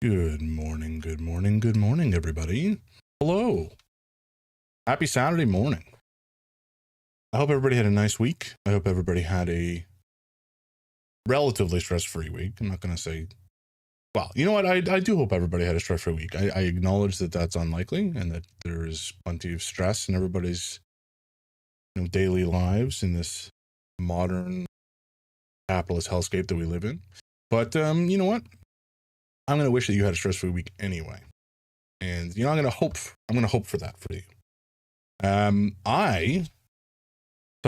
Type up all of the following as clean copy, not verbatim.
Good morning, good morning, good morning, everybody. Hello. Happy Saturday morning. I hope everybody had a nice week. I hope everybody had a relatively stress-free week. I'm not going to say, well, you know what? I do hope everybody had a stress-free week. I acknowledge that that's unlikely and that there is plenty of stress in everybody's daily lives in this modern capitalist hellscape that we live in. But you know what? I'm going to wish that you had a stress-free week anyway. And, I'm going to hope for that for you. Some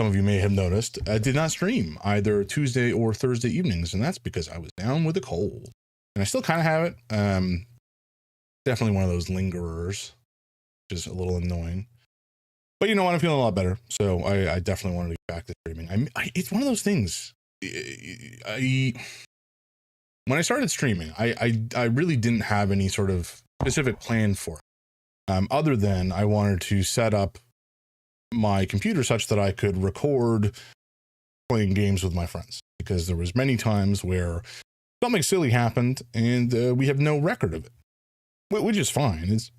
of you may have noticed, I did not stream either Tuesday or Thursday evenings, and that's because I was down with a cold. And I still kind of have it. Definitely one of those lingerers, which is a little annoying. But you know what? I'm feeling a lot better. So I definitely wanted to get back to streaming. It's one of those things. When I started streaming, I really didn't have any sort of specific plan for it, other than I wanted to set up my computer such that I could record playing games with my friends, because there was many times where something silly happened and we have no record of it, which is fine. It's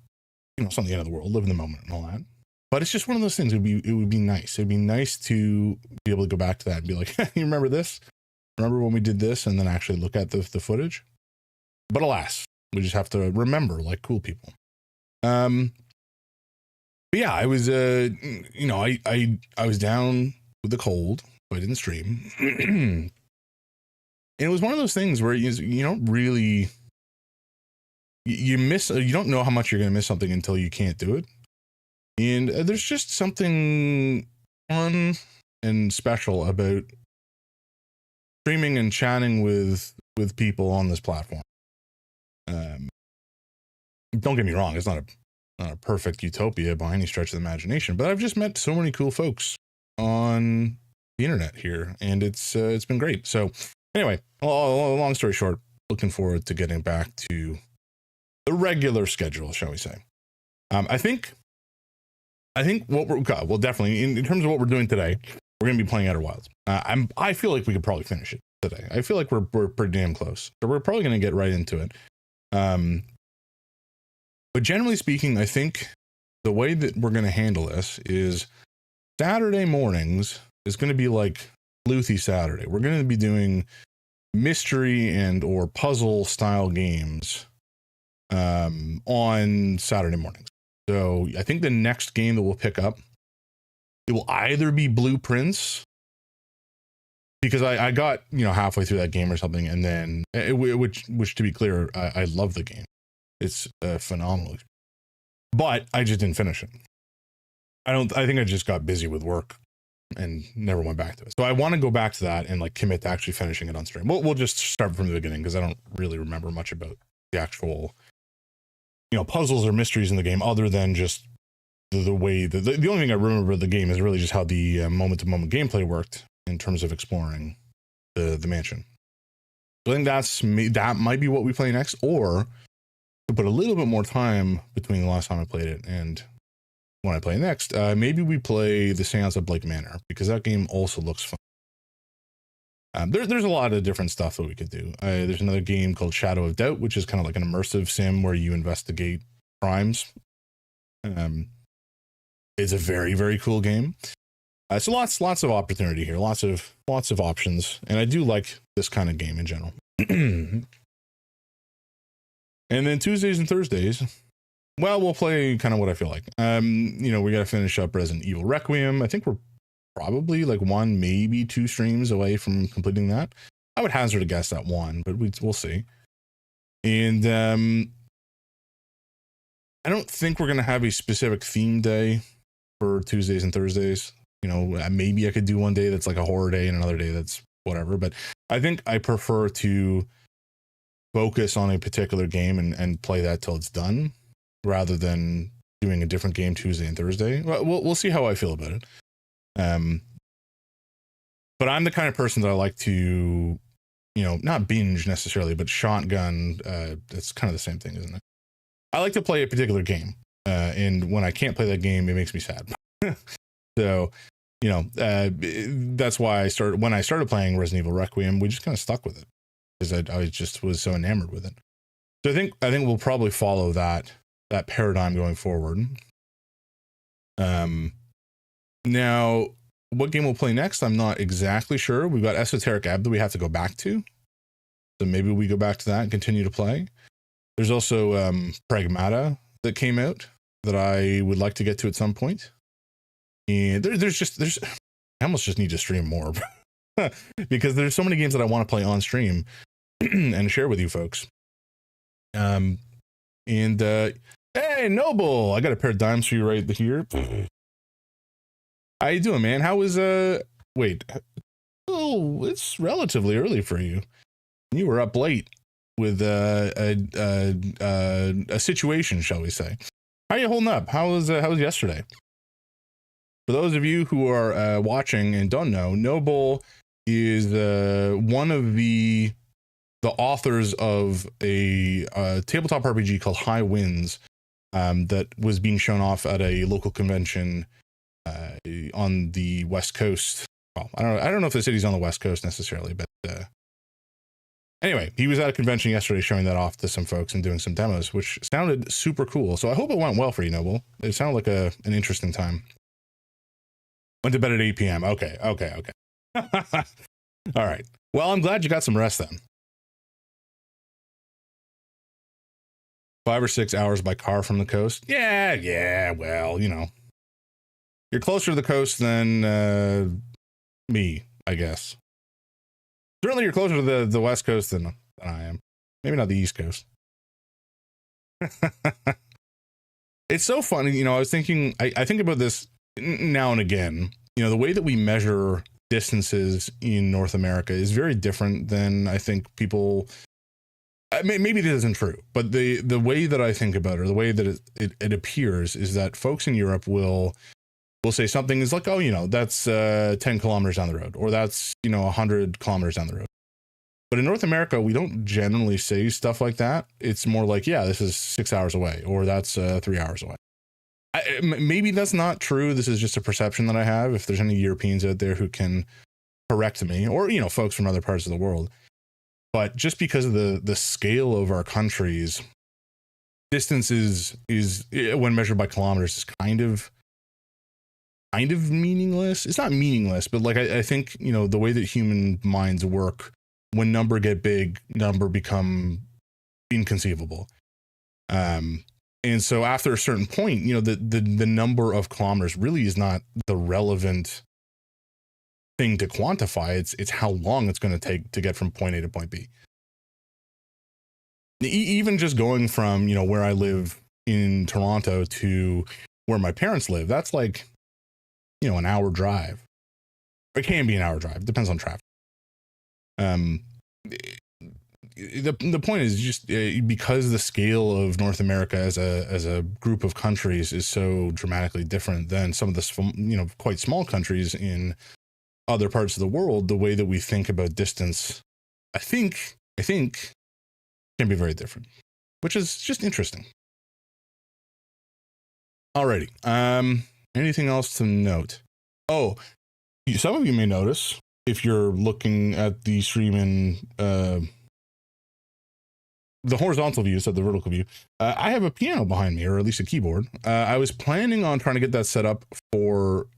it's not the end of the world, live in the moment and all that. But it's just one of those things. It would be nice. It'd be nice to be able to go back to that and be like, you remember this? Remember when we did this? And then actually look at the footage. But alas, we just have to remember like cool people. But yeah, I was, I was down with the cold, so I didn't stream. And it was one of those things where you don't really, you don't know how much you're going to miss something until you can't do it. And there's just something fun and special about streaming and chatting with people on this platform. Don't get me wrong, it's not a perfect utopia by any stretch of the imagination, but I've just met so many cool folks on the internet here, and it's been great. So anyway, long story short, looking forward to getting back to the regular schedule, shall we say. I think what we're definitely in terms of what we're doing today, we're going to be playing Outer Wilds. I feel like we could probably finish it today. I feel like we're pretty damn close. So we're probably going to get right into it. But generally speaking, I think the way that we're going to handle this is Saturday mornings is going to be like Luthi Saturday. We're going to be doing mystery and or puzzle style games on Saturday mornings. So I think the next game that we'll pick up, it will either be Blueprints, because I got halfway through that game or something, and then which to be clear, I love the game. It's phenomenal, but I just didn't finish it. I think I just got busy with work and never went back to it. So I want to go back to that and like commit to actually finishing it on stream. We'll just start from the beginning, because I don't really remember much about the actual puzzles or mysteries in the game, other than just the way the only thing I remember of the game is really just how the moment-to-moment gameplay worked in terms of exploring the mansion. So I think that might be what we play next, or to put a little bit more time between the last time I played it and when I play next, maybe we play The Seance at Blake Manor, because that game also looks fun. There's a lot of different stuff that we could do. There's another game called Shadow of Doubt, which is kind of like an immersive sim where you investigate crimes. It's a very, very cool game. So lots of opportunity here, lots of options, and I do like this kind of game in general. And then Tuesdays and Thursdays, well, we'll play kind of what I feel like. We got to finish up Resident Evil Requiem. I think we're probably like 1, maybe 2 streams away from completing that. I would hazard a guess at 1, but we'll see. And I don't think we're going to have a specific theme day for Tuesdays and Thursdays. Maybe I could do one day that's like a horror day and another day that's whatever, but I think I prefer to focus on a particular game and play that till it's done, rather than doing a different game Tuesday and Thursday. We'll see how I feel about it. But I'm the kind of person that I like to, not binge necessarily, but shotgun. It's kind of the same thing, isn't it? I like to play a particular game, and when I can't play that game, it makes me sad. So, that's why when I started playing Resident Evil Requiem, we just kind of stuck with it, because I just was so enamored with it. So I think we'll probably follow that paradigm going forward. Now, what game we'll play next, I'm not exactly sure. We've got Esoteric Ebb that we have to go back to. So maybe we go back to that and continue to play. There's also Pragmata that came out that I would like to get to at some point. And I almost just need to stream more because there's so many games that I want to play on stream and share with you folks. Hey, Noble, I got a pair of dimes for you right here. How you doing, man? How is wait, oh, it's relatively early for you. You were up late with a situation, shall we say? How are you holding up? How was yesterday? For those of you who are watching and don't know, Noble is one of the authors of a tabletop RPG called High Winds that was being shown off at a local convention on the West Coast. Well, I don't know if the city's on the West Coast necessarily, but anyway, he was at a convention yesterday showing that off to some folks and doing some demos, which sounded super cool. So I hope it went well for you, Noble. It sounded like an interesting time. Went to bed at 8 p.m. Okay. All right. Well, I'm glad you got some rest then. 5 or 6 hours by car from the coast. Yeah. Well, you're closer to the coast than me, I guess. Certainly, you're closer to the West Coast than I am. Maybe not the East Coast. It's so funny, I was thinking. I think about this now and again. The way that we measure distances in North America is very different than I think people. Maybe this isn't true, but the way that I think about it, or the way that it appears, is that folks in Europe will say something is like, oh, that's 10 kilometers down the road, or that's 100 kilometers down the road. But in North America, we don't generally say stuff like that. It's more like, yeah, this is 6 hours away, or that's 3 hours away. Maybe that's not true. This is just a perception that I have. If there's any Europeans out there who can correct me, or folks from other parts of the world. But just because of the scale of our countries, distance is when measured by kilometers is kind of meaningless. It's not meaningless, but like I think the way that human minds work, when number get big, number become inconceivable. And so after a certain point, the number of kilometers really is not the relevant thing to quantify. It's how long it's going to take to get from point A to point B. Even just going from where I live in Toronto to where my parents live, that's like an hour drive. It can be an hour drive, depends on traffic. The point is just because the scale of North America as a group of countries is so dramatically different than some of the quite small countries in other parts of the world, the way that we think about distance, I think can be very different, which is just interesting. Alrighty. Anything else to note? Oh, some of you may notice if you're looking at the stream in the horizontal view instead of the vertical view, I have a piano behind me, or at least a keyboard. I was planning on trying to get that set up for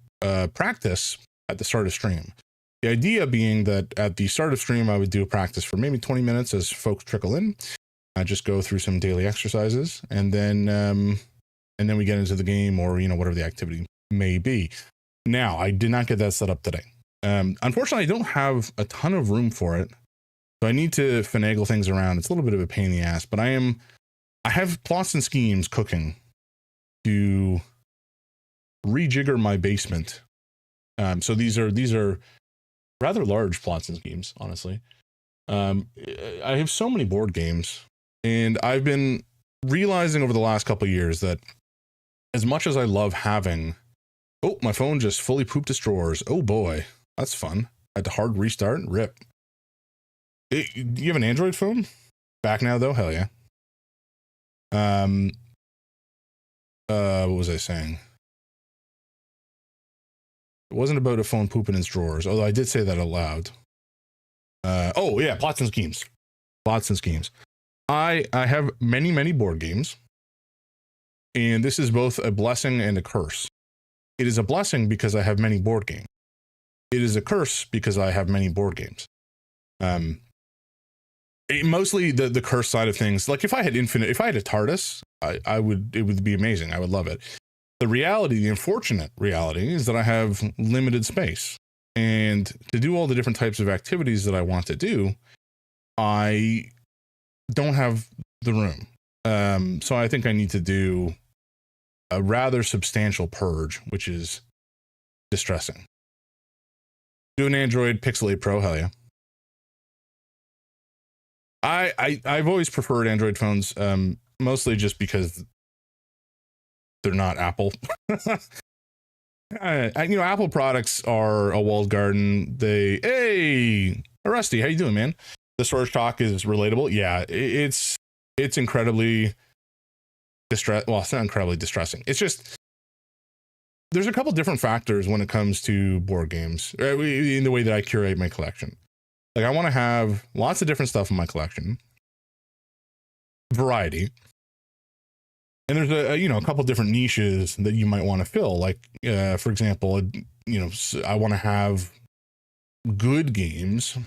practice at the start of stream. The idea being that at the start of stream, I would do a practice for maybe 20 minutes as folks trickle in. I just go through some daily exercises, and then we get into the game, or whatever the activity may be. Now, I did not get that set up today. Unfortunately, I don't have a ton of room for it. So I need to finagle things around. It's a little bit of a pain in the ass, but I have plots and schemes cooking to rejigger my basement. So these are rather large plots and schemes, honestly. I have so many board games, and I've been realizing over the last couple of years that as much as I love having, oh, my phone just fully pooped its drawers. Oh boy, that's fun. I had to hard restart and rip. Do you have an Android phone? Back now though? Hell yeah. What was I saying? It wasn't about a phone pooping in its drawers, although I did say that out loud. Oh yeah, plots and schemes. I have many board games, and this is both a blessing and a curse. It is a blessing because I have many board games. It is a curse because I have many board games. Mostly the curse side of things. Like if I had a TARDIS, it would be amazing. I would love it. The unfortunate reality is that I have limited space, and to do all the different types of activities that I want to do, I don't have the room. So I think I need to do a rather substantial purge, which is distressing. Do an Android Pixel 8 Pro, hell yeah. I've always preferred Android phones, mostly just because they're not Apple. Apple products are a walled garden. Hey, Rusty, how you doing, man? The storage talk is relatable. Yeah, it's incredibly well, it's not incredibly distressing. It's just there's a couple different factors when it comes to board games in the way that I curate my collection. Like I want to have lots of different stuff in my collection, variety. And there's a couple different niches that you might want to fill. Like, for example, I want to have good games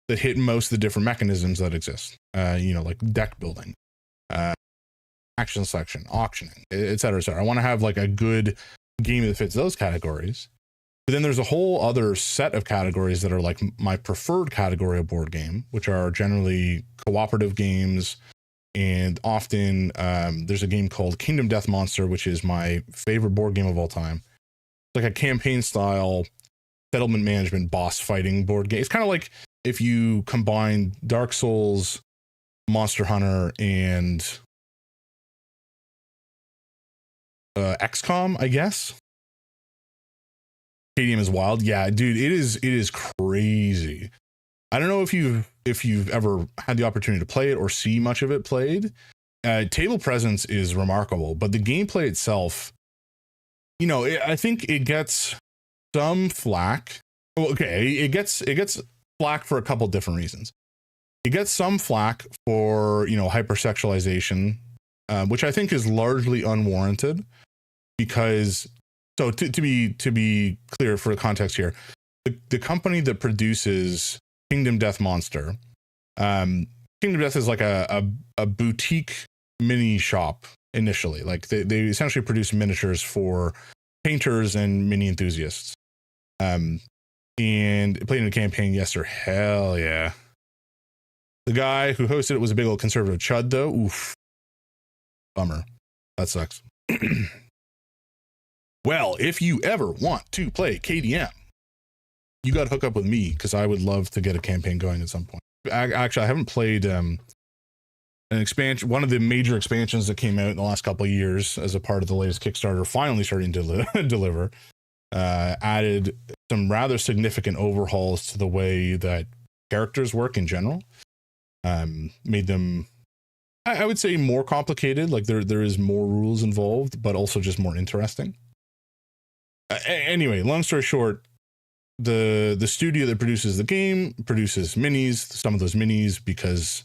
that hit most of the different mechanisms that exist. Like deck building, action selection, auctioning, et cetera, et cetera. I want to have like a good game that fits those categories. But then there's a whole other set of categories that are like my preferred category of board game, which are generally cooperative games. And often there's a game called Kingdom Death Monster, which is my favorite board game of all time. It's like a campaign style settlement management boss fighting board game. It's kind of like if you combine Dark Souls, Monster Hunter, and XCOM, I guess. KDM is wild. Yeah, dude, it is crazy. I don't know if you've ever had the opportunity to play it or see much of it played. Table presence is remarkable, but the gameplay itself, I think it gets some flack. Okay, it gets flack for a couple different reasons. It gets some flack for hypersexualization, which I think is largely unwarranted. Because to be clear for the context here, the company that produces Kingdom Death Monster, Kingdom Death is like a boutique mini shop initially. Like they essentially produce miniatures for painters and mini enthusiasts. And played in a campaign, yes sir, hell yeah. The guy who hosted it was a big old conservative chud though. Oof. Bummer. That sucks. Well, if you ever want to play KDM, you got to hook up with me because I would love to get a campaign going at some point. Actually, I haven't played an expansion. One of the major expansions that came out in the last couple of years as a part of the latest Kickstarter, finally starting to deliver, added some rather significant overhauls to the way that characters work in general. Made them, I would say, more complicated. Like there is more rules involved, but also just more interesting. Anyway, long story short, the studio that produces the game produces minis. Some of those minis, because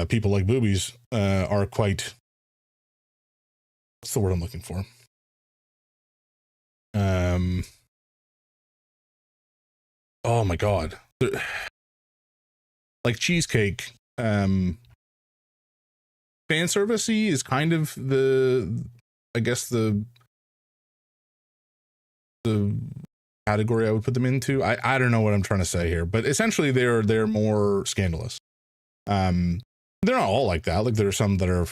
people like boobies, are quite, what's the word I'm looking for? Oh my god, like cheesecake. Fan servicey is kind of the category I would put them into. I don't know what I'm trying to say here, but essentially they're more scandalous. They're not all like that. Like there are some that are,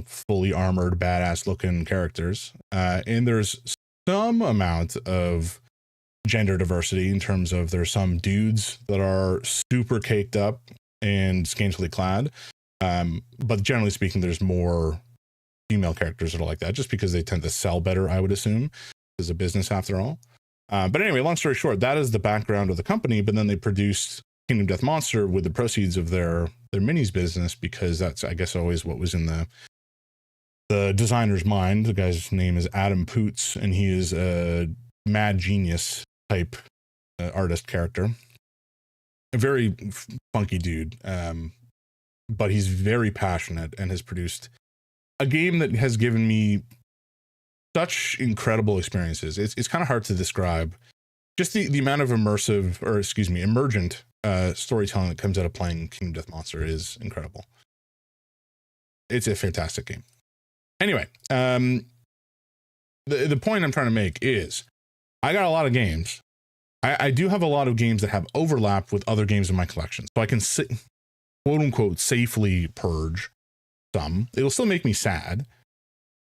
fully armored, badass looking characters. And there's some amount of gender diversity in terms of there's some dudes that are super caked up and scantily clad. But generally speaking, there's more female characters that are like that just because they tend to sell better, I would assume, as a business after all. But anyway, long story short, that is the background of the company. But then they produced Kingdom Death Monster with the proceeds of their minis business, because that's, I guess, always what was in the designer's mind. The guy's name is Adam Poots, and he is a mad genius type artist character. A very funky dude. but he's very passionate and has produced a game that has given me such incredible experiences. It's kind of hard to describe. Just the amount of emergent storytelling that comes out of playing Kingdom Death Monster is incredible. It's a fantastic game. Anyway, the point I'm trying to make is I got a lot of games. I do have a lot of games that have overlap with other games in my collection. So I can quote unquote safely purge some. It'll still make me sad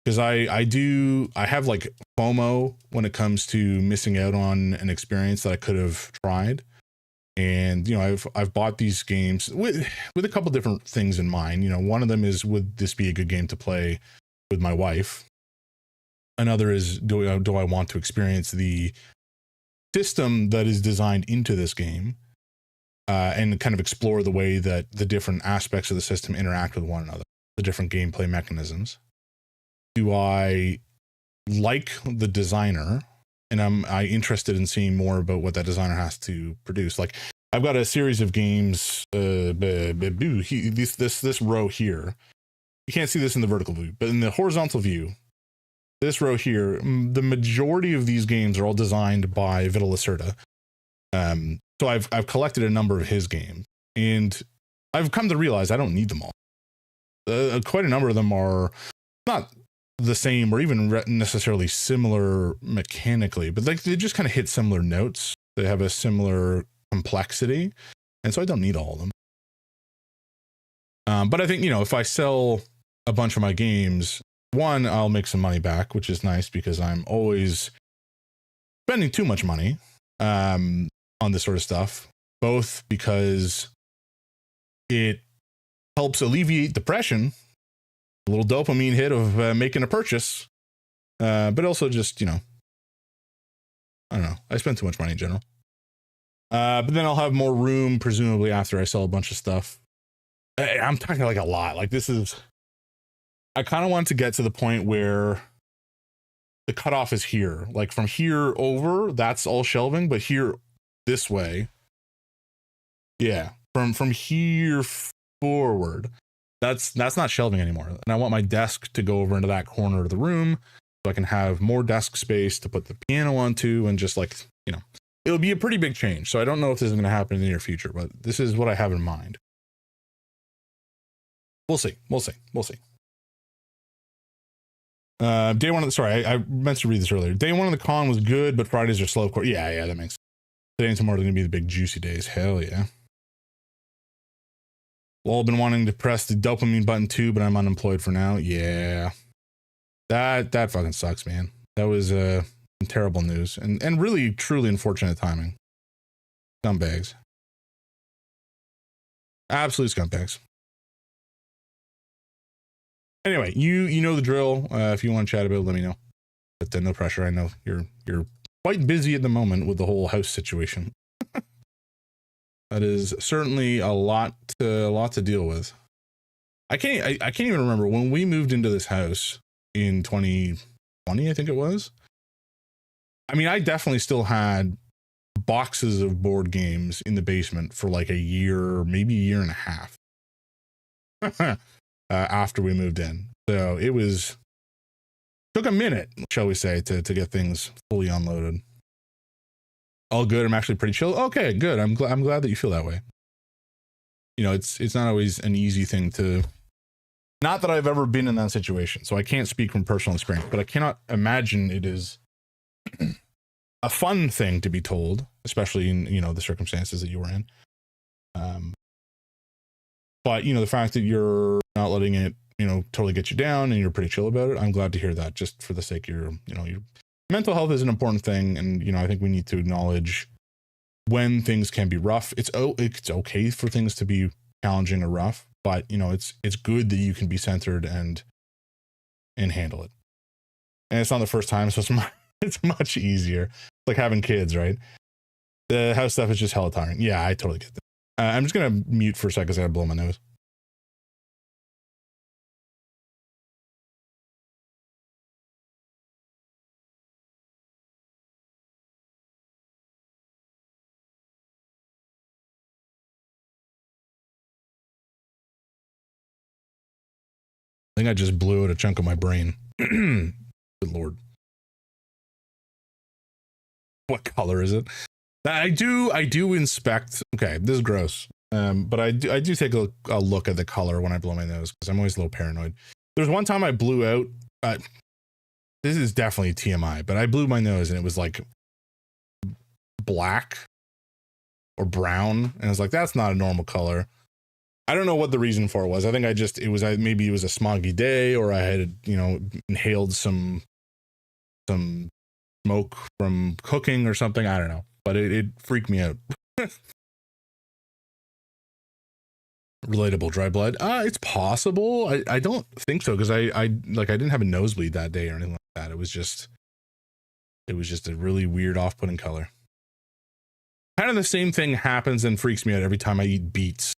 because I have like FOMO when it comes to missing out on an experience that I could have tried. And, you know, I've bought these games with a couple different things in mind. You know, one of them is, would this be a good game to play with my wife? Another is, do I want to experience the system that is designed into this game, and kind of explore the way that the different aspects of the system interact with one another, the different gameplay mechanisms? Do I like the designer? And am I interested in seeing more about what that designer has to produce? Like, I've got a series of games. This row here, you can't see this in the vertical view, but in the horizontal view, this row here, the majority of these games are all designed by Vital Lacerda. So I've collected a number of his games, and I've come to realize I don't need them all. Quite a number of them are not the same or even necessarily similar mechanically, but like they just kind of hit similar notes. They have a similar complexity, and so I don't need all of them. But I think, you know, if I sell a bunch of my games, one, I'll make some money back, which is nice because I'm always spending too much money on this sort of stuff, both because it helps alleviate depression, a little dopamine hit of making a purchase, but also just, you know, I don't know, I spend too much money in general. But then I'll have more room, presumably, after I sell a bunch of stuff. I'm talking like a lot. Like, this is, I kind of want to get to the point where the cutoff is here. Like, from here over, that's all shelving, but here, this way, yeah, from here forward, that's not shelving anymore. And I want my desk to go over into that corner of the room so I can have more desk space to put the piano onto, and just, like, you know, it'll be a pretty big change. So I don't know if this is going to happen in the near future, but this is what I have in mind. We'll see. Day one of the, sorry, I meant to read this earlier. Day one of the con was good, but Fridays are slow, of course. Yeah, that makes sense. Today and tomorrow are going to be the big juicy days. Hell yeah. Well, been wanting to press the dopamine button too, but I'm unemployed for now. Yeah. That fucking sucks, man. That was terrible news, and really truly unfortunate timing. Scumbags. Absolute scumbags. Anyway, you know the drill. If you want to chat about it, let me know. But no pressure. I know you're quite busy at the moment with the whole house situation. That is certainly a lot to deal with. I can't even remember when we moved into this house in 2020, I think it was. I mean, I definitely still had boxes of board games in the basement for like a year, maybe a year and a half. After we moved in. So it took a minute, shall we say, to get things fully unloaded. All good. I'm actually pretty chill. Okay, good. I'm glad that you feel that way. You know, it's not always an easy thing to, not that I've ever been in that situation, so I can't speak from personal experience, but I cannot imagine it is a fun thing to be told, especially in, you know, the circumstances that you were in. But, you know, the fact that you're not letting it, you know, totally get you down and you're pretty chill about it, I'm glad to hear that, just for the sake of your mental health is an important thing. And, you know, I think we need to acknowledge when things can be rough. It's okay for things to be challenging or rough, but, you know, it's good that you can be centered and handle it. And it's not the first time, so it's much easier. It's like having kids, right? The house stuff is just hella tiring. Yeah, I totally get that. I'm just going to mute for a second because I gotta blow my nose. think I just blew out a chunk of my brain. Good Lord. What color is it? I do inspect. Okay, this is gross. But I do take a look at the color when I blow my nose because I'm always a little paranoid. There's one time I blew out. This is definitely TMI, but I blew my nose and it was like black or brown, and I was like, that's not a normal color. I don't know what the reason for it was. I think maybe it was a smoggy day, or I had inhaled some smoke from cooking or something. I don't know, but it freaked me out. Relatable dry blood. It's possible. I don't think so because I didn't have a nosebleed that day or anything like that. It was just a really weird off-putting color. Kind of the same thing happens and freaks me out every time I eat beets.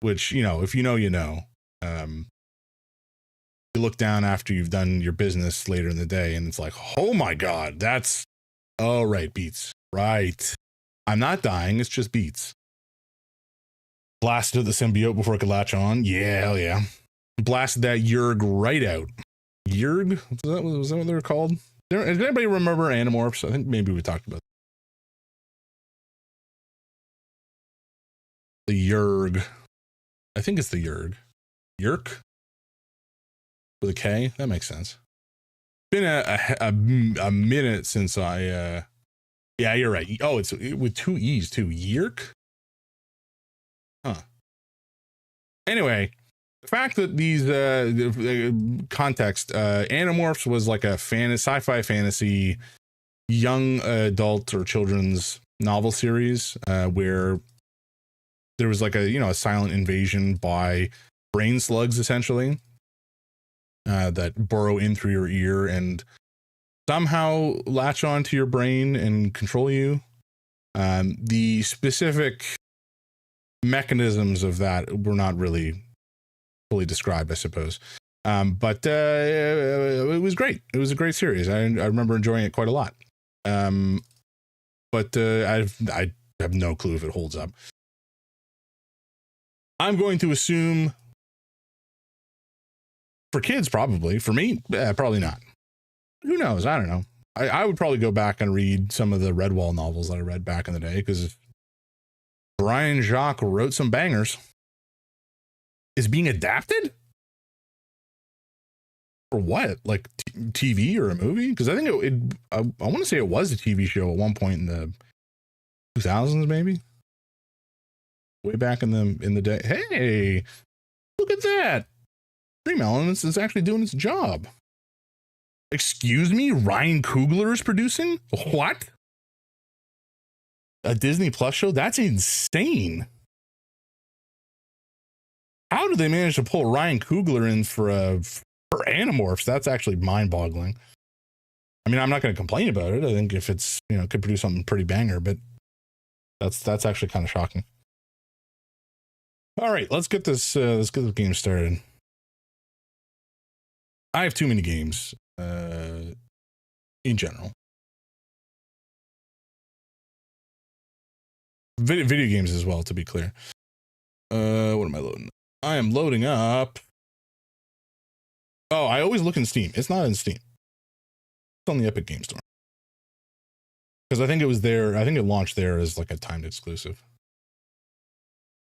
Which, if you know, you know. You look down after you've done your business later in the day and it's like, oh my God, that's oh right, beets. Right. I'm not dying, it's just beets. Blasted the symbiote before it could latch on. Yeah, hell yeah. Blasted that Yerg right out. Yerg? Was that what they were called? Does anybody remember Animorphs? I think maybe we talked about the Yerg. I think it's the Yerg. Yerk? With a K? That makes sense. Been a minute since I yeah, you're right. Oh, it's with two E's too. Yerk? Huh. Anyway, the fact that these context Animorphs was like a sci-fi fantasy young adult or children's novel series where there was like a silent invasion by brain slugs essentially that burrow in through your ear and somehow latch onto your brain and control you. The specific mechanisms of that were not really fully described, I suppose. But it was great. It was a great series. I remember enjoying it quite a lot. But I have no clue if it holds up. I'm going to assume for kids, probably. For me, probably not. Who knows? I don't know. I would probably go back and read some of the Redwall novels that I read back in the day because Brian Jacques wrote some bangers. Is being adapted? For what? Like TV or a movie? Because I think I want to say it was a TV show at one point in the 2000s, maybe. Way back in the day. Hey, look at that. Dream Elements is actually doing its job. Excuse me, Ryan Coogler is producing? What? A Disney Plus show? That's insane. How did they manage to pull Ryan Coogler in for Animorphs? That's actually mind-boggling. I mean, I'm not going to complain about it. I think if it's, could produce something pretty banger, but that's actually kind of shocking. All right, let's get this game started. I have too many games in general. Video games as well, to be clear. What am I loading? I am loading up. Oh, I always look in Steam. It's not in Steam. It's on the Epic Game Store. Because I think it was there. I think it launched there as like a timed exclusive.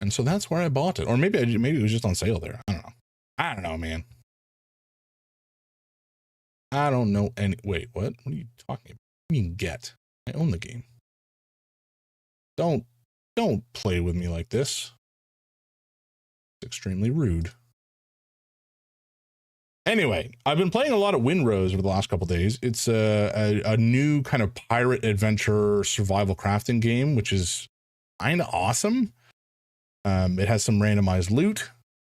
And so that's where I bought it. Or maybe it was just on sale there. I don't know, man. I don't know any. Wait, what? What are you talking about? What do you mean get? I own the game. Don't play with me like this. It's extremely rude. Anyway, I've been playing a lot of Windrose over the last couple days. It's a new kind of pirate adventure survival crafting game, which is kind of awesome. It has some randomized loot.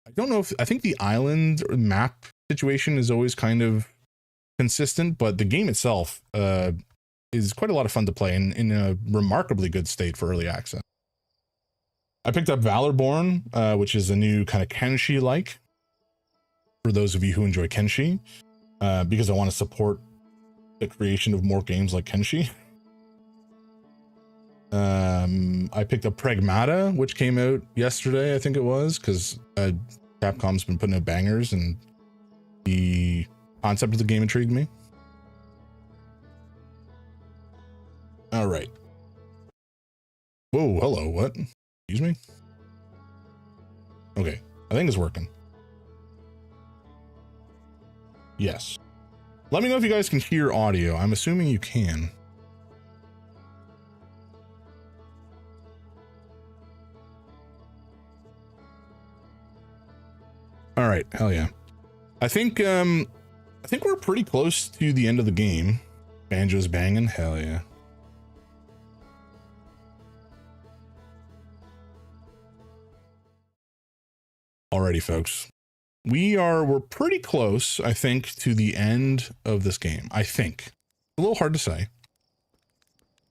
I don't know I think the island or map situation is always kind of consistent, but the game itself is quite a lot of fun to play and in a remarkably good state for early access. I picked up Valorborn, which is a new kind of Kenshi-like, for those of you who enjoy Kenshi, because I want to support the creation of more games like Kenshi. I picked up Pragmata, which came out yesterday, I think it was, because Capcom's been putting out bangers, and the concept of the game intrigued me. All right. Whoa, hello, what? Excuse me? Okay, I think it's working. Yes. Let me know if you guys can hear audio. I'm assuming you can. All right, hell yeah. I think we're pretty close to the end of the game. Banjo's banging, hell yeah. Alrighty, folks. We're pretty close, I think, to the end of this game. I think. A little hard to say.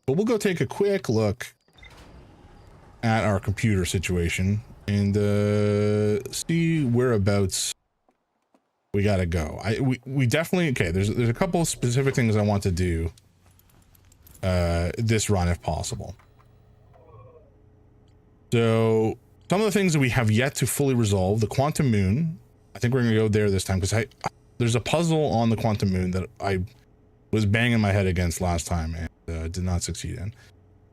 But we'll go take a quick look at our computer situation and see whereabouts we gotta go. We definitely, okay, there's a couple of specific things I want to do this run if possible. So some of the things that we have yet to fully resolve, the Quantum Moon, I think we're gonna go there this time because there's a puzzle on the Quantum Moon that I was banging my head against last time and did not succeed in,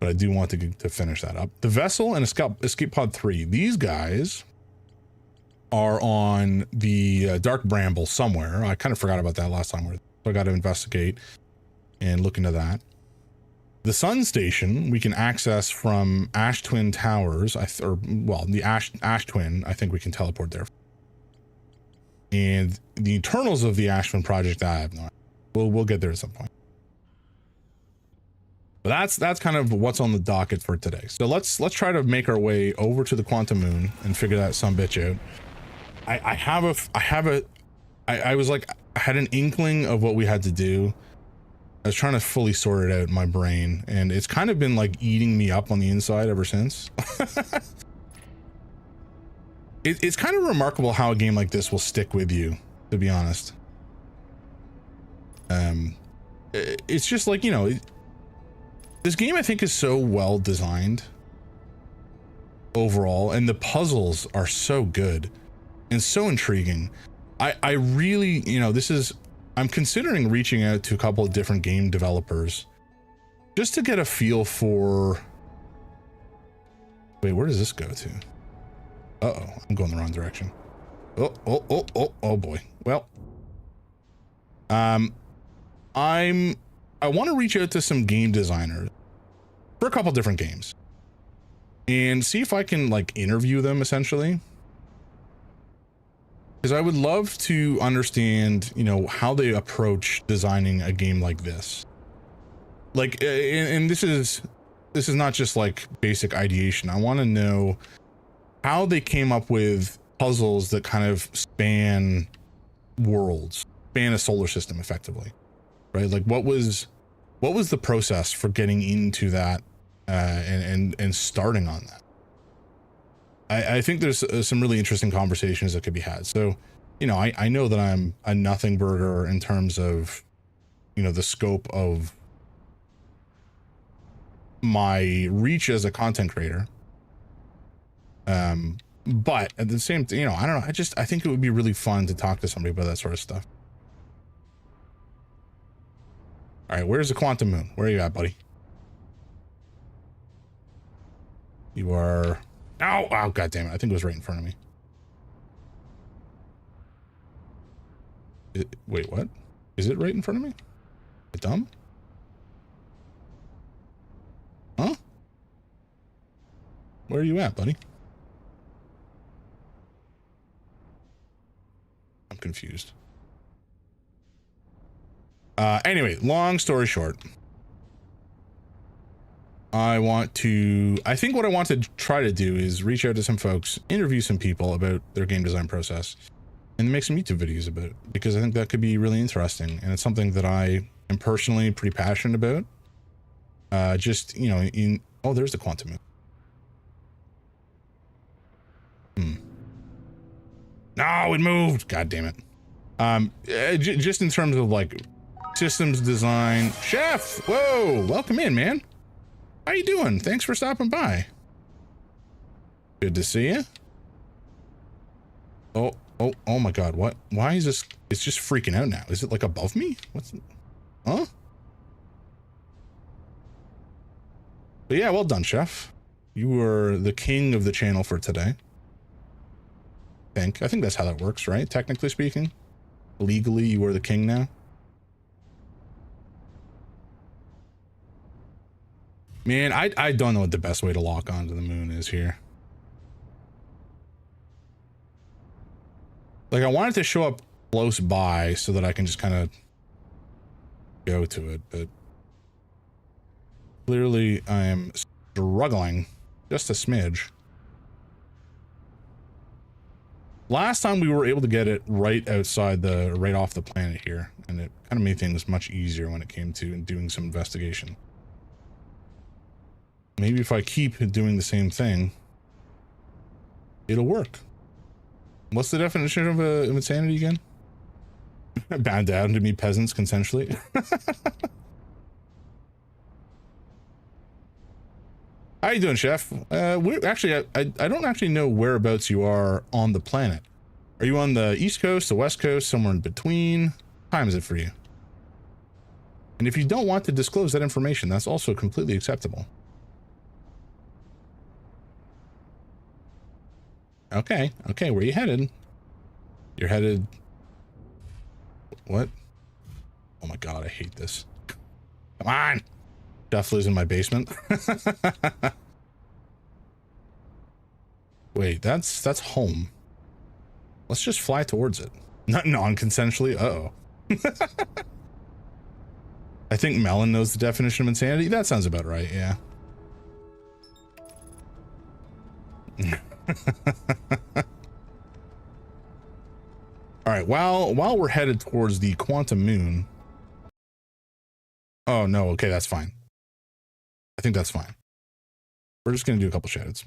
but I do want to finish that up. The Vessel and Escape Pod 3, these guys are on the Dark Bramble somewhere. I kind of forgot about that last time, so I got to investigate and look into that. The Sun Station we can access from Ash Twin Towers, the Ash Twin, I think we can teleport there. And the internals of the Ash Twin project, I have no idea. We'll get there at some point. But that's kind of what's on the docket for today. So let's try to make our way over to the Quantum Moon and figure that sumbitch out. I had an inkling of what we had to do. I was trying to fully sort it out in my brain, and it's kind of been like eating me up on the inside ever since. It's kind of remarkable how a game like this will stick with you, to be honest. It's just like, this game I think is so well designed overall, and the puzzles are so good and so intriguing. I really, I'm considering reaching out to a couple of different game developers just to get a feel for, wait, where does this go to? Uh-oh, I'm going the wrong direction. Oh boy. Well, I want to reach out to some game designers for a couple different games and see if I can like interview them essentially. Because I would love to understand, how they approach designing a game like this. Like, and this is not just like basic ideation. I want to know how they came up with puzzles that kind of span worlds, span a solar system effectively, right? Like what was the process for getting into that and starting on that? I think there's some really interesting conversations that could be had. So, I know that I'm a nothing burger in terms of, the scope of my reach as a content creator. But at the same time, I don't know. I think it would be really fun to talk to somebody about that sort of stuff. All right, where's the Quantum Moon? Where are you at, buddy? You are... Oh, God damn it. I think it was right in front of me. Wait, what? Is it right in front of me? Is it dumb? Huh? Where are you at, buddy? I'm confused. Anyway, long story short. I think what I want to try to do is reach out to some folks, interview some people about their game design process, and make some YouTube videos about it, because I think that could be really interesting. And it's something that I am personally pretty passionate about. Oh, there's the Quantum Moon. No, it moved. God damn it. Just in terms of like systems design. Chef, whoa, welcome in, man. How you doing? Thanks for stopping by. Good to see you. Oh my God. What? Why is this? It's just freaking out now. Is it like above me? What's, huh? But yeah, well done, chef. You were the king of the channel for today. I think that's how that works, right? Technically speaking, legally, you are the king now. Man, I don't know what the best way to lock onto the moon is here. Like, I want it to show up close by so that I can just kind of go to it, but clearly I am struggling just a smidge. Last time we were able to get it right off the planet here, and it kind of made things much easier when it came to doing some investigation. Maybe if I keep doing the same thing, it'll work. What's the definition of insanity again? Bound down to me peasants consensually. How you doing, chef? We're actually, I don't actually know whereabouts you are on the planet. Are you on the East Coast, the West Coast, somewhere in between? What time is it for you? And if you don't want to disclose that information, that's also completely acceptable. Okay, where are you headed? You're headed... What? Oh my God, I hate this. Come on! Chef lives in my basement. Wait, that's home. Let's just fly towards it. Not non-consensually. Uh-oh. I think Melon knows the definition of insanity. That sounds about right, yeah. All right, while we're headed towards the quantum moon. Oh no, okay, that's fine. I think that's fine. We're just gonna do a couple shadows.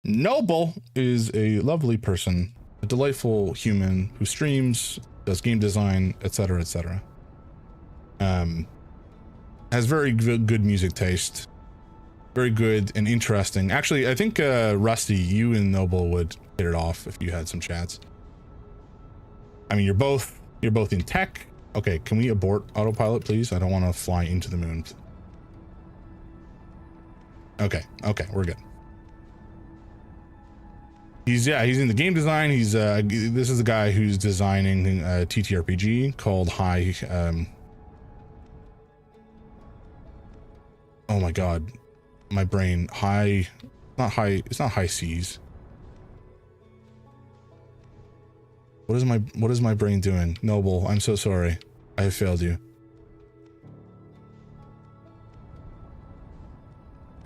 Noble is a lovely person, a delightful human who streams, does game design, etc., etc. Has very good music taste, very good and interesting. Actually, I think Rusty, you and Noble would hit it off if you had some chats. I mean, you're both in tech. Okay, can we abort autopilot, please? I don't want to fly into the moon. Okay, we're good. He's in the game design. He's this is the guy who's designing a TTRPG called High. Oh my God, my brain. High, not high. It's not High Seas. What is my brain doing? Noble, I'm so sorry. I have failed you.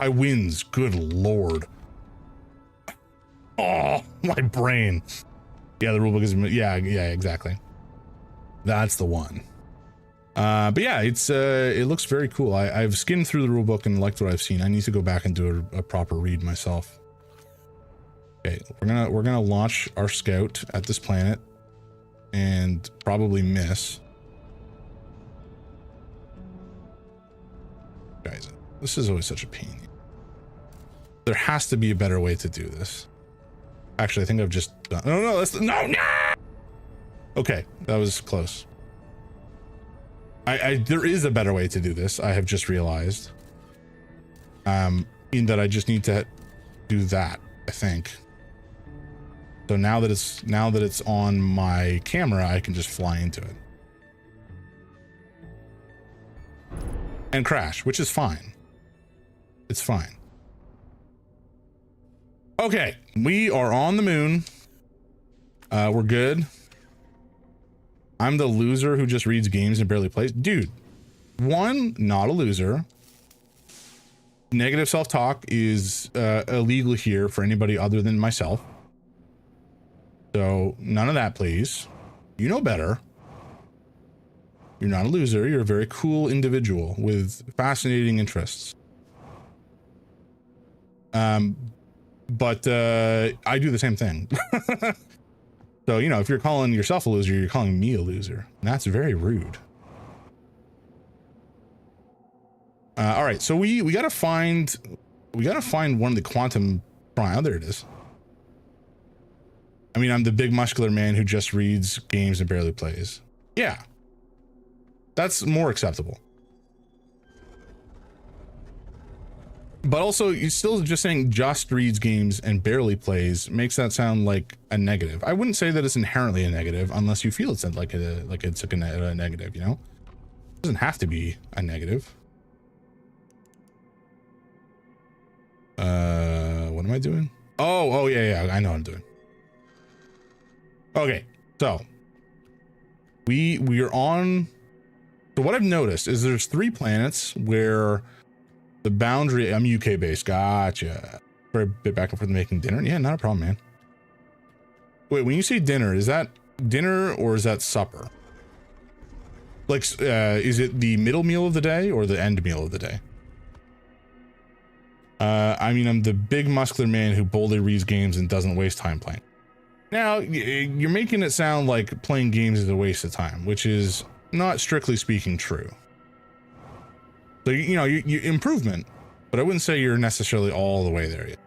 High Winds. Good Lord. Oh, my brain. Yeah, the rulebook is, yeah, exactly. That's the one. But yeah, it looks very cool. I've skimmed through the rulebook and liked what I've seen. I need to go back and do a proper read myself. Okay, we're gonna launch our scout at this planet and probably miss. Guys, this is always such a pain. There has to be a better way to do this. Actually, I think I've just done. No, that's no. Okay, that was close. There is a better way to do this. I have just realized. In that I just need to do that, I think. So now that it's on my camera, I can just fly into it. And crash, which is fine. It's fine. Okay, we are on the moon. We're good. I'm the loser who just reads games and barely plays. Dude, one, not a loser. Negative self-talk is illegal here for anybody other than myself. So none of that, please. You know better. You're not a loser. You're a very cool individual with fascinating interests. But I do the same thing. So, you know, if you're calling yourself a loser, you're calling me a loser. And that's very rude. All right, so we gotta find one of the quantum prime. Oh, there it is. I mean, I'm the big muscular man who just reads games and barely plays. Yeah, that's more acceptable. But also, you still just saying just reads games and barely plays makes that sound like a negative. I wouldn't say that it's inherently a negative unless you feel it's like a negative, you know? It doesn't have to be a negative. What am I doing? Oh yeah, I know what I'm doing. Okay, so we are on. So what I've noticed is there's 3 planets where the boundary. I'm UK based. Gotcha. For a bit back and forth making dinner. Yeah, not a problem, man. Wait, when you say dinner, is that dinner or is that supper? Like, is it the middle meal of the day or the end meal of the day? I mean, I'm the big muscular man who boldly reads games and doesn't waste time playing. Now, you're making it sound like playing games is a waste of time, which is not strictly speaking true. So, you know, you improvement, but I wouldn't say you're necessarily all the way there yet.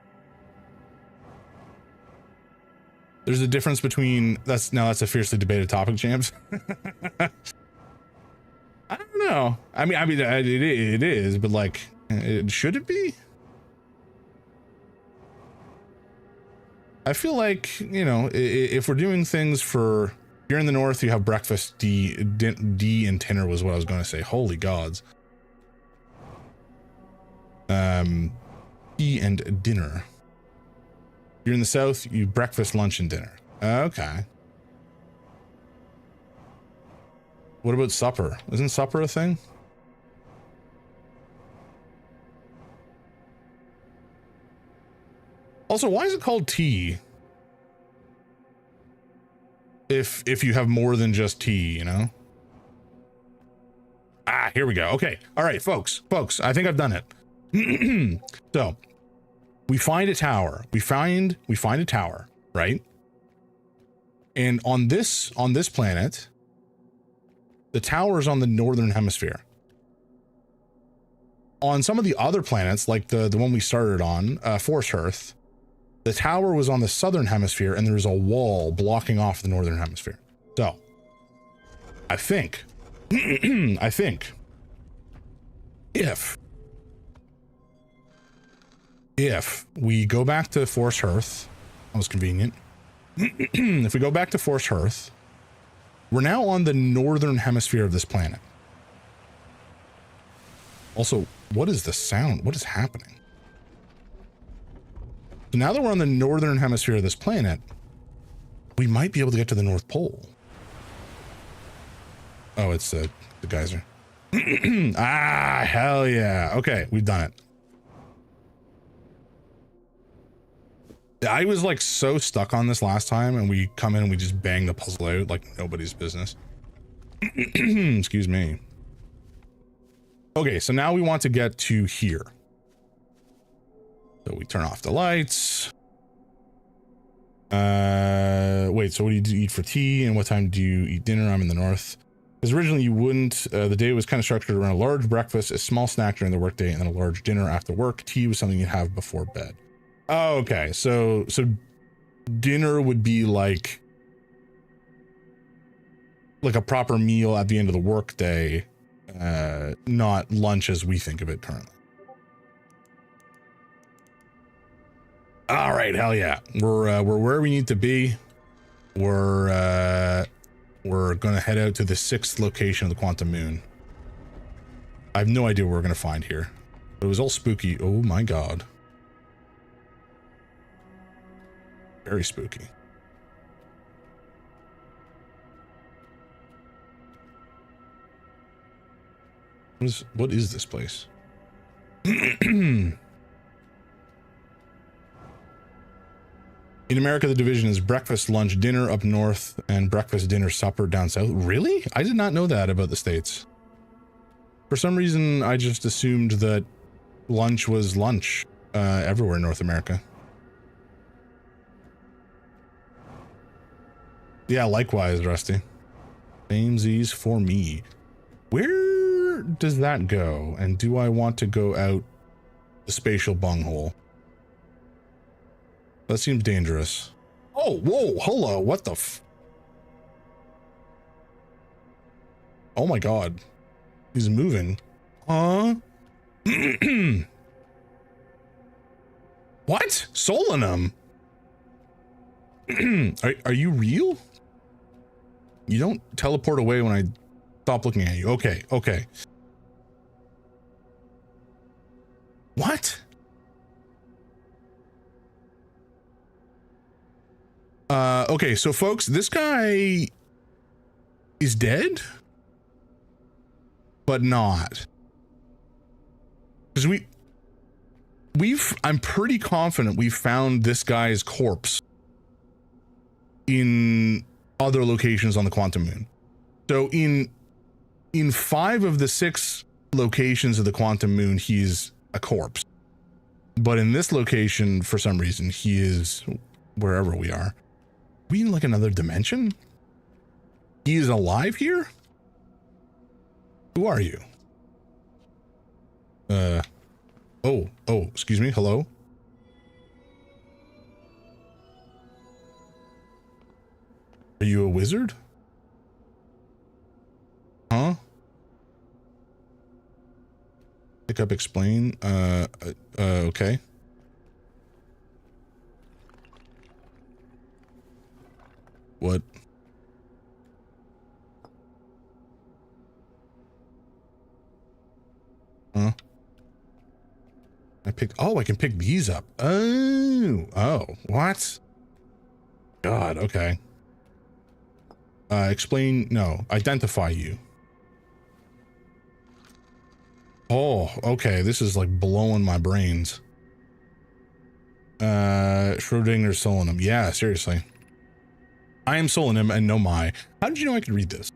There's a difference between that's a fiercely debated topic, champs. I don't know. I mean, it is, but like, should it be? I feel like, you know, if we're doing things for, you're in the north, you have breakfast, D and dinner was what I was going to say. Holy gods. Tea and dinner. You're in the south, you breakfast, lunch, and dinner. Okay. What about supper? Isn't supper a thing? Also, why is it called tea? If you have more than just tea, you know? Ah, here we go. Okay. All right, folks, I think I've done it. So, we find a tower. We find a tower, right? And on this planet, the tower is on the northern hemisphere. On some of the other planets, like the one we started on, Force Earth, the tower was on the southern hemisphere and there's a wall blocking off the northern hemisphere. So, I think, if we go back to Force Earth, that was convenient. If we go back to Force Earth, we're now on the northern hemisphere of this planet. Also, what is the sound? What is happening? So now that we're on the northern hemisphere of this planet, we might be able to get to the North Pole. Oh, it's the geyser. Ah, hell yeah. Okay, we've done it. I was like so stuck on this last time, and we come in and we just bang the puzzle out like nobody's business. Excuse me. Okay, so now we want to get to here. So we turn off the lights. Wait, so what do you eat for tea and what time do you eat dinner? I'm in the north. Because originally you wouldn't. The day was kind of structured around a large breakfast, a small snack during the workday, and then a large dinner after work. Tea was something you'd have before bed. Oh, okay, so dinner would be like a proper meal at the end of the workday, not lunch as we think of it currently. All right, hell yeah, we're where we need to be. We're gonna head out to the 6th location of the quantum moon. I have no idea what we're gonna find here. It was all spooky. Oh my god, very spooky. What is this place? In America, the division is breakfast, lunch, dinner up north, and breakfast, dinner, supper down south. Really? I did not know that about the States. For some reason, I just assumed that lunch was lunch everywhere in North America. Yeah, likewise, Rusty. Samesies for me. Where does that go? And do I want to go out the spatial bunghole? That seems dangerous. Oh, whoa, hello, what the oh my god. He's moving. Huh? What? Solanum? Are you real? You don't teleport away when I stop looking at you. Okay, okay. What? Okay, so folks, this guy is dead, but not. Because I'm pretty confident we found this guy's corpse in other locations on the Quantum Moon. So in 5 of the 6 locations of the Quantum Moon, he's a corpse. But in this location, for some reason, he is wherever we are. We in like another dimension? He is alive here? Who are you? Oh, excuse me. Hello? Are you a wizard? Huh? Pick up, explain. Okay. What? Huh? I can pick these up. Oh, what? God, okay. Explain, no, identify you. Oh, okay, this is like blowing my brains. Schrodinger's Solanum. Yeah, seriously. I am Solanum and no Mai. How did you know I could read this?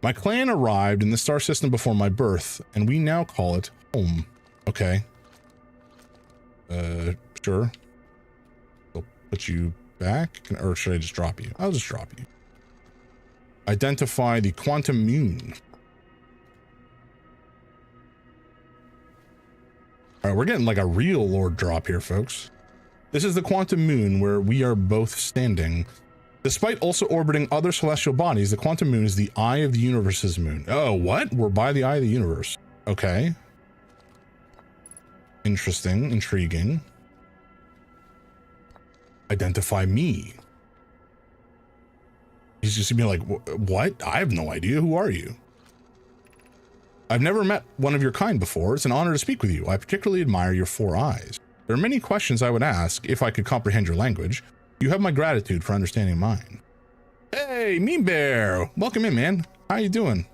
My clan arrived in the star system before my birth, and we now call it home. Okay. Sure. I'll put you back, or should I just drop you? I'll just drop you. Identify the Quantum Moon. All right, we're getting like a real lord drop here, folks. This is the Quantum Moon where we are both standing. Despite also orbiting other celestial bodies, the Quantum Moon is the eye of the universe's moon. Oh, what? We're by the eye of the universe. Okay. Interesting, intriguing. Identify me. He's just gonna be like, what? I have no idea. Who are you? I've never met one of your kind before. It's an honor to speak with you. I particularly admire your 4 eyes. There are many questions I would ask if I could comprehend your language. You have my gratitude for understanding mine. Hey, Mean Bear! Welcome in, man. How you doing?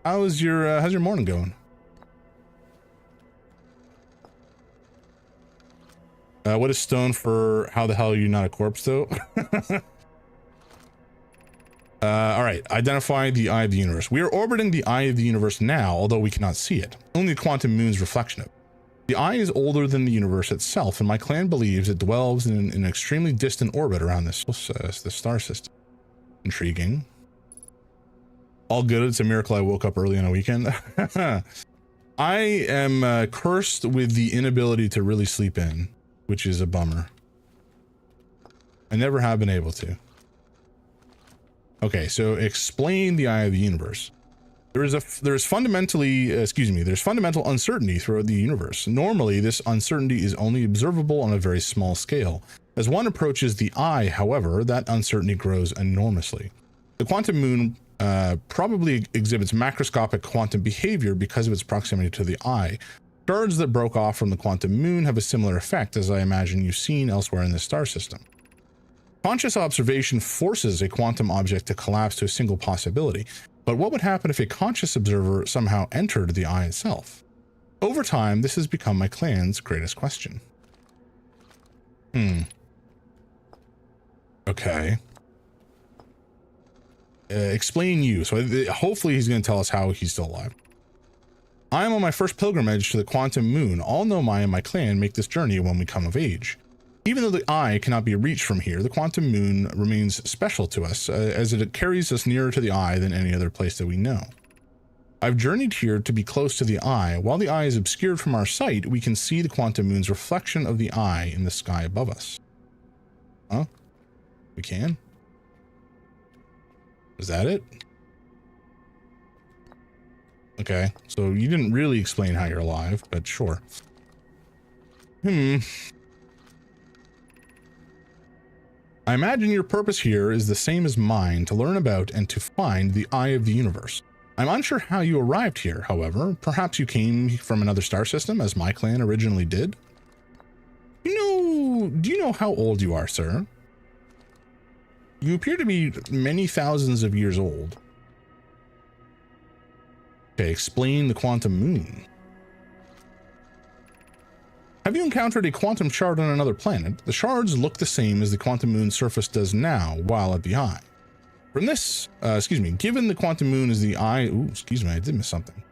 How's your morning going? What is stone for how the hell are you not a corpse, though? All right, identify the eye of the universe. We are orbiting the eye of the universe now, although we cannot see it. Only the Quantum Moon's reflection of it. The eye is older than the universe itself, and my clan believes it dwells in an extremely distant orbit around this star system. Intriguing. All good. It's a miracle I woke up early on a weekend. I am cursed with the inability to really sleep in, which is a bummer. I never have been able to. Okay, so explain the eye of the universe. There's fundamental uncertainty throughout the universe. Normally, this uncertainty is only observable on a very small scale. As one approaches the eye, however, that uncertainty grows enormously. The Quantum Moon probably exhibits macroscopic quantum behavior because of its proximity to the eye. Shards that broke off from the Quantum Moon have a similar effect, as I imagine you've seen elsewhere in this star system. Conscious observation forces a quantum object to collapse to a single possibility. But what would happen if a conscious observer somehow entered the eye itself? Over time, this has become my clan's greatest question. Okay. Explain you. So hopefully he's going to tell us how he's still alive. I am on my first pilgrimage to the Quantum Moon. All Nomai and my clan make this journey when we come of age. Even though the eye cannot be reached from here, the Quantum Moon remains special to us, as it carries us nearer to the eye than any other place that we know. I've journeyed here to be close to the eye. While the eye is obscured from our sight, we can see the quantum moon's reflection of the eye in the sky above us. Huh? We can? Is that it? Okay, so you didn't really explain how you're alive, but sure. I imagine your purpose here is the same as mine, to learn about and to find the eye of the universe. I'm unsure how you arrived here, however. Perhaps you came from another star system, as my clan originally did? Do you know how old you are, sir? You appear to be many thousands of years old. Okay, explain the quantum moon. Have you encountered a quantum shard on another planet? The shards look the same as the quantum moon's surface does now, while at the eye. From this, given the quantum moon is the eye, I did miss something.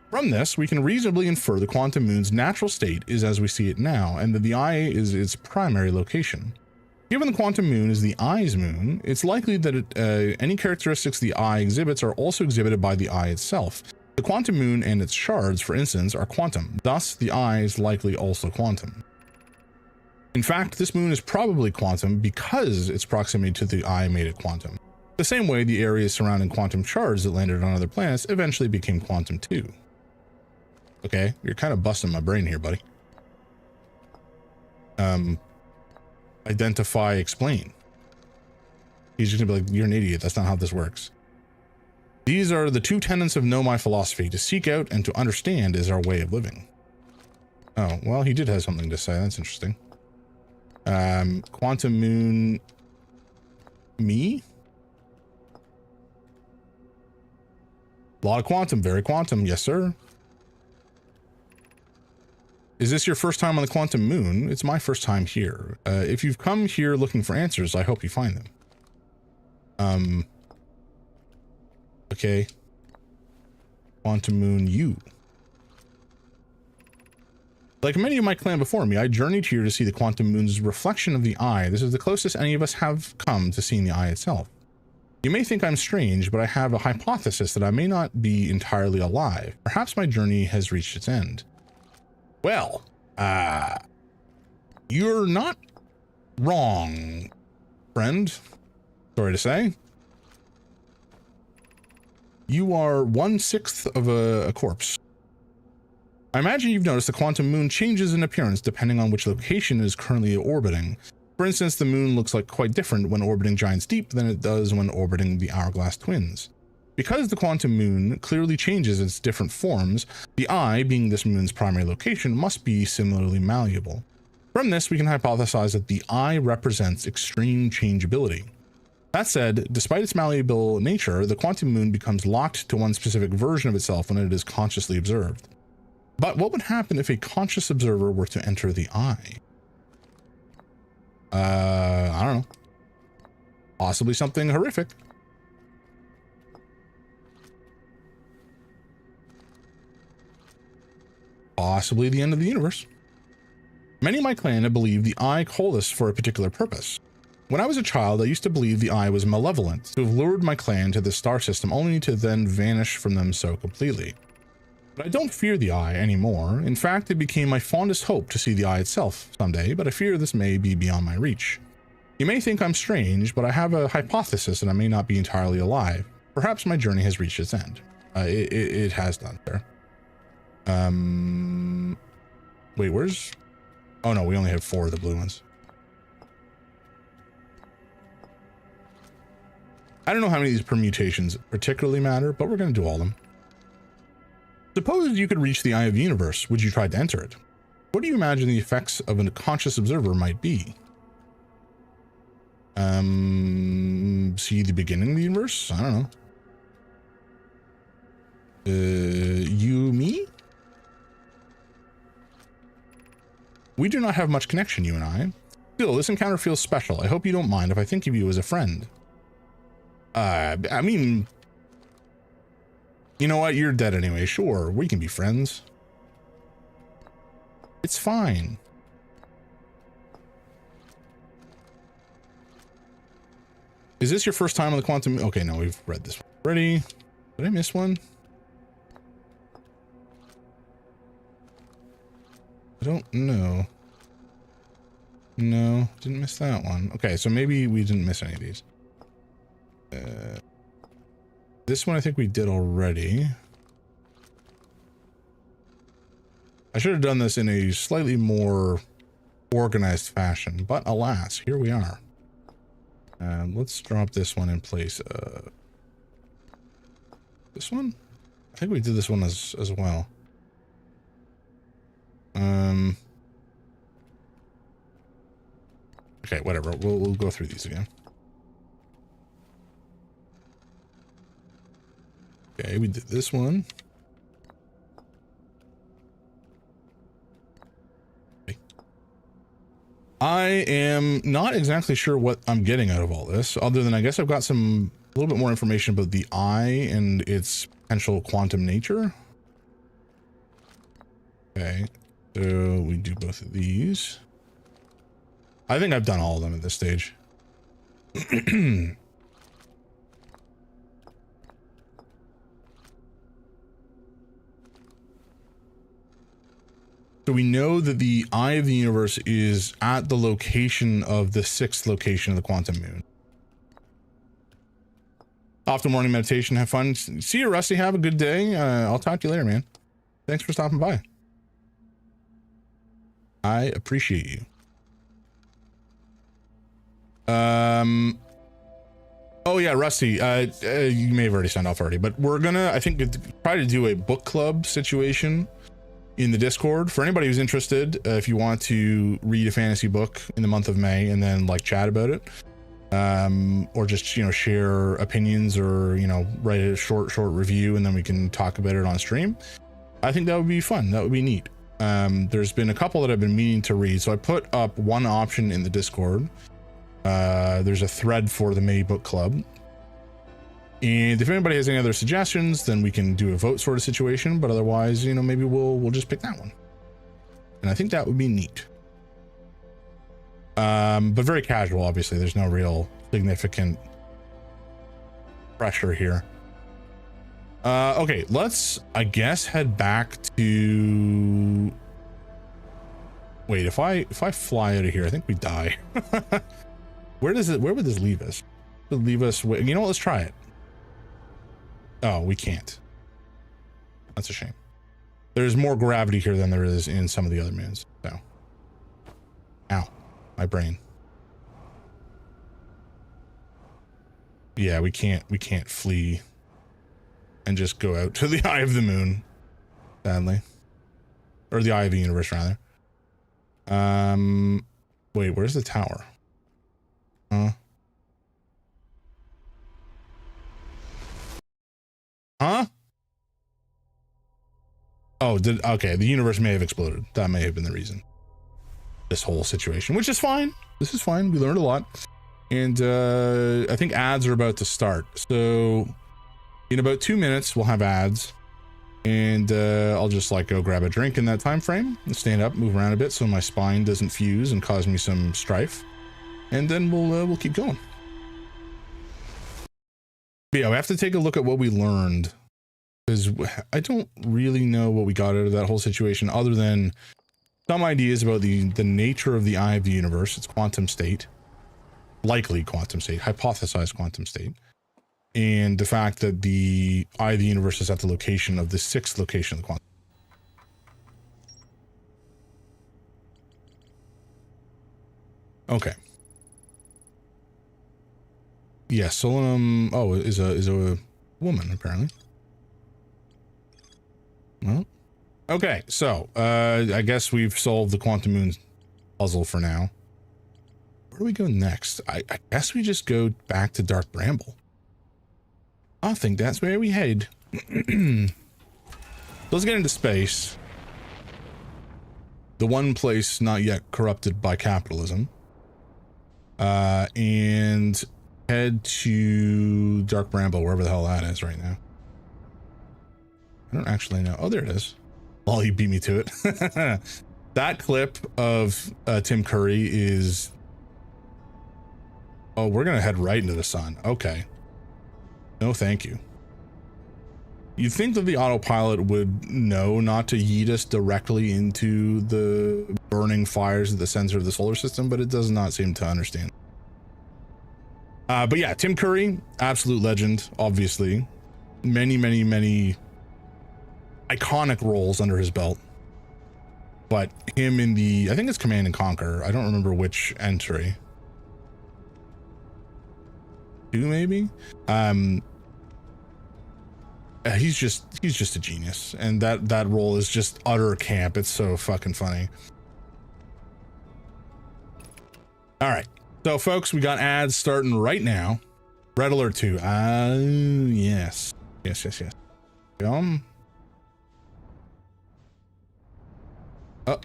From this, we can reasonably infer the quantum moon's natural state is as we see it now, and that the eye is its primary location. Given the quantum moon is the eye's moon, it's likely that any characteristics the eye exhibits are also exhibited by the eye itself. The quantum moon and its shards, for instance, are quantum. Thus, the eye is likely also quantum. In fact, this moon is probably quantum because its proximity to the eye made it quantum. The same way the areas surrounding quantum shards that landed on other planets eventually became quantum too. Okay, you're kind of busting my brain here, buddy. Identify, explain. He's just gonna be like, you're an idiot. That's not how this works. These are the two tenets of Know My Philosophy. To seek out and to understand is our way of living. Oh, well, he did have something to say. That's interesting. Quantum moon. Me? A lot of quantum, very quantum. Yes, sir. Is this your first time on the quantum moon? It's my first time here. If you've come here looking for answers, I hope you find them. Okay. Quantum moon, you. Like many of my clan before me, I journeyed here to see the quantum moon's reflection of the eye. This is the closest any of us have come to seeing the eye itself. You may think I'm strange, but I have a hypothesis that I may not be entirely alive. Perhaps my journey has reached its end. Well, you're not wrong, friend. Sorry to say. You are 1/6 of a corpse. I imagine you've noticed the quantum moon changes in appearance depending on which location it is currently orbiting. For instance, the moon looks like quite different when orbiting Giant's Deep than it does when orbiting the Hourglass Twins. Because the quantum moon clearly changes its different forms, the eye, being this moon's primary location, must be similarly malleable. From this, we can hypothesize that the eye represents extreme changeability. That said, despite its malleable nature, the quantum moon becomes locked to one specific version of itself when it is consciously observed. But what would happen if a conscious observer were to enter the eye? I don't know. Possibly something horrific. Possibly the end of the universe. Many of my clan have believed the eye called us for a particular purpose. When I was a child, I used to believe the eye was malevolent, to have lured my clan to this star system only to then vanish from them so completely. But I don't fear the eye anymore. In fact, it became my fondest hope to see the eye itself someday, but I fear this may be beyond my reach. You may think I'm strange, but I have a hypothesis that I may not be entirely alive. Perhaps my journey has reached its end. It has done, sir. Wait, where's... Oh no, we only have 4 of the blue ones. I don't know how many of these permutations particularly matter, but we're going to do all of them. Suppose you could reach the eye of the universe. Would you try to enter it? What do you imagine the effects of a conscious observer might be? See the beginning of the universe? I don't know. You, me? We do not have much connection, you and I. Still, this encounter feels special. I hope you don't mind if I think of you as a friend. I mean... You know what? You're dead anyway. Sure, we can be friends. It's fine. Is this your first time on the quantum? Okay, no, we've read this one already. Did I miss one? I don't know. No, didn't miss that one. Okay, so maybe we didn't miss any of these. This one I think we did already. I should have done this in a slightly more organized fashion, but alas, here we are. Let's drop this one in place. This one? I think we did this one as well. Okay, whatever. We'll go through these again. Okay, we did this one. Okay. I am not exactly sure what I'm getting out of all this, other than I guess I've got a little bit more information about the eye and its potential quantum nature. Okay, so we do both of these. I think I've done all of them at this stage. So we know that the eye of the universe is at the location of the 6th location of the quantum moon. Off to morning meditation. Have fun. See you, Rusty. Have a good day. I'll talk to you later, man. Thanks for stopping by. I appreciate you. Oh yeah, Rusty, you may have already signed off already, but we're gonna, I think, try to do a book club situation in the Discord for anybody who's interested. If you want to read a fantasy book in the month of May and then like chat about it, or just, you know, share opinions, or, you know, write a short review and then we can talk about it on stream. I think that would be fun. That would be neat. There's been a couple that I've been meaning to read, so I put up one option in the Discord. There's a thread for the May book club, and if anybody has any other suggestions, then we can do a vote sort of situation, but otherwise, you know, maybe we'll just pick that one, and I think that would be neat. But very casual, obviously. There's no real significant pressure here. Okay, let's, I guess, head back to, wait, if I fly out of here, I think we die. Where would this leave us? It would leave us, you know what, let's try it. Oh, we can't. That's a shame. There's more gravity here than there is in some of the other moons. So, ow, my brain. Yeah, we can't flee and just go out to the eye of the moon, sadly, or the eye of the universe rather. Wait, where's the tower? Huh? Oh, okay, the universe may have exploded. That may have been the reason. This whole situation, which is fine. This is fine. We learned a lot. And I think ads are about to start. So in about 2 minutes, we'll have ads. And I'll just like go grab a drink in that time frame and stand up, move around a bit so my spine doesn't fuse and cause me some strife. And then we'll keep going. But yeah, we have to take a look at what we learned, because I don't really know what we got out of that whole situation, other than some ideas about the nature of the eye of the universe, its quantum state, likely quantum state, hypothesized quantum state, and the fact that the eye of the universe is at the location of the 6th location of the quantum. Okay. Yeah, Solanum, oh, is a woman, apparently. Well, okay, so I guess we've solved the quantum moon puzzle for now. Where do we go next? I guess we just go back to Dark Bramble. I think that's where we head. Let's get into space. The one place not yet corrupted by capitalism. And head to Dark Bramble, wherever the hell that is right now. I don't actually know. Oh, there it is. Well, you beat me to it. That clip of Tim Curry is... Oh, we're going to head right into the sun. Okay. No, thank you. You'd think that the autopilot would know not to yeet us directly into the burning fires of the center of the solar system, but it does not seem to understand. But yeah, Tim Curry, absolute legend, obviously. Many, many, many iconic roles under his belt. But him in the, I think it's Command and Conquer. I don't remember which entry. 2 maybe? He's just a genius, and that role is just utter camp. It's so fucking funny. All right, so folks, we got ads starting right now. Red Alert 2. Yes.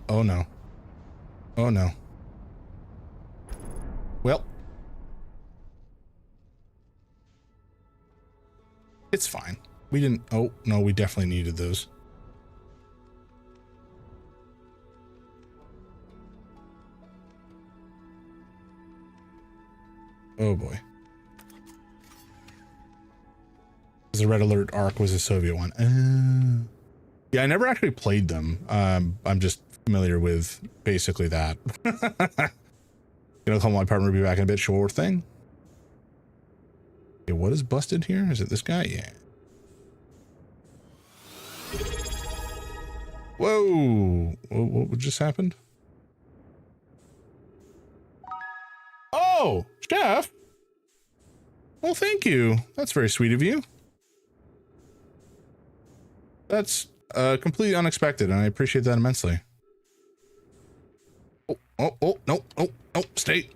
Oh no. Oh no. Well, it's fine. We didn't, oh no, we definitely needed those. Oh boy. The Red Alert arc was a Soviet one. Yeah, I never actually played them. I'm just familiar with basically that. Gonna call my partner, be back in a bit, sure thing. Okay, what is busted here? Is it this guy? Yeah. Whoa, what just happened? Oh, Chef. Well, thank you. That's very sweet of you. That's completely unexpected, and I appreciate that immensely. No, stay.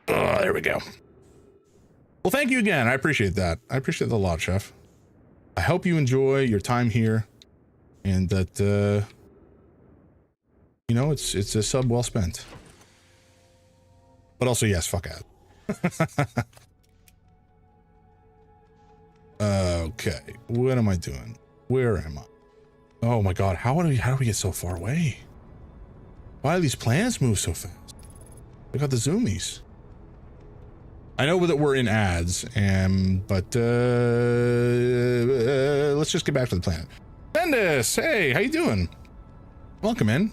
There we go. Well, thank you again. I appreciate that. I appreciate that a lot, Chef. I hope you enjoy your time here, and that you know, it's a sub well spent. But also, yes, fuck ad. Okay, what am I doing? Where am I? Oh my god, how do we get so far away? Why do these planets move so fast? They got the zoomies. I know that we're in ads, but let's just get back to the planet. Bendis, hey, how you doing? Welcome in.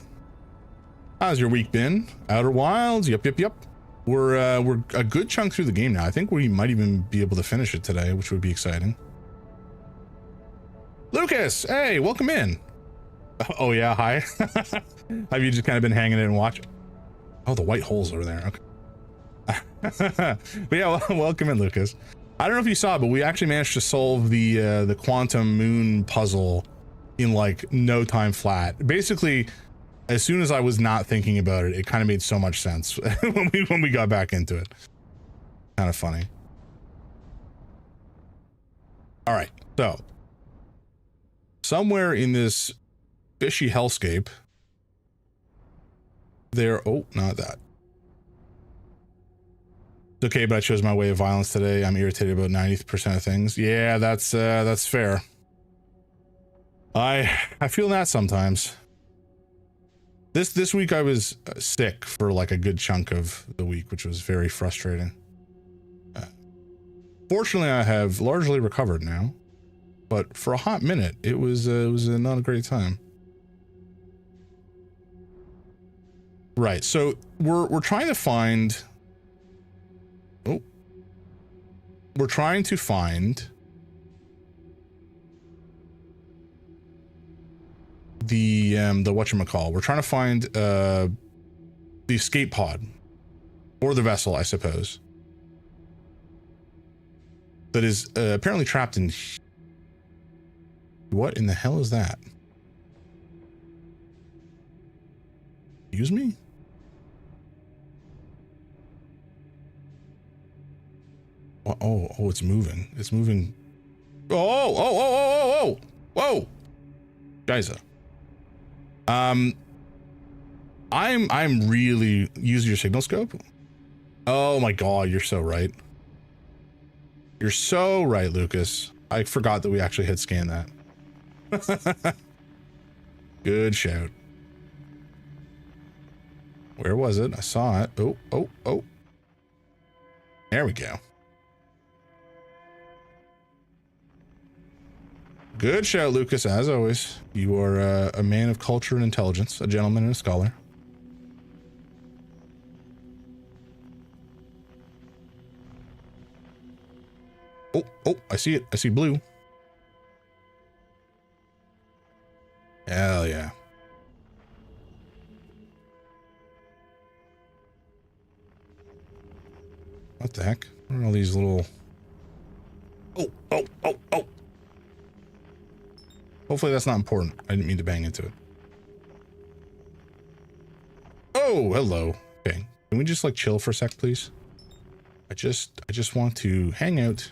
How's your week been? Outer Wilds, yep. We're a good chunk through the game now. I think we might even be able to finish it today, which would be exciting. Lucas, hey, welcome in. Oh yeah, hi. Have you just kind of been hanging in and watching? Oh, the white holes over there. Okay. But yeah, well, welcome in, Lucas. I don't know if you saw, but we actually managed to solve the quantum moon puzzle in like no time flat. Basically, as soon as I was not thinking about it, it kind of made so much sense when we got back into it. Kind of funny. All right, so somewhere in this fishy hellscape, there. Oh, not that. It's okay, but I chose my way of violence today. I'm irritated about 90% of things. Yeah, that's fair. I feel that sometimes. This week I was sick for like a good chunk of the week, which was very frustrating. Fortunately, I have largely recovered now, but for a hot minute, it was not a great time. Right, so we're trying to find. Oh, we're trying to find the whatchamacall. We're trying to find the escape pod, or the vessel, I suppose, that is apparently trapped in. What in the hell is that? Excuse me? Oh, it's moving. It's moving. Oh, whoa. Guys, I'm really using your signal scope. Oh my god, you're so right. You're so right, Lucas. I forgot that we actually had scanned that. Good shout. Where was it? I saw it. Oh. There we go. Good shout, Lucas, as always. You are a man of culture and intelligence, a gentleman and a scholar. Oh, I see it. I see blue. Hell yeah. What the heck? What are all these little... Oh. Hopefully that's not important. I didn't mean to bang into it. Oh, hello. Okay. Can we just like chill for a sec, please? I just want to hang out.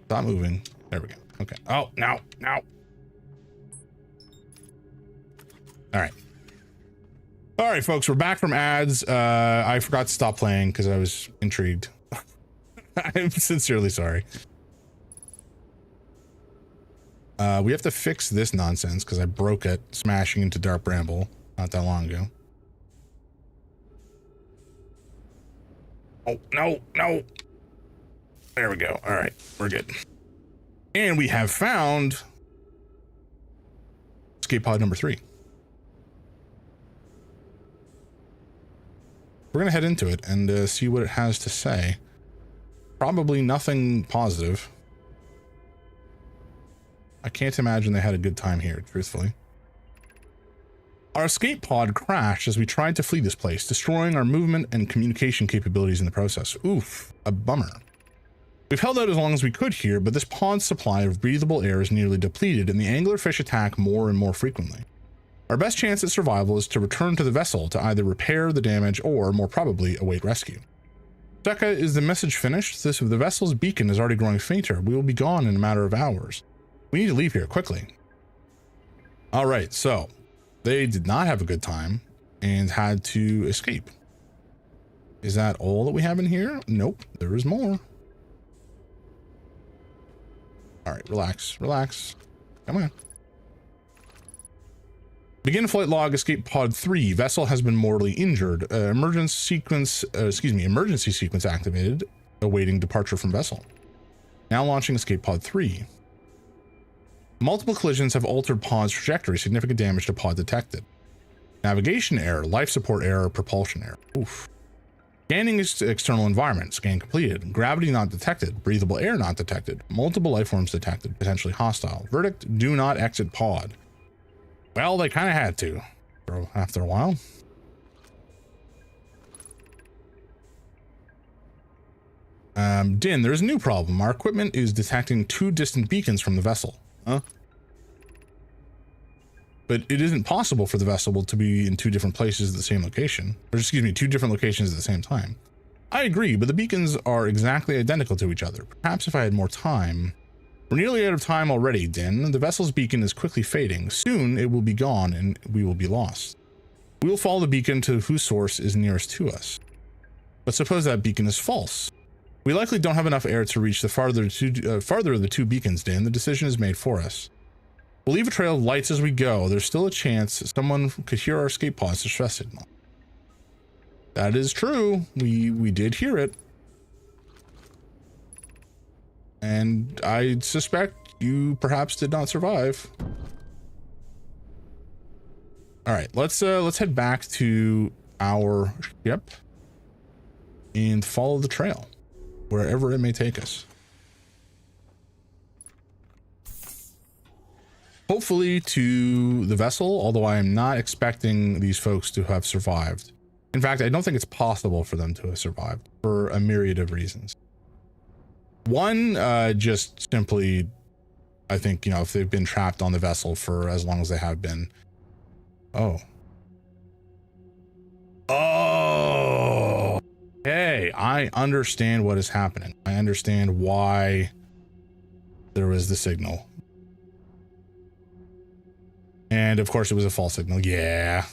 Stop moving. There we go. Okay. Oh, now. All right, folks, we're back from ads. I forgot to stop playing because I was intrigued. I'm sincerely sorry. We have to fix this nonsense because I broke it smashing into Dark Bramble not that long ago. Oh, no. There we go. All right, we're good. And we have found escape pod number 3. We're going to head into it and see what it has to say. Probably nothing positive. I can't imagine they had a good time here, truthfully. Our escape pod crashed as we tried to flee this place, destroying our movement and communication capabilities in the process. Oof, a bummer. We've held out as long as we could here, but this pod's supply of breathable air is nearly depleted and the anglerfish attack more and more frequently. Our best chance at survival is to return to the vessel to either repair the damage or, more probably, await rescue. Seka, is the message finished? The vessel's beacon is already growing fainter. We will be gone in a matter of hours. We need to leave here quickly. All right, so they did not have a good time and had to escape. Is that all that we have in here? Nope, there is more. All right, relax. Come on. Begin flight log, escape pod 3. Vessel has been mortally injured. Emergency sequence activated. Awaiting departure from vessel. Now launching escape pod 3. Multiple collisions have altered pod's trajectory. Significant damage to pod detected. Navigation error, life support error, propulsion error. Oof. Scanning external environment. Scan completed. Gravity not detected. Breathable air not detected. Multiple life forms detected. Potentially hostile. Verdict: do not exit pod. Well, they kind of had to after a while. Din, there's a new problem. Our equipment is detecting 2 distant beacons from the vessel. Huh? But it isn't possible for the vessel to be in 2 different places at the same location. Or excuse me, 2 different locations at the same time. I agree, but the beacons are exactly identical to each other. Perhaps if I had more time... We're nearly out of time already, Din. The vessel's beacon is quickly fading. Soon it will be gone and we will be lost. We will follow the beacon to whose source is nearest to us. But suppose that beacon is false. We likely don't have enough air to reach the farther of the 2 beacons, Din. The decision is made for us. We'll leave a trail of lights as we go. There's still a chance someone could hear our escape pod's distress signal. That is true. We did hear it. And I suspect you perhaps did not survive. All right, let's head back to our ship and follow the trail wherever it may take us. Hopefully to the vessel, although I am not expecting these folks to have survived. In fact, I don't think it's possible for them to have survived for a myriad of reasons. One, just simply, I think, you know, if they've been trapped on the vessel for as long as they have been. Oh. Hey, I understand what is happening. I understand why there was the signal. And of course it was a false signal. Yeah.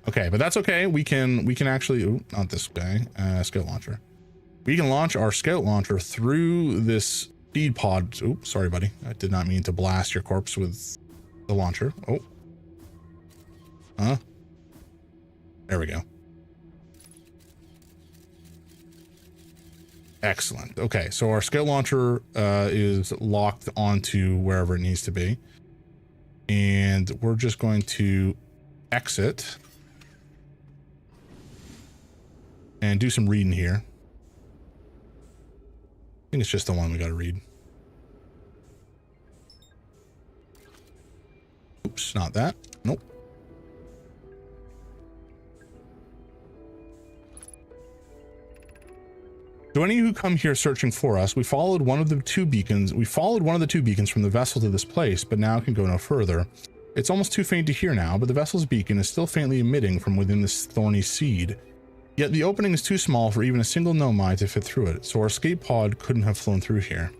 Okay, but that's okay. We can actually, ooh, not this guy, scout launcher. We can launch our scout launcher through this speed pod. Oops, sorry, buddy. I did not mean to blast your corpse with the launcher. Oh. Huh? There we go. Excellent. Okay, so our scout launcher is locked onto wherever it needs to be. And we're just going to exit and do some reading here. I think it's just the one we got to read. Oops, not that. Nope. To any who come here searching for us, we followed one of the two beacons from the vessel to this place, but now can go no further. It's almost too faint to hear now, but the vessel's beacon is still faintly emitting from within this thorny seed. Yet the opening is too small for even a single nomai to fit through it, so our escape pod couldn't have flown through here.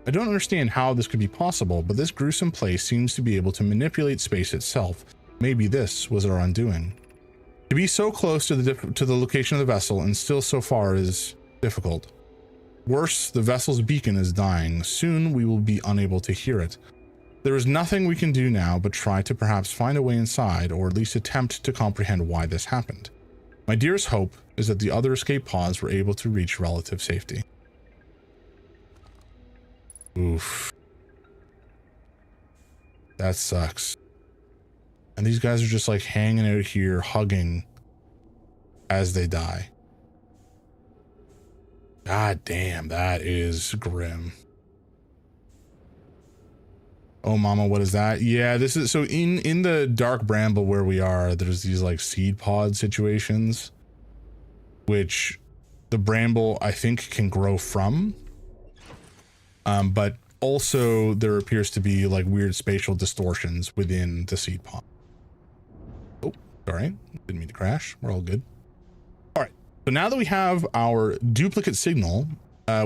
I don't understand how this could be possible, but this gruesome place seems to be able to manipulate space itself. Maybe this was our undoing. To be so close to the location of the vessel and still so far is difficult. Worse, the vessel's beacon is dying. Soon we will be unable to hear it. There is nothing we can do now but try to perhaps find a way inside, or at least attempt to comprehend why this happened. My dearest hope is that the other escape pods were able to reach relative safety. Oof. That sucks. And these guys are just like hanging out here, hugging as they die. God damn, that is grim. Oh mama, what is that? Yeah, this is so in the dark bramble where we are, there's these like seed pod situations, which the bramble I think can grow from. But also there appears to be like weird spatial distortions within the seed pod. Oh, sorry, didn't mean to crash. We're all good. All right, so now that we have our duplicate signal,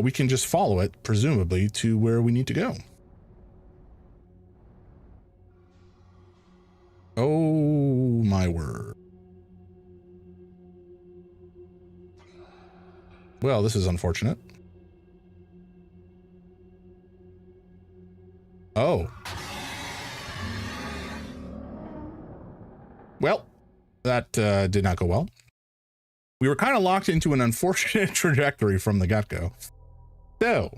we can just follow it, presumably, to where we need to go. Oh my word. Well, this is unfortunate. Oh. Well, that did not go well. We were kind of locked into an unfortunate trajectory from the get-go. So,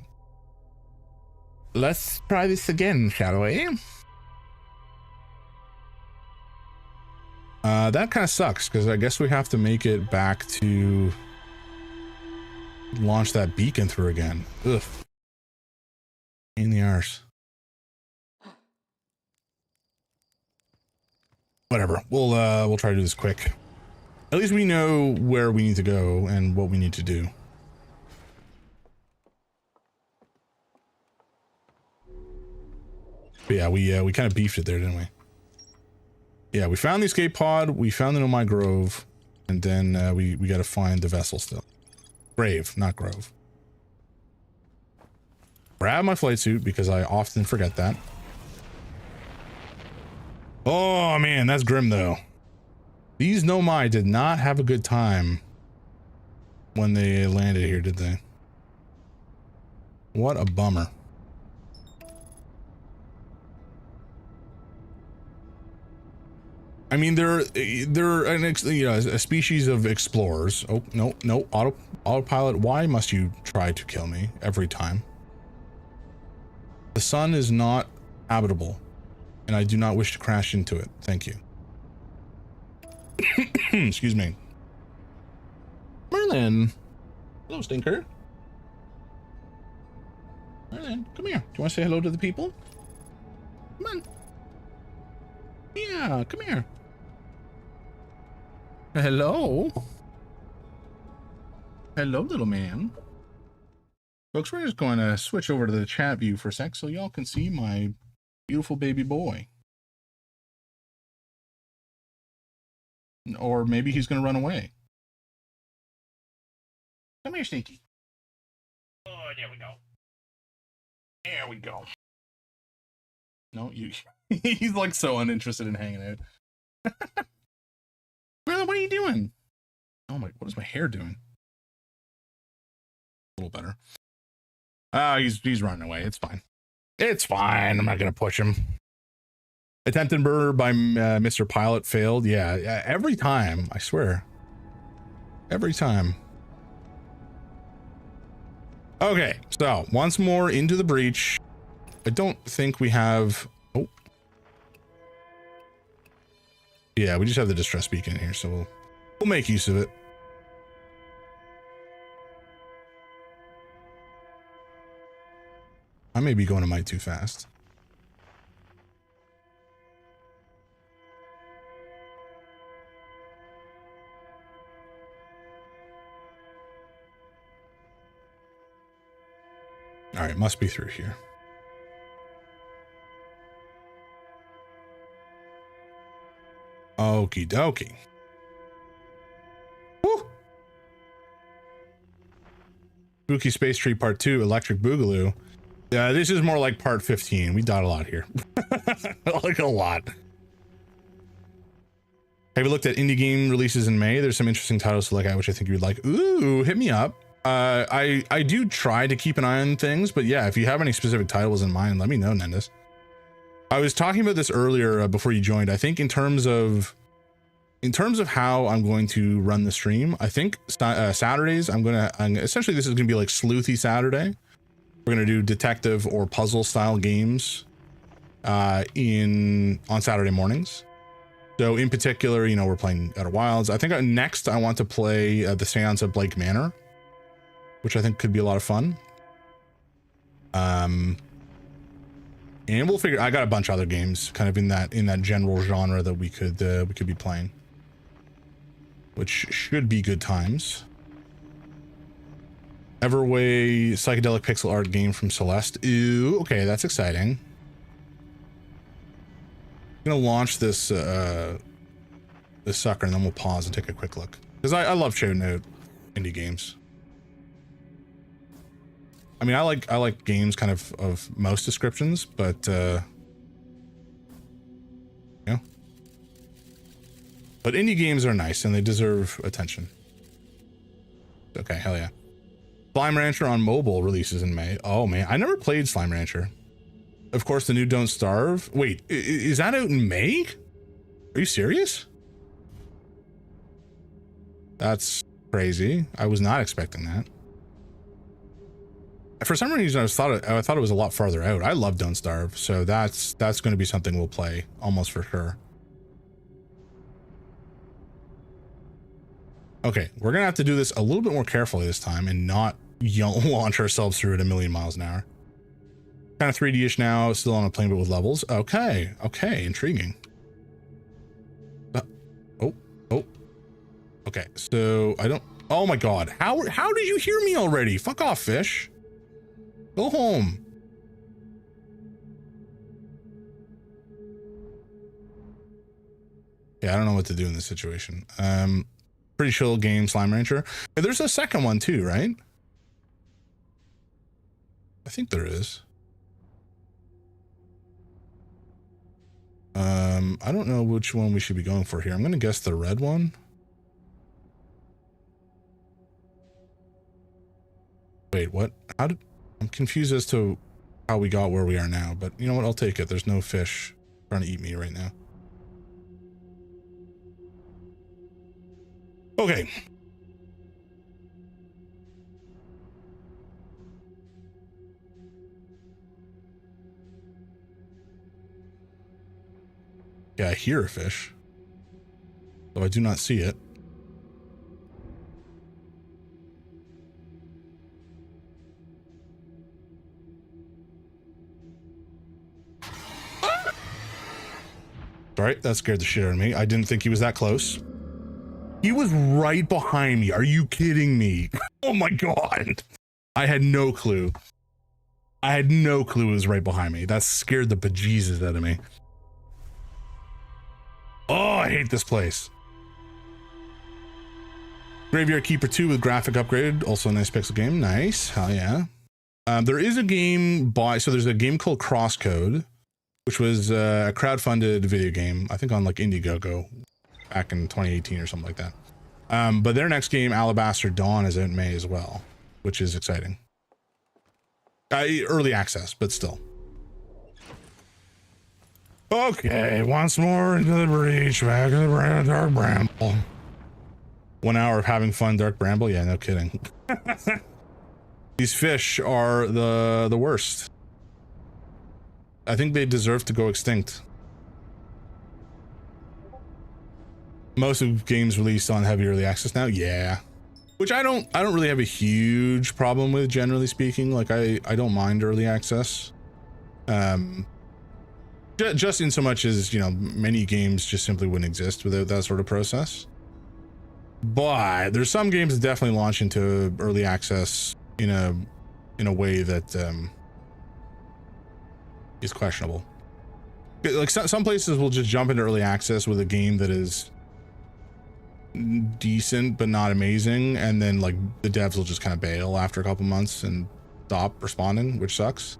let's try this again, shall we? That kind of sucks, because I guess we have to make it back to launch that beacon through again. Ugh. In the arse. Whatever. We'll try to do this quick. At least we know where we need to go and what we need to do. But yeah, we kind of beefed it there, didn't we? Yeah, we found the escape pod, we found the Nomai Grove, and then we got to find the vessel still. Grave, not Grove. Grab my flight suit because I often forget that. Oh man, that's grim though. These Nomai did not have a good time when they landed here, did they? What a bummer. I mean, they're a species of explorers. Oh, no, autopilot. Why must you try to kill me every time? The sun is not habitable, and I do not wish to crash into it. Thank you. Excuse me. Merlin. Hello, Stinker. Merlin, come here. Do you want to say hello to the people? Come on. Yeah, come here. Hello. Hello, little man. Folks, we're just going to switch over to the chat view for a sec so y'all can see my beautiful baby boy. Or maybe he's going to run away. Come here, Stinky. Oh, there we go. There we go. No, you. He's like so uninterested in hanging out. Well, what are you doing? Oh my, what is my hair doing? A little better. He's running away. It's fine. It's fine. I'm not gonna push him. Attempted murder by Mr. Pilot failed. Yeah, every time. I swear. Every time. Okay, so once more into the breach. I don't think we have... Oh. Yeah, we just have the distress beacon here, so we'll make use of it. I may be going a mite too fast. All right, must be through here. Okie dokie. Woo! Spooky Space Tree Part 2, Electric Boogaloo. Yeah, this is more like Part 15. We died a lot here. Like a lot. Have you looked at indie game releases in May? There's some interesting titles to look at, which I think you would like. Ooh, hit me up. I do try to keep an eye on things, but yeah, if you have any specific titles in mind, let me know, Nendis. I was talking about this earlier before you joined. I think in terms of how I'm going to run the stream, I think Saturdays essentially this is going to be like Sleuthy Saturday. We're going to do detective or puzzle style games on Saturday mornings. So in particular, you know, we're playing Outer Wilds. I think next I want to play the Seance of Blake Manor, which I think could be a lot of fun. And we'll figure. I got a bunch of other games kind of in that general genre that we could be playing, which should be good times. Everway psychedelic pixel art game from Celeste. Ooh, okay, that's exciting. I'm gonna launch this sucker and then we'll pause and take a quick look, because I love shouting out indie games. I mean, I like games kind of most descriptions, but you know, but indie games are nice and they deserve attention. Okay, hell yeah. Slime Rancher on mobile releases in May. Oh man, I never played Slime Rancher. Of course, the new Don't Starve. Wait, is that out in May? Are you serious? That's crazy. I was not expecting that. For some reason, I thought it was a lot farther out. I love Don't Starve, so that's going to be something we'll play almost for sure. Okay, we're gonna have to do this a little bit more carefully this time and not launch ourselves through it a million miles an hour. Kind of 3D-ish now, still on a plane but with levels. Okay, intriguing. Oh. Okay, so I don't. Oh my God, how did you hear me already? Fuck off, fish. Go home. Yeah, I don't know what to do in this situation. Pretty chill game, Slime Rancher. There's a second one too, right? I think there is. I don't know which one we should be going for here. I'm gonna guess the red one. Wait, what? I'm confused as to how we got where we are now, but you know what? I'll take it. There's no fish trying to eat me right now. Okay. Yeah, I hear a fish, though I do not see it. All right, that scared the shit out of me. I didn't think he was that close. He was right behind me. Are you kidding me? Oh my God. I had no clue. I had no clue it was right behind me. That scared the bejesus out of me. Oh, I hate this place. Graveyard Keeper 2 with graphic upgrade. Also a nice pixel game. Nice. Hell yeah. There is a game so there's a game called Crosscode, which was a crowdfunded video game, I think on like Indiegogo back in 2018 or something like that. But their next game, Alabaster Dawn, is out in May as well, which is exciting. Early access, but still. Okay, once more into the breach, back to the Dark Bramble. 1 hour of having fun, Dark Bramble? Yeah, no kidding. These fish are the worst. I think they deserve to go extinct. Most of games released on heavy early access now, yeah. Which I don't really have a huge problem with, generally speaking. Like I don't mind early access. Just in so much as, you know, many games just simply wouldn't exist without that sort of process. But there's some games that definitely launch into early access in a way that is questionable. Like some places will just jump into early access with a game that is decent but not amazing, and then like the devs will just kind of bail after a couple months and stop responding, which sucks.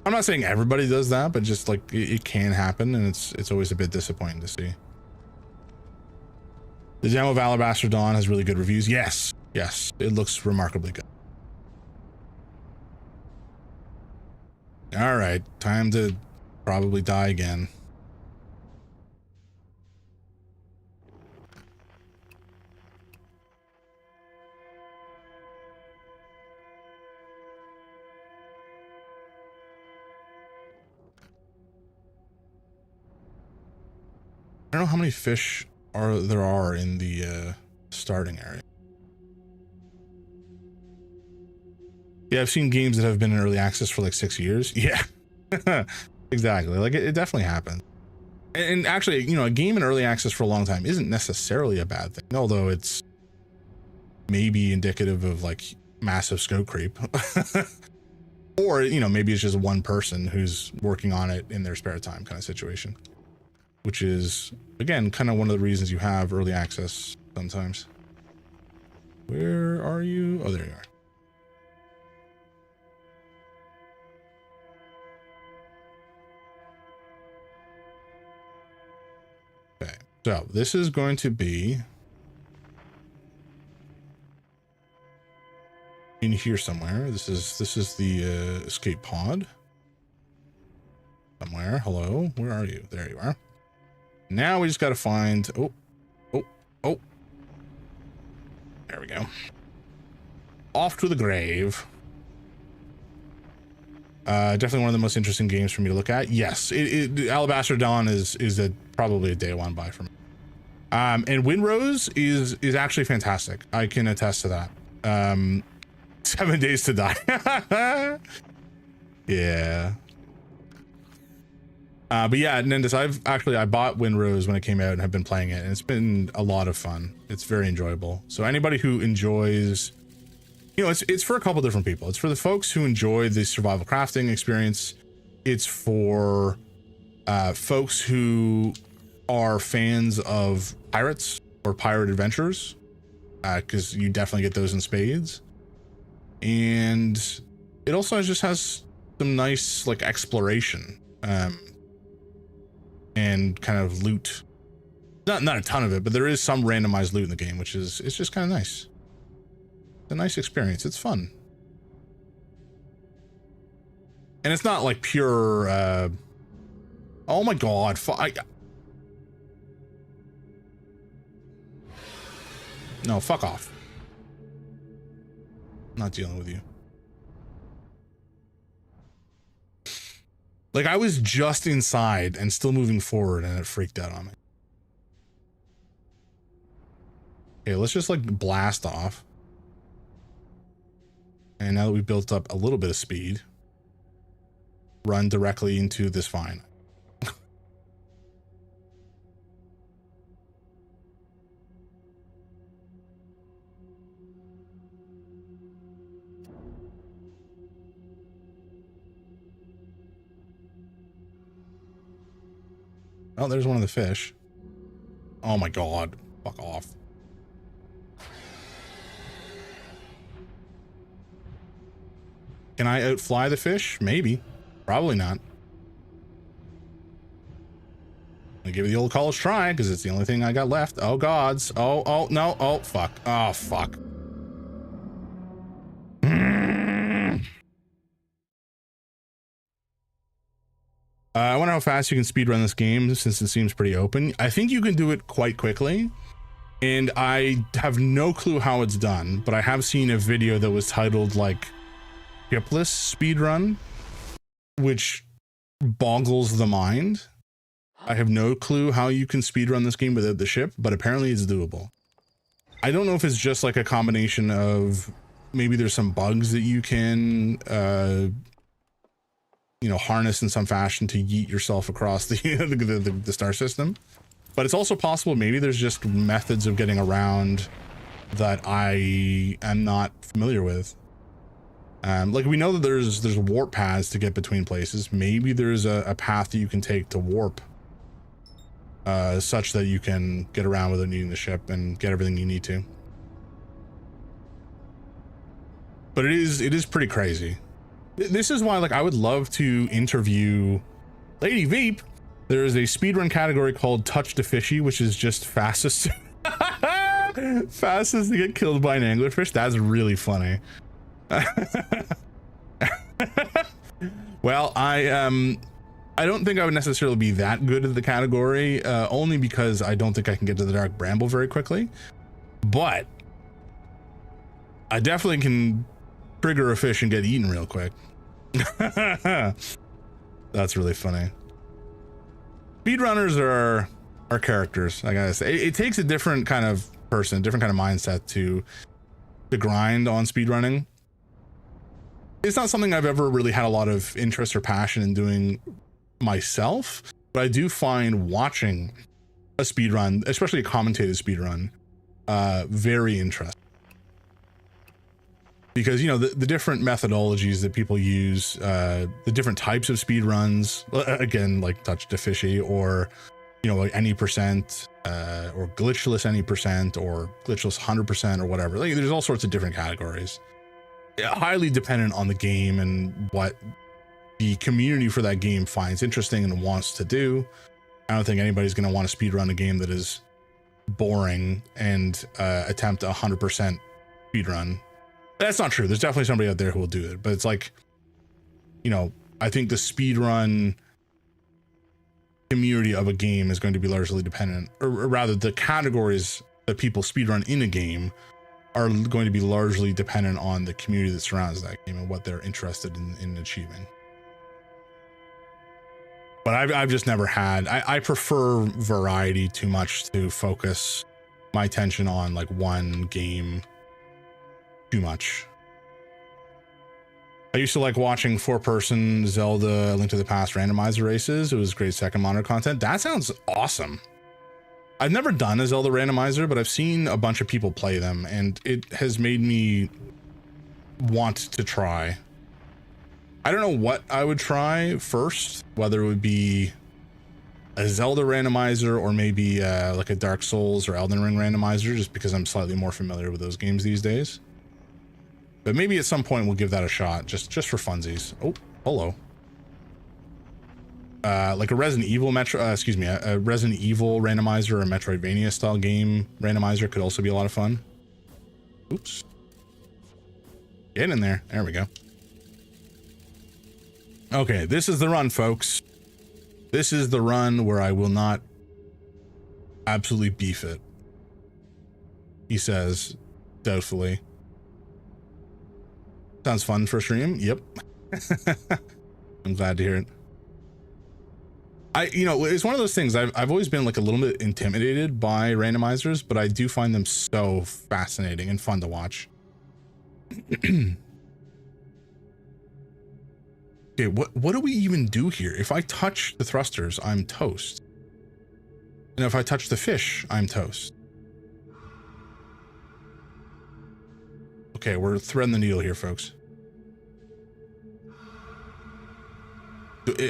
I'm not saying everybody does that, but just like it can happen, and it's always a bit disappointing to see. The demo of Alabaster Dawn has really good reviews. Yes, it looks remarkably good. All right, time to probably die again. I don't know how many fish there are in the starting area. Yeah, I've seen games that have been in early access for like 6 years. Yeah, exactly. Like it definitely happens. And actually, you know, a game in early access for a long time isn't necessarily a bad thing, although it's maybe indicative of like massive scope creep. Or, you know, maybe it's just one person who's working on it in their spare time kind of situation. Which is, again, kind of one of the reasons you have early access sometimes. Where are you? Oh, there you are. Okay, so this is going to be in here somewhere. This is the escape pod. Somewhere. Hello, where are you? There you are. Now we just got to find, oh, there we go. Off to the grave. Definitely one of the most interesting games for me to look at. Yes, Alabaster Dawn is probably a day one buy for me. And Windrose is actually fantastic. I can attest to that. 7 Days to Die. Yeah. But yeah, Nendis, I bought Windrose when it came out and have been playing it, and it's been a lot of fun. It's very enjoyable. So anybody who enjoys, you know, it's for a couple different people. It's for the folks who enjoy the survival crafting experience. It's for folks who are fans of pirates or pirate adventures, because you definitely get those in spades. And it also just has some nice like exploration. And kind of loot, not a ton of it, but there is some randomized loot in the game, which is, it's just kind of nice. It's a nice experience. It's fun. And it's not like pure, oh my God. No, fuck off. I'm not dealing with you. Like I was just inside and still moving forward, and it freaked out on me. Okay, let's just like blast off. And now that we've built up a little bit of speed, run directly into this vine. Oh, there's one of the fish. Oh my God. Fuck off. Can I outfly the fish? Maybe. Probably not. I'll give it the old college try, because it's the only thing I got left. Oh gods. Oh no. Oh fuck. Oh fuck. I wonder how fast you can speedrun this game, since it seems pretty open. I think you can do it quite quickly, and I have no clue how it's done, but I have seen a video that was titled like shipless speedrun, which boggles the mind. I have no clue how you can speedrun this game without the ship, but apparently it's doable. I don't know if it's just like a combination of maybe there's some bugs that you can, you know, harness in some fashion to yeet yourself across the star system. But it's also possible maybe there's just methods of getting around that I am not familiar with. Like we know that there's warp paths to get between places. Maybe there's a path that you can take to warp, such that you can get around without needing the ship and get everything you need to. But it is pretty crazy. This is why, like, I would love to interview Lady Veep. There is a speedrun category called Touch the Fishy, which is just fastest fastest to get killed by an anglerfish. That's really funny. Well, I don't think I would necessarily be that good at the category, only because I don't think I can get to the Dark Bramble very quickly. But I definitely can trigger a fish and get eaten real quick. That's really funny. Speedrunners are characters, I gotta say. It takes a different kind of person, different kind of mindset to grind on speedrunning. It's not something I've ever really had a lot of interest or passion in doing myself, but I do find watching a speedrun, especially a commentated speedrun, very interesting. Because, you know, the different methodologies that people use, the different types of speedruns, again, like Touch the Fishy, or, you know, like any percent, or glitchless any percent, or glitchless 100%, or whatever. Like, there's all sorts of different categories. Highly dependent on the game and what the community for that game finds interesting and wants to do. I don't think anybody's going to want to speedrun a game that is boring and attempt a 100% speedrun. That's not true. There's definitely somebody out there who will do it, but it's like, you know, I think the speedrun community of a game is going to be largely dependent, or rather the categories that people speedrun in a game are going to be largely dependent on the community that surrounds that game and what they're interested in achieving. But I've just never had, I prefer variety too much to focus my attention on like one game too much. I used to like watching 4-person Zelda Link to the Past randomizer races. It was great second monitor content. That sounds awesome. I've never done a Zelda randomizer, but I've seen a bunch of people play them, and it has made me want to try. I don't know what I would try first, whether it would be a Zelda randomizer or maybe like a Dark Souls or Elden Ring randomizer, just because I'm slightly more familiar with those games these days. But maybe at some point we'll give that a shot, just for funsies. Oh, hello. Like a Resident Evil a Resident Evil randomizer or a Metroidvania style game randomizer could also be a lot of fun. Oops. Get in there. There we go. Okay, this is the run, folks. This is the run where I will not absolutely beef it, he says doubtfully. Sounds fun for a stream. Yep. I'm glad to hear it. You know, it's one of those things, I've always been like a little bit intimidated by randomizers, but I do find them so fascinating and fun to watch. Okay, what do we even do here? If I touch the thrusters, I'm toast. And if I touch the fish, I'm toast. Okay, we're threading the needle here, folks.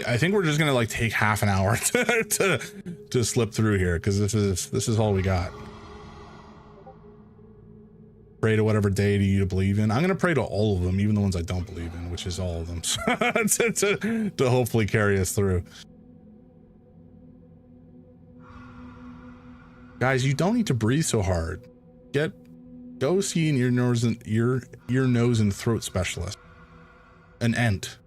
I think we're just gonna like take half an hour to slip through here, because this is all we got. Pray to whatever deity you believe in. I'm gonna pray to all of them, even the ones I don't believe in, which is all of them, to hopefully carry us through. Guys, you don't need to breathe so hard. Go see an ear, nose, and throat specialist. An ent.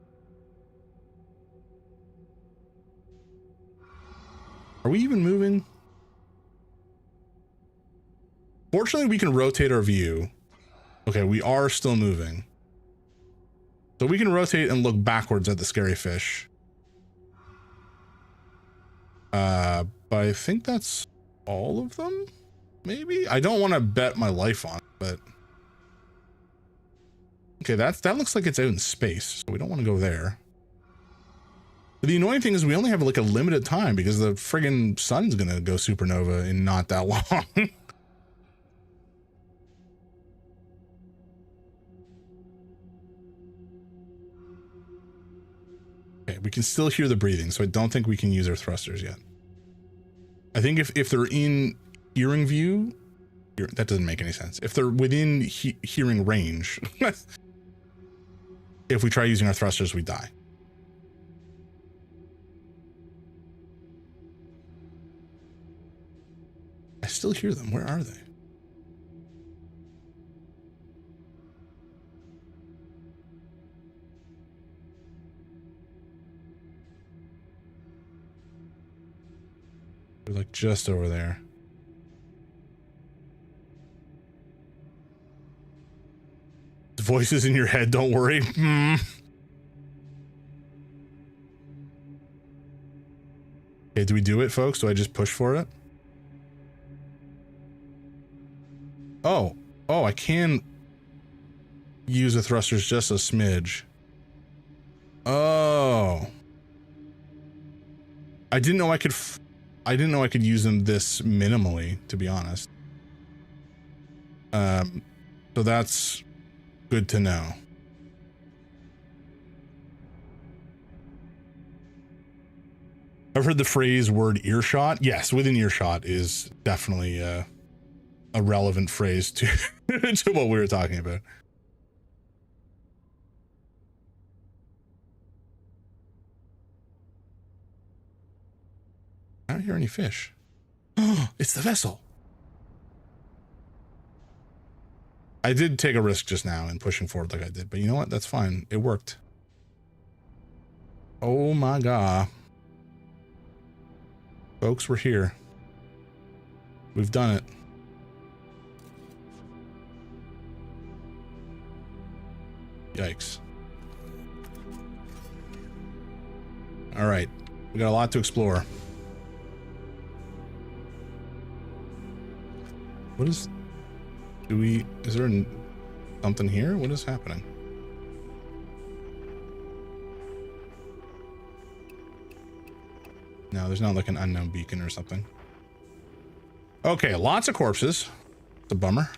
Are we even moving? Fortunately, we can rotate our view. Okay, we are still moving. So we can rotate and look backwards at the scary fish. But I think that's all of them, maybe? I don't want to bet my life on it, but... Okay, that looks like it's out in space, so we don't want to go there. But the annoying thing is we only have like a limited time because the friggin' sun's gonna go supernova in not that long. Okay, we can still hear the breathing, so I don't think we can use our thrusters yet. I think if they're in hearing view, that doesn't make any sense. If they're within hearing range, if we try using our thrusters, we die. I still hear them. Where are they? They're like just over there. The voices in your head, don't worry. Okay, do we do it, folks? Do I just push for it? Oh, I can use the thrusters just a smidge. Oh. I didn't know I could use them this minimally, to be honest. So that's good to know. I've heard the phrase word earshot. Yes, within earshot is definitely a relevant phrase to to what we were talking about. I don't hear any fish. Oh, it's the vessel. I did take a risk just now in pushing forward like I did, but you know what? That's fine. It worked. Oh my God. Folks, we're here. We've done it. Yikes. All right. We got a lot to explore. What is... is there something here? What is happening? No, there's not like an unknown beacon or something. Okay, lots of corpses. It's a bummer.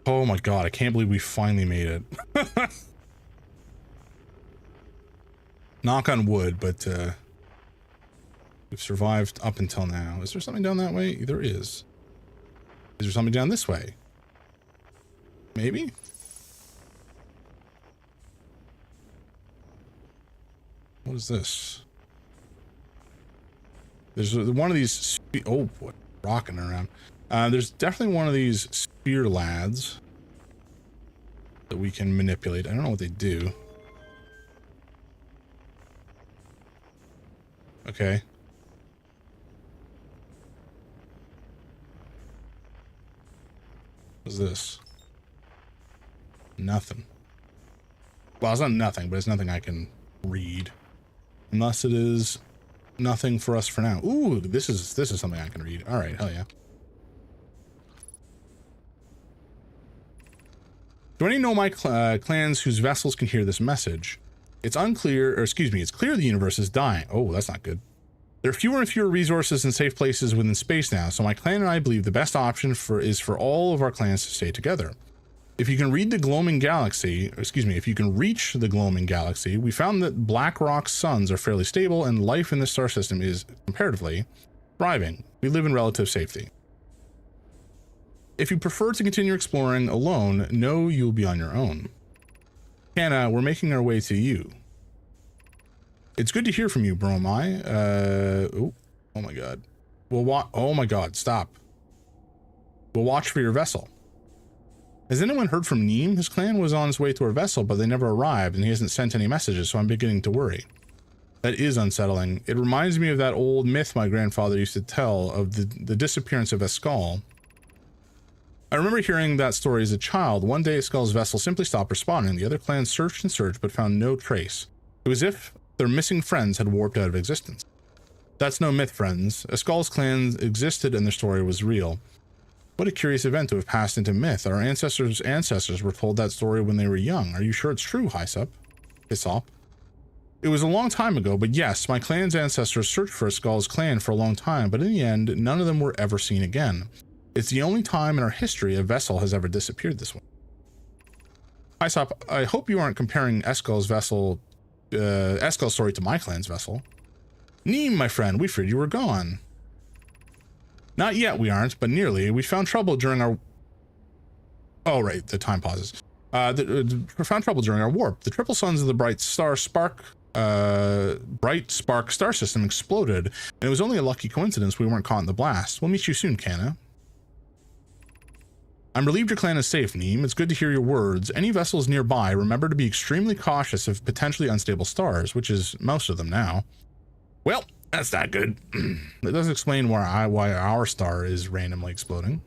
Oh my God, I can't believe we finally made it. Knock on wood, but we've survived up until now. Is there something down that way? There is. Is there something down this way? Maybe? What is this? There's one of these... Oh, boy. Rocking around. There's definitely one of these spear lads that we can manipulate. I don't know what they do. Okay. What's this? Nothing. Well, it's not nothing, but it's nothing I can read. Unless it is nothing for us for now. Ooh, this is something I can read. All right, hell yeah. Do any know my clans whose vessels can hear this message? It's unclear, or excuse me, it's clear the universe is dying. Oh, that's not good. There are fewer and fewer resources and safe places within space now, so my clan and I believe the best option is for all of our clans to stay together. If you can read the Gloaming Galaxy, if you can reach the Gloaming Galaxy, we found that Black Rock's suns are fairly stable and life in the star system is, comparatively, thriving. We live in relative safety. If you prefer to continue exploring alone, know you'll be on your own. Hannah, we're making our way to you. It's good to hear from you, Bromai. Oh my God. Oh my God, stop. We'll watch for your vessel. Has anyone heard from Neem? His clan was on his way to our vessel, but they never arrived, and he hasn't sent any messages, so I'm beginning to worry. That is unsettling. It reminds me of that old myth my grandfather used to tell of the disappearance of Escall. I remember hearing that story as a child. One day, Skull's vessel simply stopped responding. The other clans searched and searched, but found no trace. It was as if their missing friends had warped out of existence. That's no myth, friends. Skull's clan existed and their story was real. What a curious event to have passed into myth. Our ancestors' ancestors were told that story when they were young. Are you sure it's true, Hyssop? It was a long time ago, but yes, my clan's ancestors searched for Skull's clan for a long time, but in the end, none of them were ever seen again. It's the only time in our history a vessel has ever disappeared this way. Hyssop, I hope you aren't comparing Eskel's story to my clan's vessel. Neem, my friend, we feared you were gone. Not yet, we aren't, but nearly. We found trouble during our... Oh, right, the time pauses. We found trouble during our warp. The triple suns of the bright spark star system exploded, and it was only a lucky coincidence we weren't caught in the blast. We'll meet you soon, Kana. I'm relieved your clan is safe, Neem. It's good to hear your words. Any vessels nearby, remember to be extremely cautious of potentially unstable stars, which is most of them now. Well, that's not good. It does explain why our star is randomly exploding.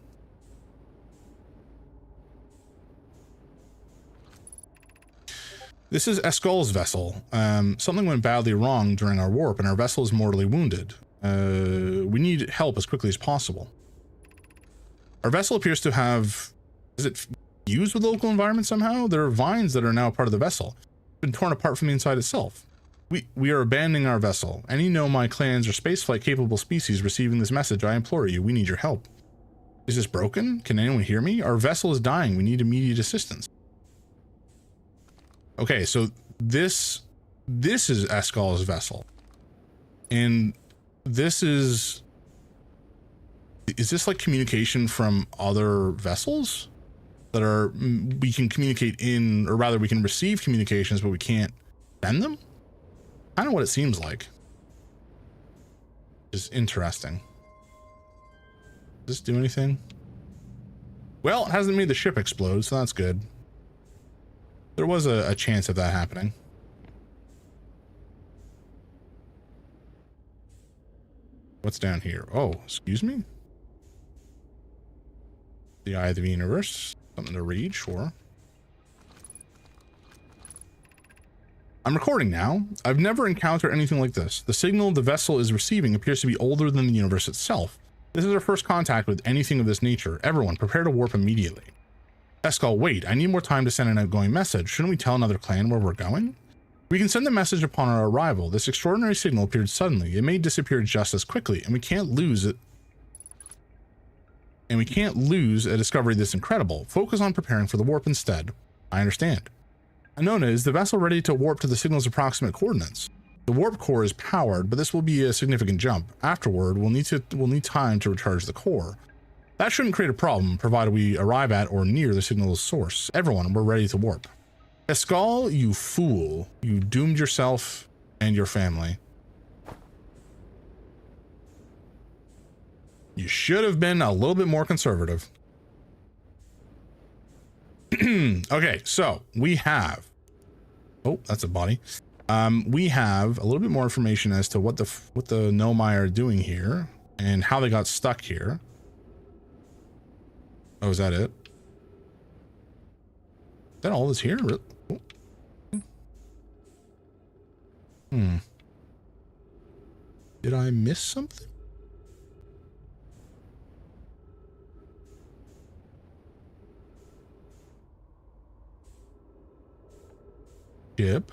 This is Eskel's vessel. Something went badly wrong during our warp, and our vessel is mortally wounded. We need help as quickly as possible. Our vessel appears to have... Is it fused with the local environment somehow? There are vines that are now part of the vessel. It's been torn apart from the inside itself. We are abandoning our vessel. Any Nomai clans or spaceflight capable species receiving this message, I implore you, we need your help. Is this broken? Can anyone hear me? Our vessel is dying. We need immediate assistance. Okay, so this is Eskel's vessel. And this is this like communication from other vessels that are, we can communicate in, or rather we can receive communications, but we can't send them? Kind of what it seems like. Is interesting. Does this do anything? Well, it hasn't made the ship explode, so that's good. There was a chance of that happening. What's down here? Oh, excuse me? The Eye of the Universe. Something to read, sure. I'm recording now. I've never encountered anything like this. The signal the vessel is receiving appears to be older than the universe itself. This is our first contact with anything of this nature. Everyone, prepare to warp immediately. Eskel, wait, I need more time to send an outgoing message. Shouldn't we tell another clan where we're going? We can send the message upon our arrival. This extraordinary signal appeared suddenly. It may disappear just as quickly, and we can't lose it. And we can't lose a discovery this incredible. Focus on preparing for the warp instead. I understand. Anona, is the vessel ready to warp to the signal's approximate coordinates? The warp core is powered, but this will be a significant jump. Afterward, we'll need time to recharge the core. That shouldn't create a problem, provided we arrive at or near the signal's source. Everyone, we're ready to warp. Eskel, you fool. You doomed yourself and your family. You should have been a little bit more conservative. Okay, so we have... Oh, that's a body. We have a little bit more information as to what the Nomai are doing here and how they got stuck here. Oh, is that it? Is that all that's here? Oh. Did I miss something? Ship.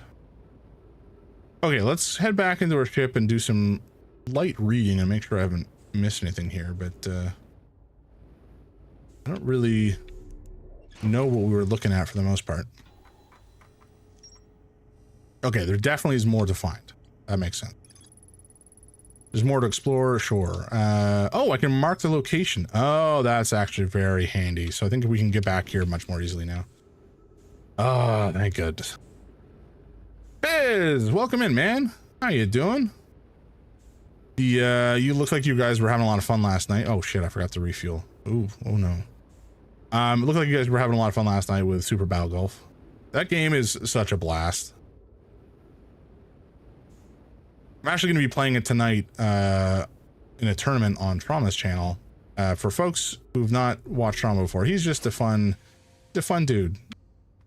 Okay, let's head back into our ship and do some light reading and make sure I haven't missed anything here, but I don't really know what we were looking at for the most part. Okay, there definitely is more to find. That makes sense. There's more to explore, sure. Oh, I can mark the location. Oh, that's actually very handy. So I think we can get back here much more easily now. Oh, thank goodness. Biz, welcome in, man. How you doing? You look like you guys were having a lot of fun last night. Oh shit, I forgot to refuel. Ooh, oh no. It looked like you guys were having a lot of fun last night with Super Battle Golf. That game is such a blast. I'm actually going to be playing it tonight in a tournament on Trauma's channel. For folks who've not watched Trauma before, he's just a fun dude.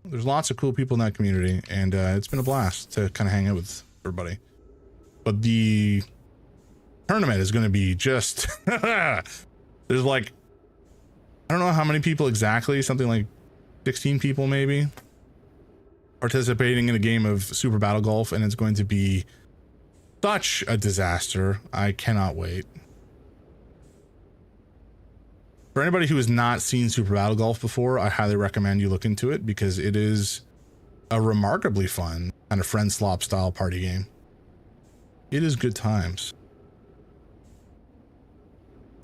There's lots of cool people in that community, and it's been a blast to kind of hang out with everybody. But the tournament is going to be just there's like, I don't know how many people exactly, something like 16 people maybe participating in a game of Super Battle Golf, and it's going to be such a disaster. I cannot wait. For anybody who has not seen Super Battle Golf before, I highly recommend you look into it, because it is a remarkably fun kind of friend slop style party game. It is good times.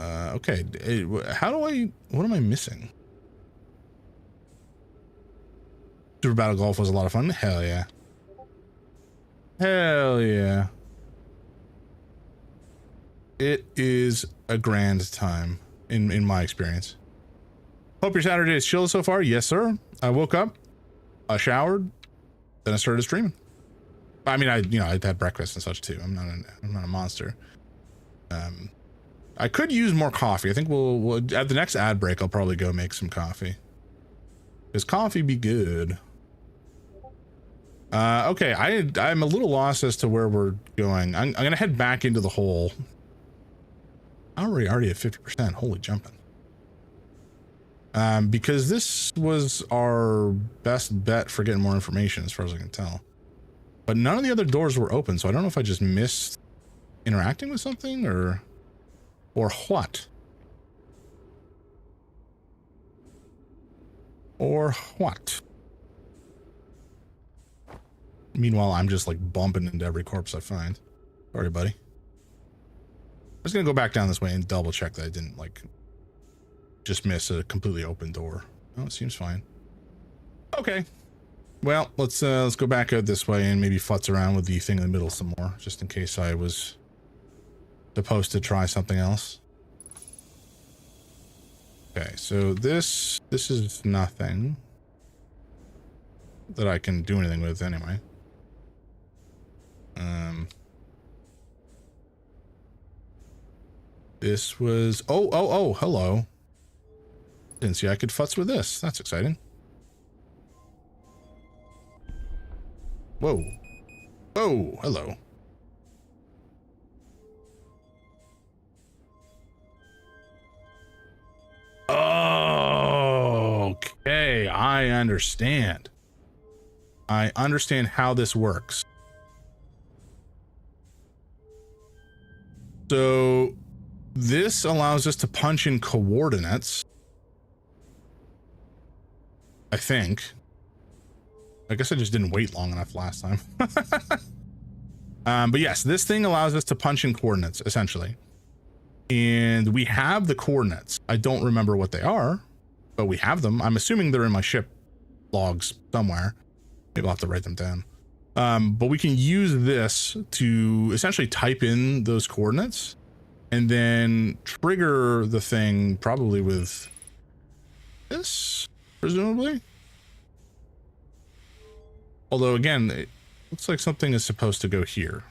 Okay, what am I missing? Super Battle Golf was a lot of fun. Hell yeah. Hell yeah. It is a grand time in my experience. Hope your Saturday is chill so far. Yes, sir. I woke up, I showered, then I started streaming. I mean, I had breakfast and such too. I'm not a monster. I could use more coffee. I think we'll at the next ad break, I'll probably go make some coffee. Because coffee be good. Okay, I'm a little lost as to where we're going. I'm gonna head back into the hole. I'm already at 50%. Holy jumping. Because this was our best bet for getting more information, as far as I can tell. But none of the other doors were open, so I don't know if I just missed interacting with something or what. Or what? Meanwhile, I'm just like bumping into every corpse I find. Sorry, buddy. I'm just gonna go back down this way and double check that I didn't like just miss a completely open door. Oh, it seems fine. Okay. Well, let's go back out this way and maybe futz around with the thing in the middle some more, just in case I was supposed to try something else. Okay, so this is nothing that I can do anything with anyway. This was oh, hello. Didn't see I could futz with this. That's exciting. Whoa. Oh, hello. Okay, I understand. I understand how this works. So this allows us to punch in coordinates, I think. I guess I just didn't wait long enough last time. But yes, this thing allows us to punch in coordinates, essentially. And we have the coordinates. I don't remember what they are, but we have them. I'm assuming they're in my ship logs somewhere. Maybe I'll have to write them down. But we can use this to essentially type in those coordinates and then trigger the thing probably with this, presumably. Although again, it looks like something is supposed to go here.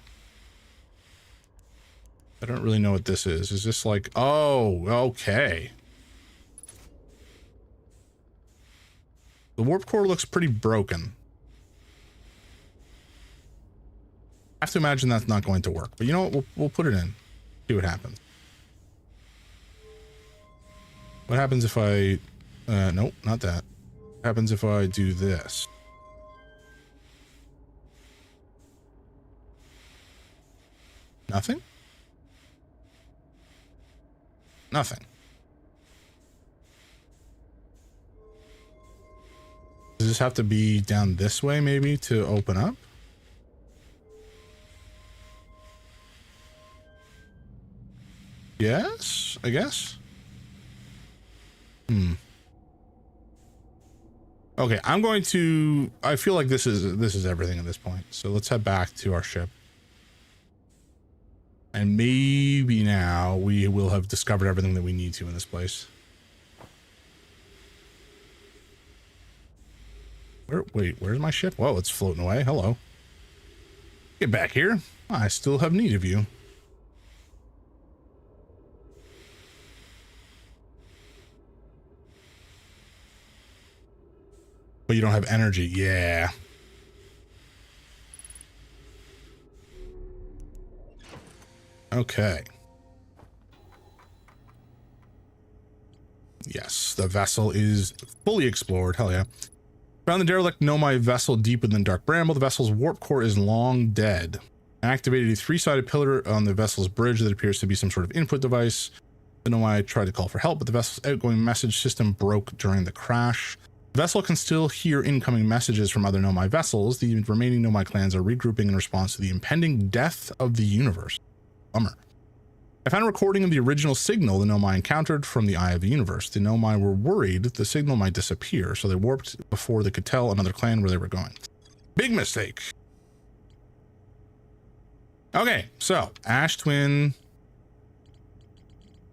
I don't really know what this is. Is this like, oh, okay. The warp core looks pretty broken. I have to imagine that's not going to work, but you know what? We'll put it in. See what happens. What happens if I, nope, not that. What happens if I do this? Nothing? Nothing. Does this have to be down this way maybe to open up? Yes, I guess. Okay, I feel like this is everything at this point. So let's head back to our ship. And maybe now we will have discovered everything that we need to in this place. Where's my ship? Whoa, it's floating away. Hello. Get back here. I still have need of you. But you don't have energy. Yeah. Okay. Yes, the vessel is fully explored. Hell yeah. Found the derelict Nomai vessel deep within Dark Bramble. The vessel's warp core is long dead. Activated a three-sided pillar on the vessel's bridge that appears to be some sort of input device. The Nomai tried to call for help, but the vessel's outgoing message system broke during the crash. The vessel can still hear incoming messages from other Nomai vessels. The remaining Nomai clans are regrouping in response to the impending death of the universe. Bummer. I found a recording of the original signal the Nomai encountered from the Eye of the Universe. The Nomai were worried the signal might disappear, so they warped before they could tell another clan where they were going. Big mistake. Okay, so Ash Twin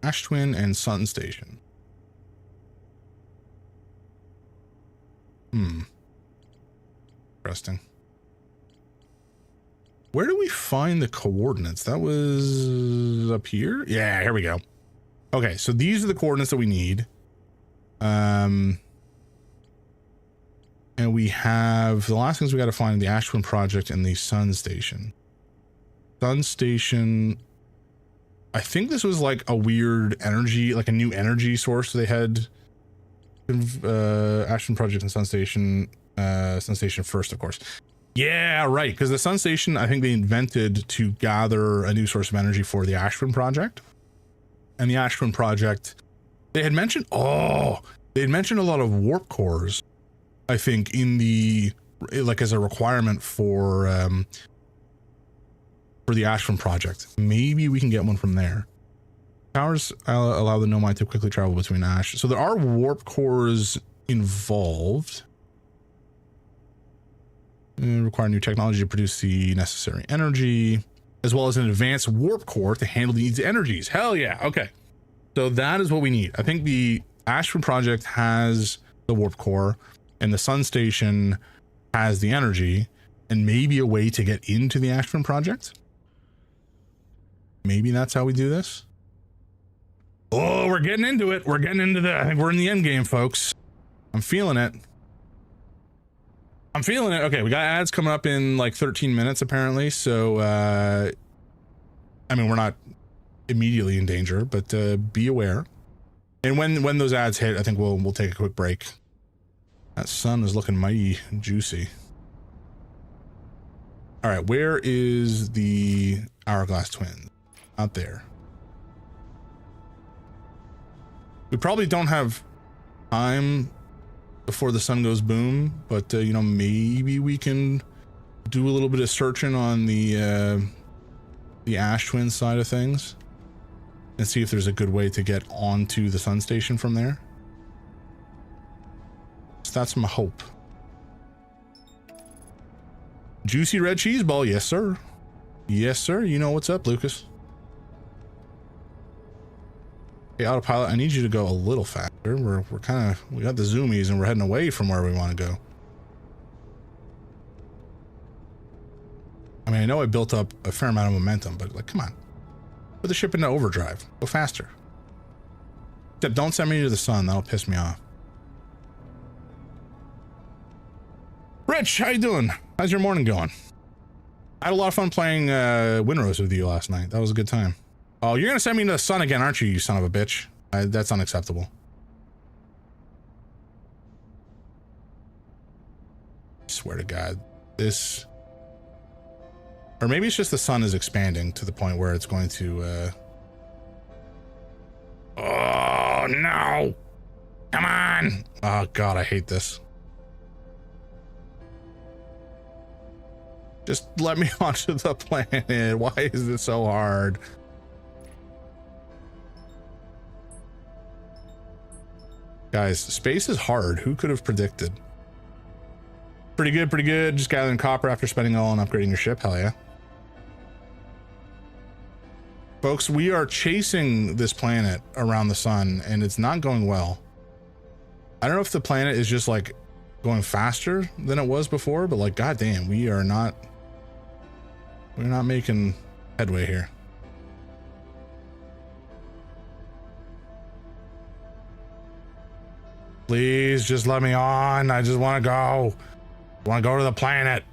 and Sun Station. Interesting. Where do we find the coordinates? That was up here? Yeah, here we go. Okay, so these are the coordinates that we need. And we have the last things we got to find: the Ash Twin Project and the Sun Station. Sun Station, I think this was like a weird energy, like a new energy source they had. Ash Twin Project and Sun Station first, of course. Yeah, right, because the Sun Station, I think they invented to gather a new source of energy for the Ash Twin Project. And the Ash Twin Project, they had mentioned a lot of warp cores, I think, in the, like, as a requirement for the Ash Twin Project. Maybe we can get one from there. Towers allow the Nomai to quickly travel between Ash. So there are warp cores involved. Require new technology to produce the necessary energy, as well as an advanced warp core to handle these energies. Hell yeah. Okay. So that is what we need. I think the Ash Twin Project has the warp core and the Sun Station has the energy, and maybe a way to get into the Ash Twin Project. Maybe that's how we do this. Oh, we're getting into it. We're getting into I think we're in the end game, folks. I'm feeling it. Okay, we got ads coming up in like 13 minutes apparently, so I mean, we're not immediately in danger, but be aware. And when those ads hit, I think we'll take a quick break. That sun is looking mighty juicy. All right, where is the Hourglass Twin? Out there. We probably don't have time before the sun goes boom, but you know, maybe we can do a little bit of searching on the Ash Twin side of things and see if there's a good way to get onto the Sun Station from there. So that's my hope. Juicy red cheese ball, yes sir. Yes sir, you know what's up, Lucas. Hey, autopilot, I need you to go a little faster. We got the zoomies and we're heading away from where we want to go. I mean, I know I built up a fair amount of momentum, but like, come on. Put the ship into overdrive. Go faster. Except don't send me to the sun. That'll piss me off. Rich, how you doing? How's your morning going? I had a lot of fun playing Windrose with you last night. That was a good time. Oh, you're gonna send me to the sun again, aren't you, you son of a bitch? That's unacceptable. I swear to God, this... Or maybe it's just the sun is expanding to the point where it's going to, Oh, no! Come on! Oh, God, I hate this. Just let me onto the planet. Why is this so hard? Guys, space is hard. Who could have predicted? Pretty good, pretty good. Just gathering copper after spending all on upgrading your ship. Hell yeah. Folks, we are chasing this planet around the sun and it's not going well. I don't know if the planet is just like going faster than it was before, but like, goddamn, we're not making headway here. Please just let me on. I just want to go. I want to go to the planet.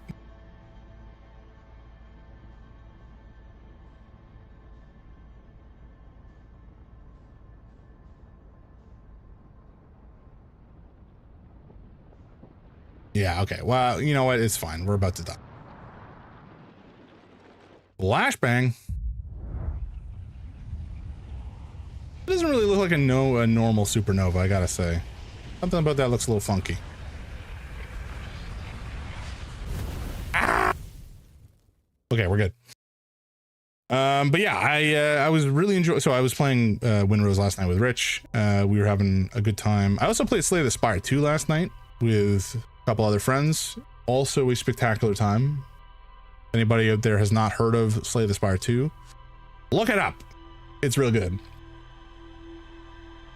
Yeah, okay. Well, you know what? It's fine. We're about to die. Flashbang. It doesn't really look like a normal supernova, I gotta say. Something about that looks a little funky. Ah! Okay, we're good. But yeah, I was really enjoying. So I was playing Windrose last night with Rich. We were having a good time. I also played Slay the Spire 2 last night with a couple other friends. Also a spectacular time. Anybody out there has not heard of Slay the Spire 2, look it up. It's real good.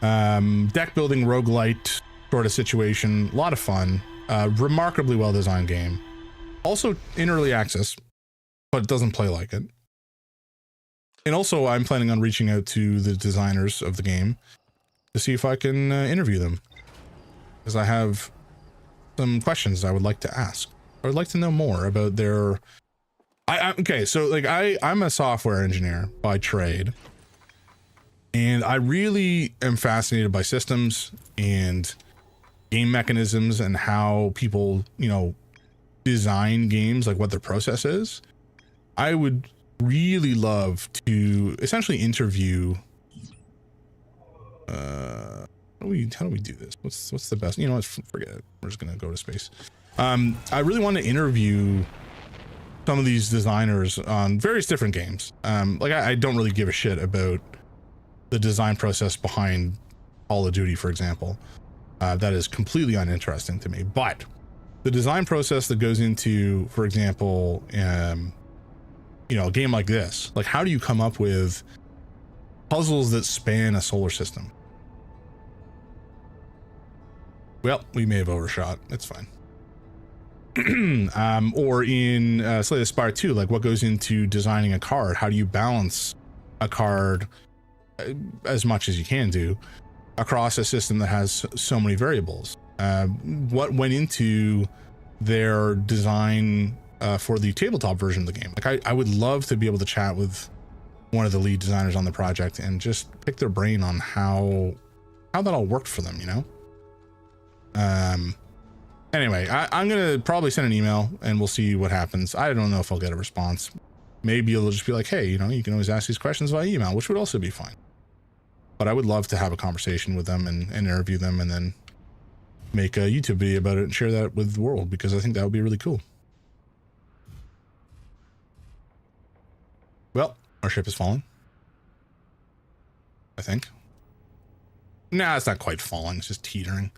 Deck building roguelite sort of situation. A lot of fun. Remarkably well designed game. Also in early access, but it doesn't play like it. And also I'm planning on reaching out to the designers of the game to see if I can interview them, because I have some questions I would like to ask. I would like to know more about their... okay, so like I'm a software engineer by trade, and I really am fascinated by systems and game mechanisms and how people, you know, design games, like what their process is. I would really love to essentially interview how do we do this? What's the best? You know what, forget it. We're just gonna go to space. I really want to interview some of these designers on various different games. Like I don't really give a shit about the design process behind Call of Duty, for example. That is completely uninteresting to me. But the design process that goes into, for example, you know, a game like this, like how do you come up with puzzles that span a solar system? Well, we may have overshot. It's fine. Or in Slay the Spire 2, like what goes into designing a card? How do you balance a card as much as you can do across a system that has so many variables? What went into their design for the tabletop version of the game? Like I would love to be able to chat with one of the lead designers on the project and just pick their brain on how that all worked for them, you know? Anyway, I'm gonna probably send an email and we'll see what happens. I don't know if I'll get a response. Maybe it'll just be like, hey, you know, you can always ask these questions via email, which would also be fine. But I would love to have a conversation with them and interview them and then make a YouTube video about it and share that with the world, because I think that would be really cool. Well, our ship is falling, I think. Nah, it's not quite falling, it's just teetering.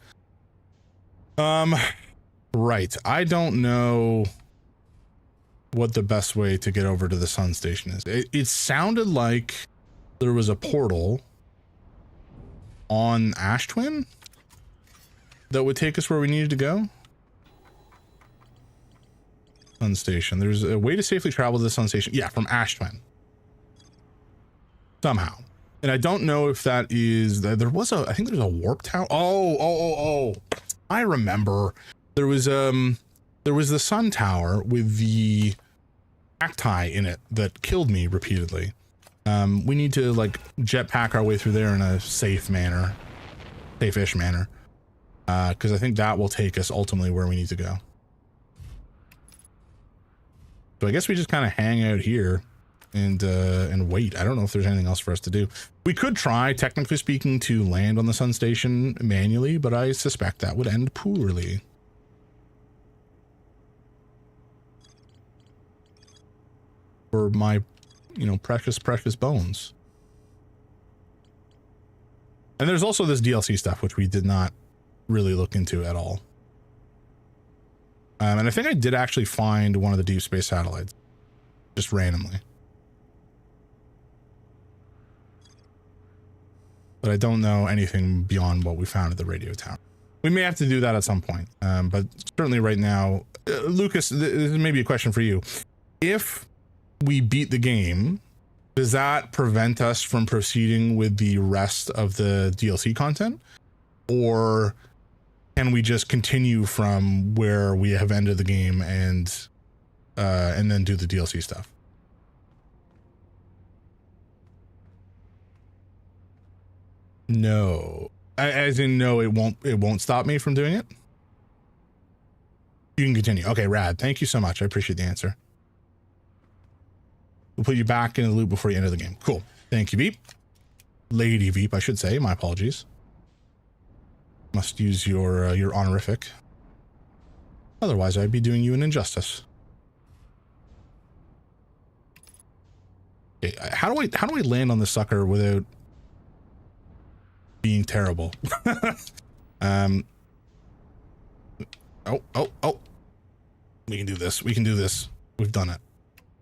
Right. I don't know what the best way to get over to the sun station is. It sounded like there was a portal on Ash Twin that would take us where we needed to go. Sun station. There's a way to safely travel to the sun station. Yeah, from Ash Twin. Somehow. And I don't know if that is... There was a... I think there's a warp tower. Oh. I remember. There was the sun tower with the cacti in it that killed me repeatedly. We need to like jetpack our way through there in a safe manner. Safe-ish manner. Because I think that will take us ultimately where we need to go. So I guess we just kind of hang out here and wait. I don't know if there's anything else for us to do. We could try, technically speaking, to land on the sun station manually, but I suspect that would end poorly. For my, you know, precious bones. And there's also this DLC stuff, which we did not really look into at all. And I think I did actually find one of the deep space satellites, just randomly. But I don't know anything beyond what we found at the radio tower. We may have to do that at some point. But certainly right now, Lucas, this is maybe a question for you. If we beat the game, does that prevent us from proceeding with the rest of the DLC content? Or can we just continue from where we have ended the game and then do the DLC stuff? No, as in no, it won't stop me from doing it. You can continue. Okay, rad. Thank you so much. I appreciate the answer. We'll put you back in the loop before you enter the game. Cool. Thank you, Veep. Lady Veep, I should say. My apologies. Must use your honorific. Otherwise, I'd be doing you an injustice. Okay, how do I land on this sucker without being terrible? Oh. We can do this. We can do this. We've done it.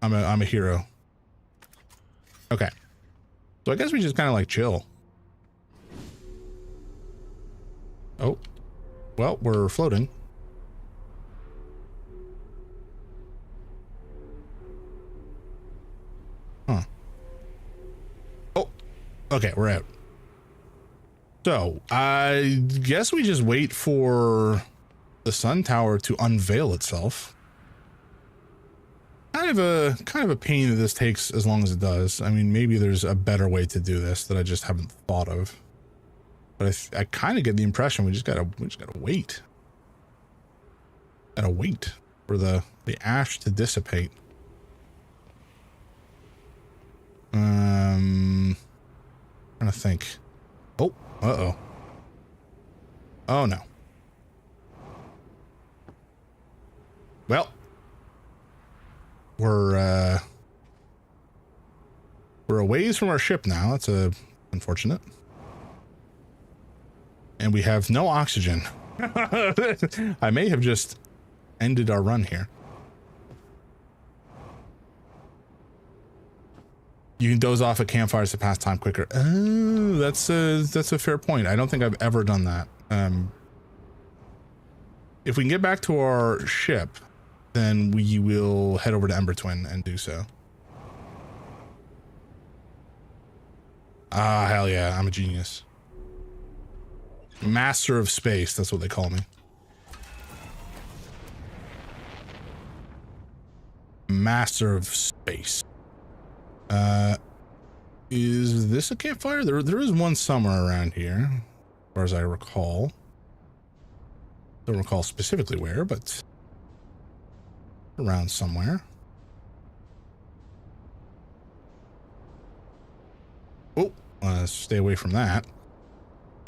I'm a hero. Okay. So I guess we just kind of like chill. Oh. Well, we're floating. Huh. Oh. Okay, we're out. So, I guess we just wait for the sun tower to unveil itself. Kind of a pain that this takes as long as it does. I mean, maybe there's a better way to do this that I just haven't thought of. But I kind of get the impression we just gotta wait. Gotta wait for the ash to dissipate. Trying to think. Oh, oh no. Well, we're a ways from our ship now. That's unfortunate. And we have no oxygen. I may have just ended our run here. You can doze off at campfires to pass time quicker. Oh, that's a fair point. I don't think I've ever done that. If we can get back to our ship, then we will head over to Ember Twin and do so. Ah, hell yeah, I'm a genius. Master of space, that's what they call me. Master of space. Is this a campfire? There is one somewhere around here, as far as I recall. Don't recall specifically where, but around somewhere. Oh, stay away from that.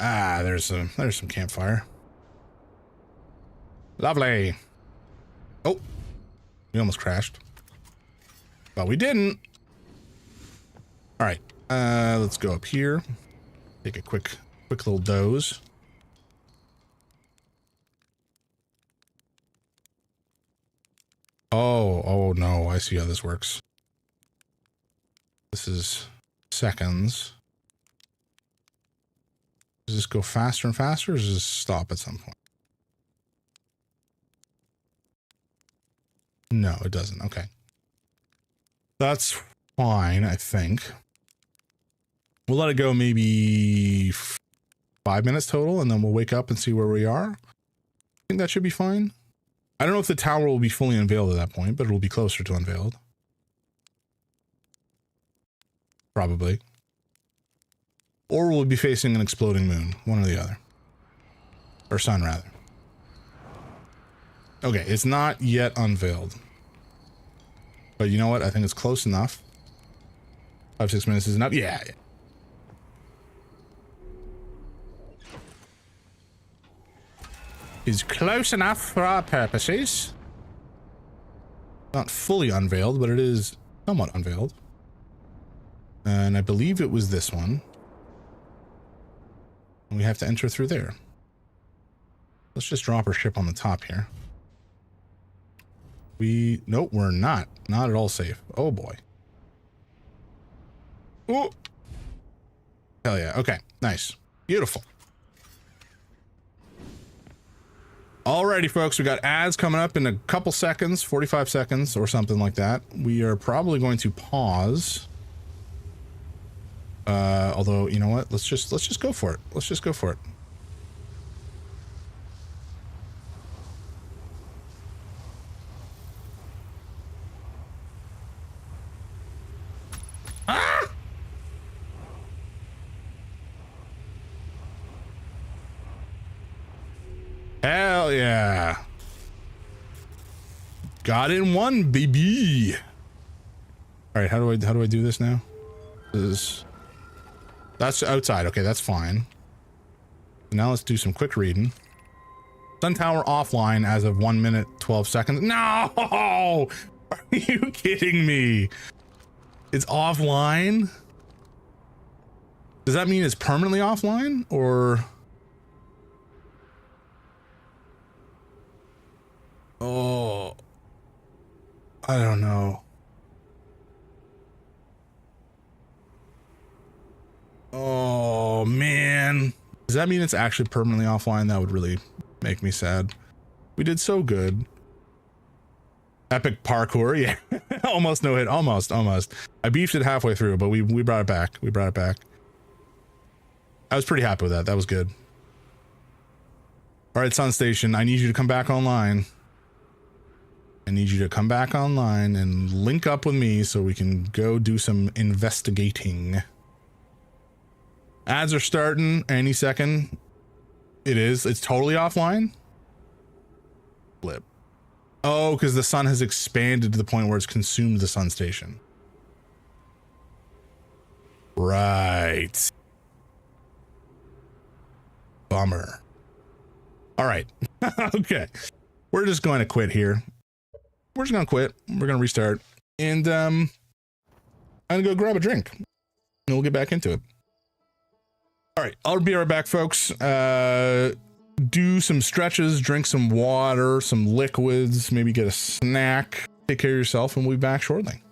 Ah, there's some campfire. Lovely. Oh, we almost crashed, but we didn't. All right, let's go up here. Take a quick little doze. Oh no, I see how this works. This is seconds. Does this go faster and faster, or does this stop at some point? No, it doesn't. Okay. That's fine, I think. We'll let it go maybe 5 minutes total, and then we'll wake up and see where we are. I think that should be fine. I don't know if the tower will be fully unveiled at that point, but it will be closer to unveiled. Probably. Or we'll be facing an exploding moon, one or the other. Or sun, rather. Okay, it's not yet unveiled. But you know what? I think it's close enough. 5-6 minutes is enough. Yeah. Is close enough for our purposes. Not fully unveiled, but it is somewhat unveiled. And I believe it was this one. And we have to enter through there. Let's just drop our ship on the top here. Nope, we're not. Not at all safe. Oh boy. Oh. Hell yeah. Okay, nice. Beautiful. Alrighty, folks, we got ads coming up in a couple seconds, 45 seconds or something like that. We are probably going to pause. Although, you know what? Let's just go for it. Let's just go for it. Hell yeah. Got it in one, baby. All right, how do I do this now? That's outside. Okay, that's fine. Now let's do some quick reading. Sun tower offline as of 1 minute 12 seconds. No! Are you kidding me? It's offline? Does that mean it's permanently offline or? Oh, I don't know. Oh man. Does that mean it's actually permanently offline? That would really make me sad. We did so good. Epic parkour, yeah. Almost no hit, almost. I beefed it halfway through, but we brought it back. We brought it back. I was pretty happy with that. That was good. All right, Sun Station, I need you to come back online. I need you to come back online and link up with me so we can go do some investigating. Ads are starting any second. It is. It's totally offline. Blip. Oh, because the sun has expanded to the point where it's consumed the Sun Station. Right. Bummer. All right. Okay. We're just going to quit here. We're just going to quit. We're going to restart. And I'm going to go grab a drink. And we'll get back into it. All right. I'll be right back, folks. Do some stretches, drink some water, some liquids, maybe get a snack. Take care of yourself, and we'll be back shortly.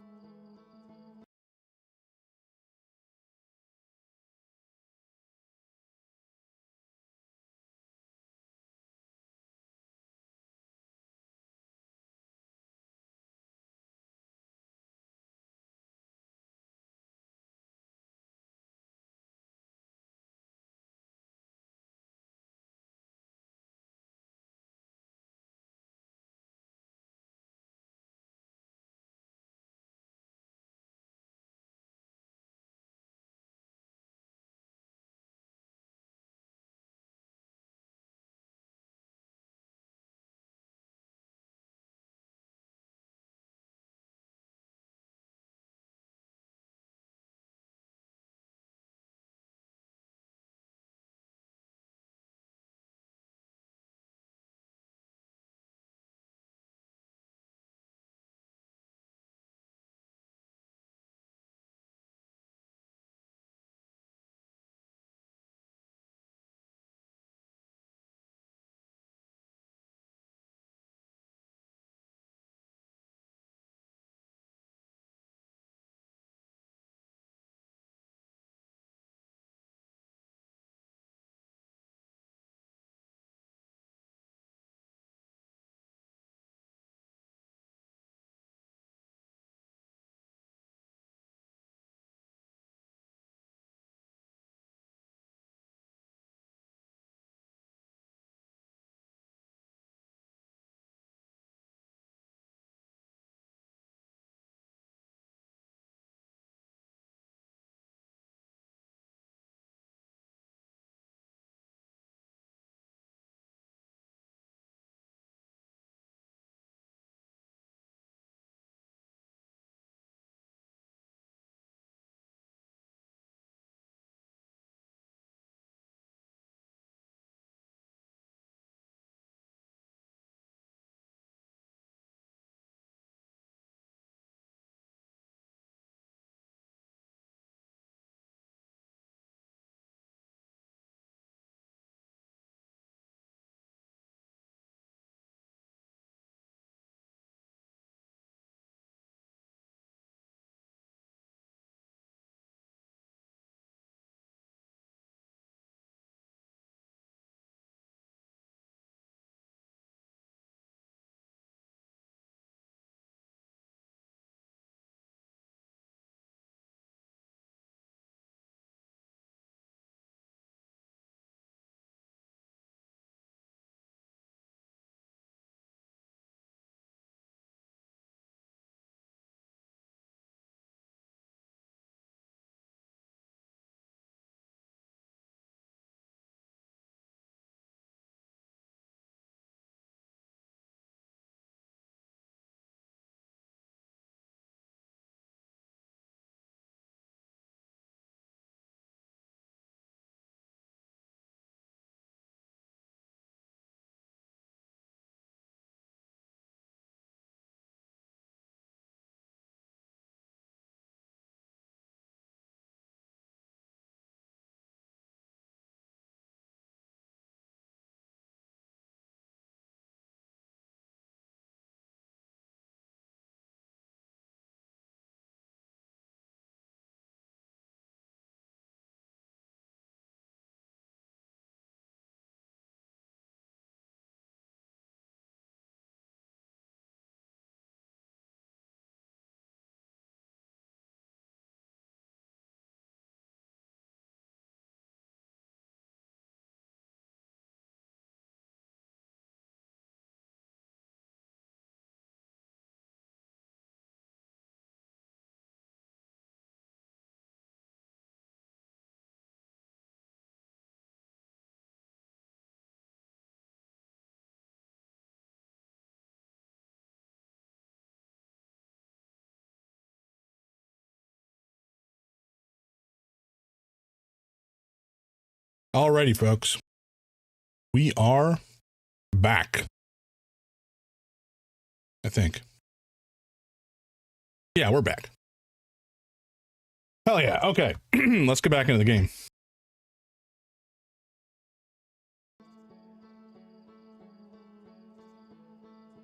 Alrighty, folks. We are back. I think. Yeah, we're back. Hell yeah. Okay. Let's get back into the game.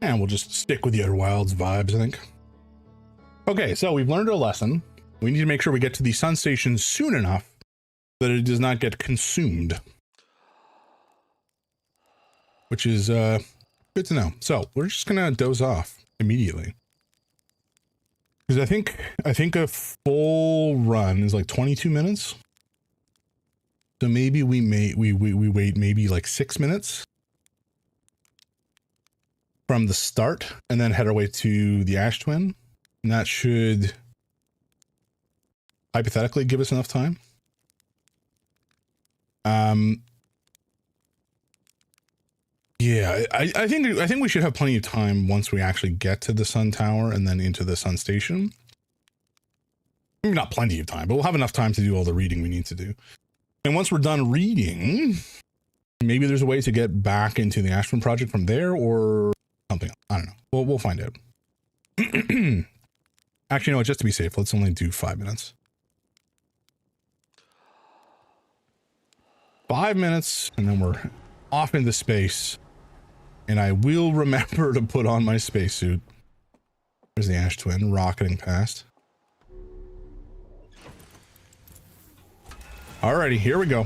And we'll just stick with the Outer Wilds vibes, I think. Okay, so we've learned our lesson. We need to make sure we get to the sun station soon enough that it does not get consumed. Which is good to know. So we're just gonna doze off immediately. Because I think a full run is like 22 minutes. So maybe we wait maybe like 6 minutes from the start and then head our way to the Ash Twin. And that should hypothetically give us enough time. Yeah, I think we should have plenty of time once we actually get to the Sun Tower and then into the Sun Station. Maybe not plenty of time, but we'll have enough time to do all the reading we need to do. And once we're done reading, maybe there's a way to get back into the Ash Twin project from there or something else. I don't know. We'll find out. Actually, no, just to be safe, let's only do 5 minutes. 5 minutes, and then we're off into space. And I will remember to put on my spacesuit. There's the Ash Twin rocketing past. Alrighty, here we go.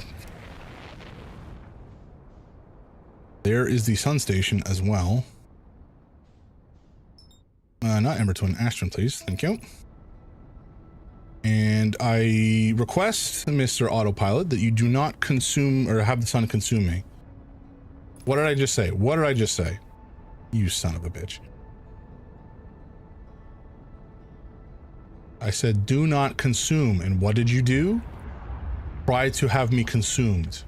There is the Sun Station as well. Not Ember Twin, Ash Twin, please. Thank you. And I request, Mr. Autopilot, that you do not consume or have the sun consume me. What did I just say? What did I just say? You son of a bitch. I said, do not consume. And what did you do? Try to have me consumed.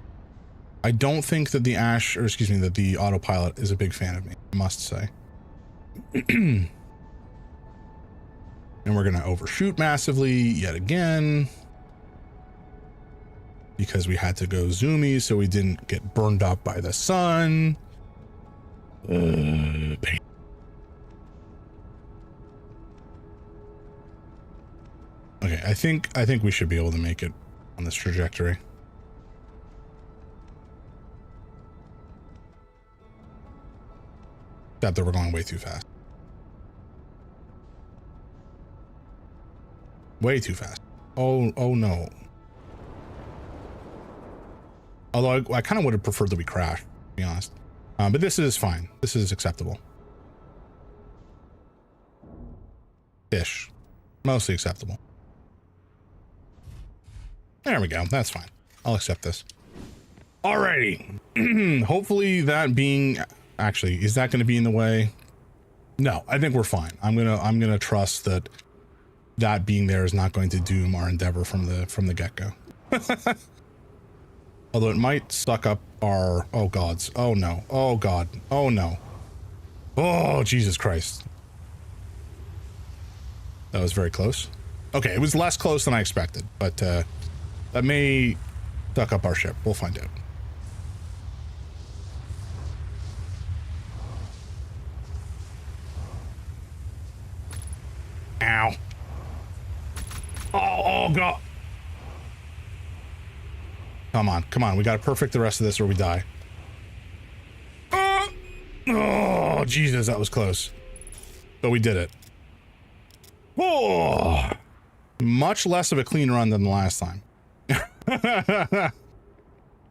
I don't think that the Ash, or excuse me, that the Autopilot is a big fan of me, I must say. And we're going to overshoot massively yet again. Because we had to go zoomy so we didn't get burned up by the sun. Pain. Okay, I think we should be able to make it on this trajectory. Except that we're going way too fast. Way too fast. Oh no. Although I kind of would have preferred that we crash, to be honest. But this is fine. This is acceptable. Ish. Mostly acceptable. There we go. That's fine. I'll accept this. Alrighty. Hopefully that being... Actually, is that going to be in the way? No, I think we're fine. I'm gonna trust that that being there is not going to doom our endeavor from the get-go. Although it might suck up our... Oh, gods. Oh, no. Oh, God. Oh, no. Oh, Jesus Christ. That was very close. Okay, it was less close than I expected, but that may suck up our ship. We'll find out. Ow. Oh, God. Come on. We gotta perfect the rest of this or we die. Oh, Jesus, that was close. But we did it. Oh, much less of a clean run than the last time.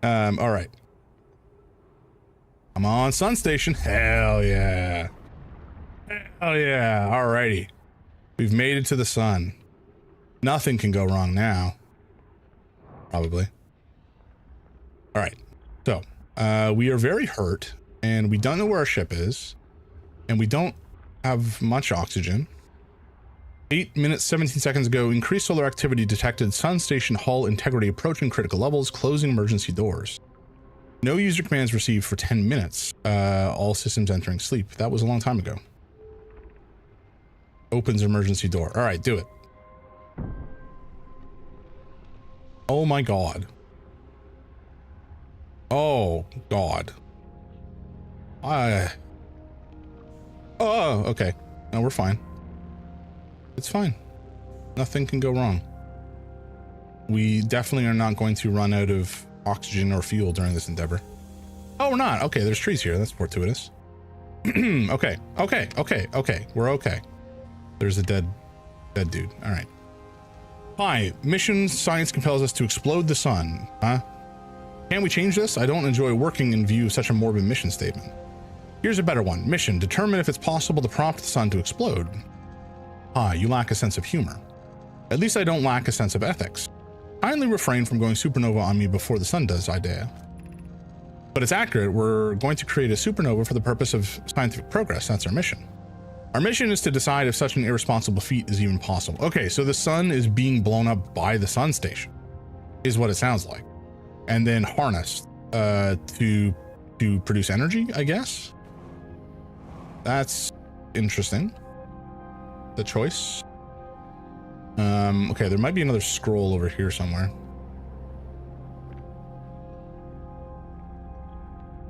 All right. I'm on Sun Station. Hell yeah. Hell yeah. Alrighty. We've made it to the sun. Nothing can go wrong now. Probably. All right, so we are very hurt and we don't know where our ship is and we don't have much oxygen. 8 minutes, 17 seconds ago, increased solar activity detected. Sun Station hull integrity approaching critical levels, closing emergency doors. No user commands received for 10 minutes. All systems entering sleep. That was a long time ago. Opens emergency door. All right, do it. Oh my God. Oh, God. Oh, okay. No, we're fine. It's fine. Nothing can go wrong. We definitely are not going to run out of oxygen or fuel during this endeavor. Oh, we're not. Okay, there's trees here. That's fortuitous. Okay. We're okay. There's a dead dude. All right. Hi, mission science compels us to explode the sun. Huh? Can we change this? I don't enjoy working in view of such a morbid mission statement. Here's a better one. Mission, determine if it's possible to prompt the sun to explode. Hi, you lack a sense of humor. At least I don't lack a sense of ethics. Kindly refrain from going supernova on me before the sun does, Idea. But it's accurate. We're going to create a supernova for the purpose of scientific progress. That's our mission. Our mission is to decide if such an irresponsible feat is even possible. Okay, so the sun is being blown up by the sun station, is what it sounds like. And then harnessed to produce energy, I guess. That's interesting. The choice. Okay, there might be another scroll over here somewhere.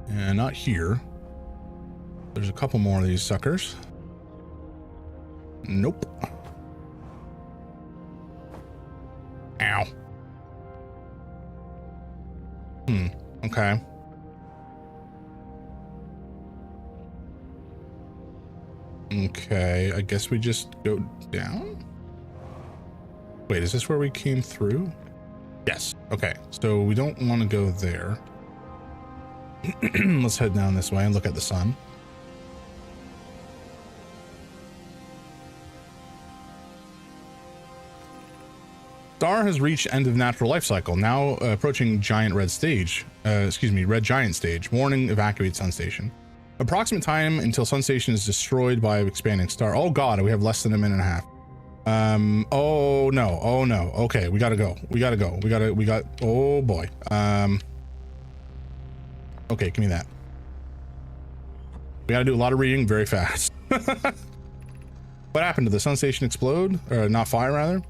And not here. There's a couple more of these suckers. Nope. Ow. Okay. Okay, I guess we just go down? Wait, is this where we came through? Yes. Okay, so we don't want to go there. Let's head down this way and look at the sun. Star has reached end of natural life cycle, now approaching giant red stage. Red giant stage. Warning, evacuate sun station. Approximate time until sun station is destroyed by expanding star. Oh God, we have less than a minute and a half. Oh no. Okay, we gotta go. Oh boy. Okay, give me that. We gotta do a lot of reading very fast. What happened? Did the sun station explode? Or not fire, rather?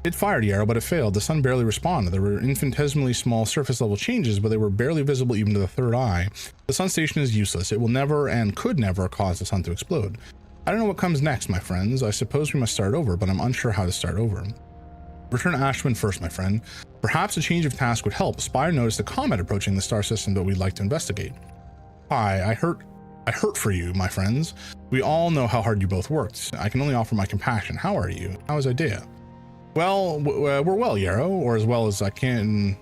It fired, Yarrow, but it failed. The sun barely responded. There were infinitesimally small surface level changes, but they were barely visible even to the third eye. The sun station is useless. It will never and could never cause the sun to explode. I don't know what comes next, my friends. I suppose we must start over, but I'm unsure how to start over. Return to Ashwin first, my friend. Perhaps a change of task would help. Spire noticed a comet approaching the star system that we'd like to investigate. Hi, I hurt for you, my friends. We all know how hard you both worked. I can only offer my compassion. How are you? How is Idea? Well, we're well, Yarrow, or as well as can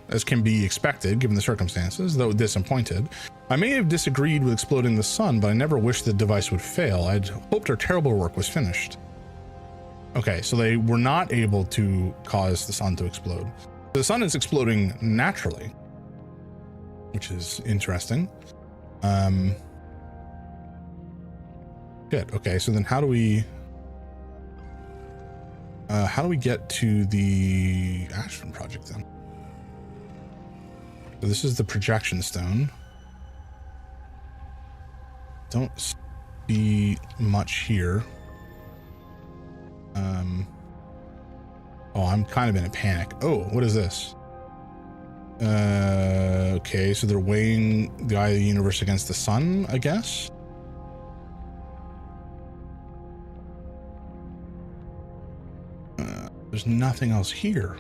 be expected given the circumstances, though disappointed. I may have disagreed with exploding the sun, but I never wished the device would fail. I'd hoped our terrible work was finished. Okay, so they were not able to cause the sun to explode. The sun is exploding naturally, which is interesting. Good. Okay, so then how do we get to the Ashwin project then? So this is the projection stone. Don't see much here. Oh, I'm kind of in a panic. Oh, what is this? Okay, so they're weighing the eye of the universe against the sun, I guess. There's nothing else here.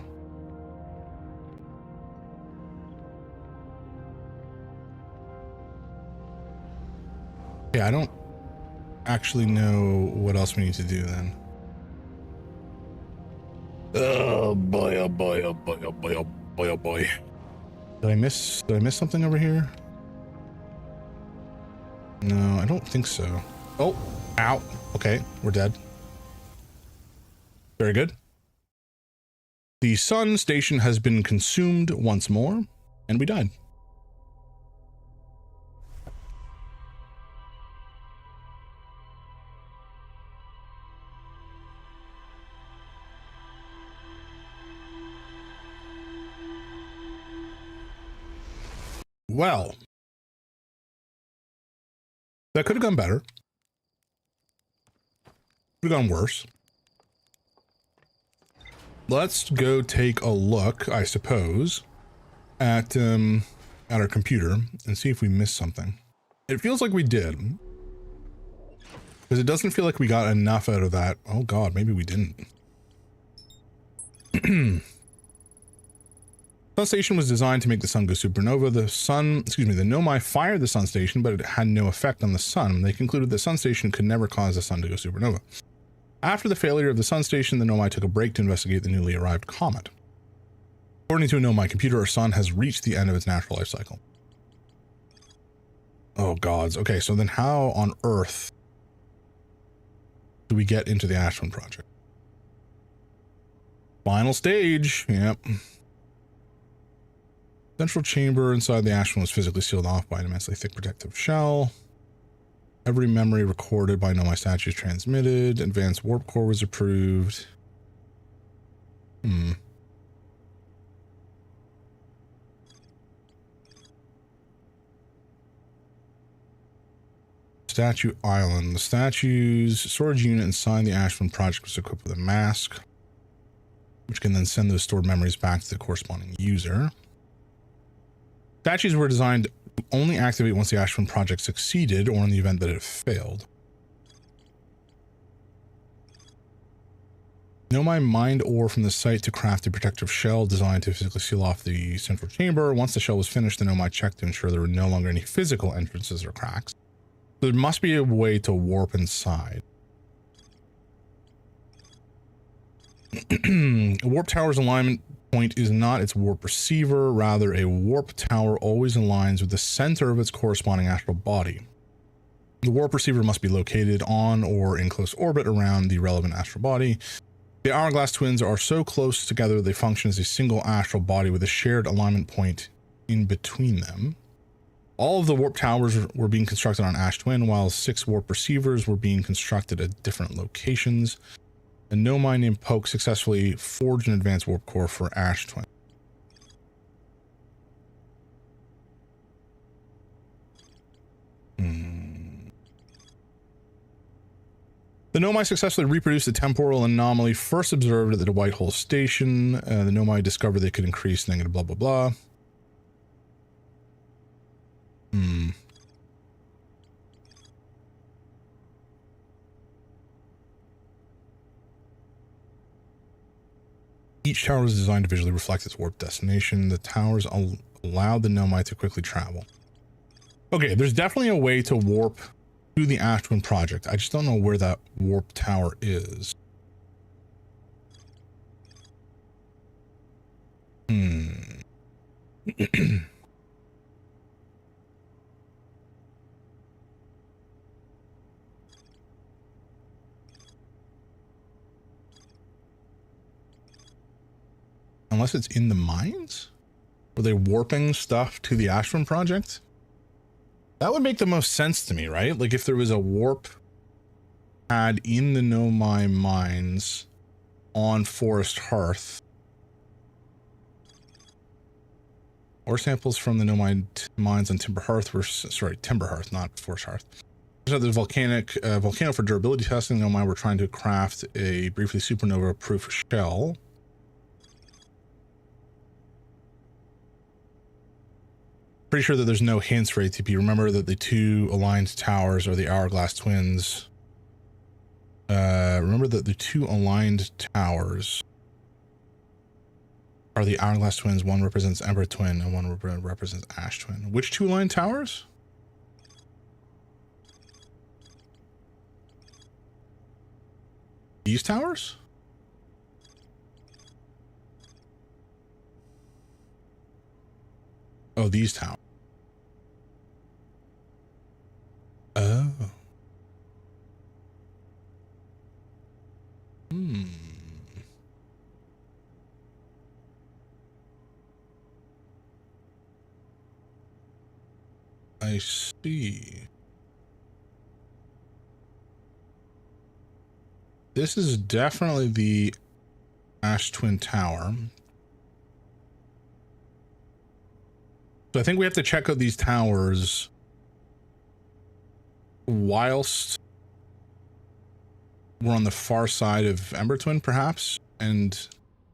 Yeah, I don't actually know what else we need to do then. Oh boy, oh boy, oh boy, oh boy, oh boy, oh boy. Did I miss something over here? No, I don't think so. Oh, ow. Okay, we're dead. Very good. The sun station has been consumed once more, and we died. Well, that could have gone better. Could have gone worse. Let's go take a look, I suppose, at at our computer and see if we missed something. It feels like we did, because it doesn't feel like we got enough out of that. Oh god, maybe we didn't. Sun station was designed to make the sun go supernova. The Nomai fired the sun station, but it had no effect on the sun. They concluded the sun station could never cause the sun to go supernova. After the failure of the sun station, the Nomai took a break to investigate the newly arrived comet. According to a Nomai computer, our sun has reached the end of its natural life cycle. Oh gods. Okay, so then how on earth do we get into the Ash Twin project? Final stage. Yep. Central chamber inside the Ash Twin was physically sealed off by an immensely thick protective shell. Every memory recorded by Nomai statues transmitted. Advanced warp core was approved. Statue Island. The statue's storage unit inside the Ash Twin project was equipped with a mask, which can then send those stored memories back to the corresponding user. Statues were designed to only activate once the Ash Twin project succeeded or in the event that it failed. Nomai mined ore from the site to craft a protective shell designed to physically seal off the central chamber. Once the shell was finished, the Nomai checked to ensure there were no longer any physical entrances or cracks. There must be a way to warp inside. A warp tower's alignment point is not its warp receiver. Rather, a warp tower always aligns with the center of its corresponding astral body. The warp receiver must be located on or in close orbit around the relevant astral body. The Hourglass twins are so close together they function as a single astral body with a shared alignment point in between them. All of the warp towers were being constructed on Ash Twin, while 6 warp receivers were being constructed at different locations. A Nomai named Poke successfully forged an advanced warp core for Ash Twin. The Nomai successfully reproduced the temporal anomaly first observed at the White Hole Station. The Nomai discovered they could increase negative blah blah blah. Each tower was designed to visually reflect its warp destination. The towers allowed the Nomai to quickly travel. Okay, there's definitely a way to warp to the Ash Twin project. I just don't know where that warp tower is. Unless it's in the mines? Were they warping stuff to the Ash Twin project? That would make the most sense to me, right? Like if there was a warp pad in the Nomai mines on Forest Hearth. Ore samples from the Nomai mines on Timber Hearth were, sorry, Timber Hearth, not Forest Hearth. So there's volcano for durability testing. Nomai were trying to craft a briefly supernova proof shell. Pretty sure that there's no hints for ATP. Remember that the 2 aligned towers are the Hourglass twins. Remember that the 2 aligned towers are the Hourglass twins. One represents Ember Twin and one represents Ash Twin. Which 2 aligned towers? These towers? Oh, these towers. Oh. I see. This is definitely the Ash Twin Tower. So I think we have to check out these towers whilst we're on the far side of Ember Twin, perhaps. And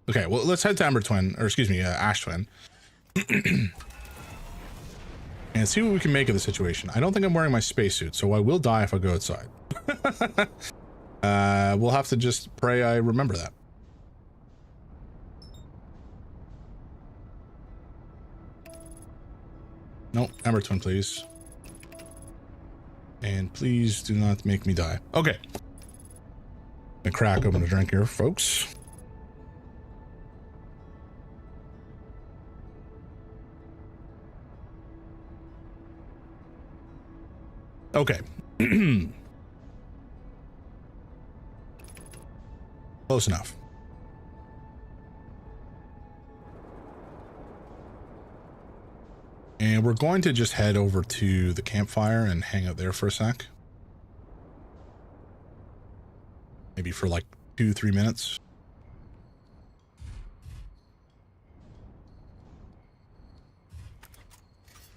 okay, well, let's head to Ember Twin, or excuse me, Ash Twin. and see what we can make of the situation. I don't think I'm wearing my spacesuit, so I will die if I go outside. We'll have to just pray I remember that. No, Ember Twin, please. And please do not make me die. Okay. Gonna crack open a drink here, folks. Okay. Close enough. And we're going to just head over to the campfire and hang out there for a sec. Maybe for like 2-3 minutes.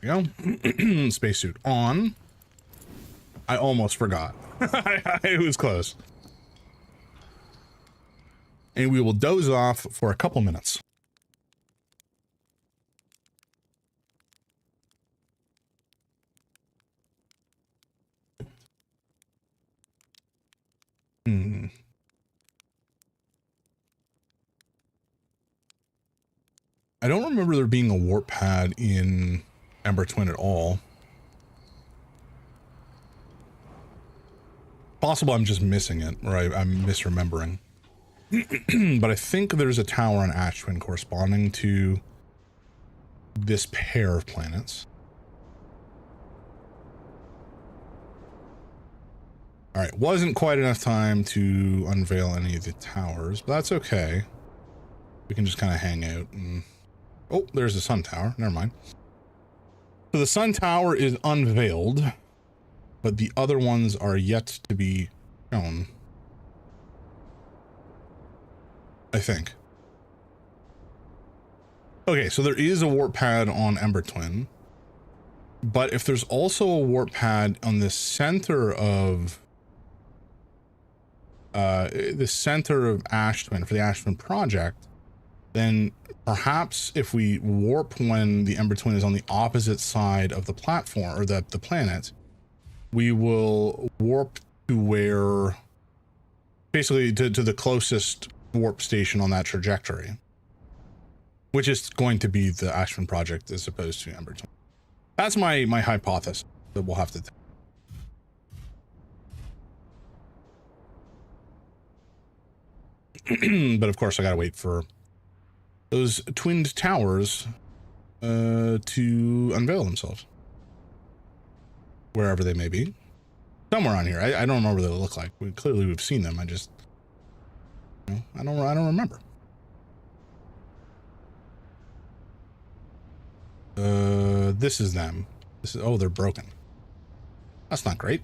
There we go. Spacesuit on. I almost forgot. It was close. And we will doze off for a couple minutes. I don't remember there being a warp pad in Ember Twin at all. Possible I'm just missing it, or I'm misremembering. But I think there's a tower on Ash Twin corresponding to this pair of planets. All right, wasn't quite enough time to unveil any of the towers, but that's okay. We can just kind of hang out and... Oh, there's the sun tower. Never mind. So the sun tower is unveiled, but the other ones are yet to be shown. I think. Okay, so there is a warp pad on Ember Twin, but if there's also a warp pad on the center of Ash Twin for the Ash Twin project, then perhaps if we warp when the Ember Twin is on the opposite side of the platform or the planet, we will warp to where, basically to the closest warp station on that trajectory, which is going to be the Ash Twin project as opposed to Ember Twin. That's my hypothesis that we'll have to but of course I gotta wait for those twinned towers to unveil themselves, wherever they may be. Somewhere on here. I don't remember what they look like. We've seen them. I just, you know, I don't remember. This is them. This is, oh, they're broken. That's not great.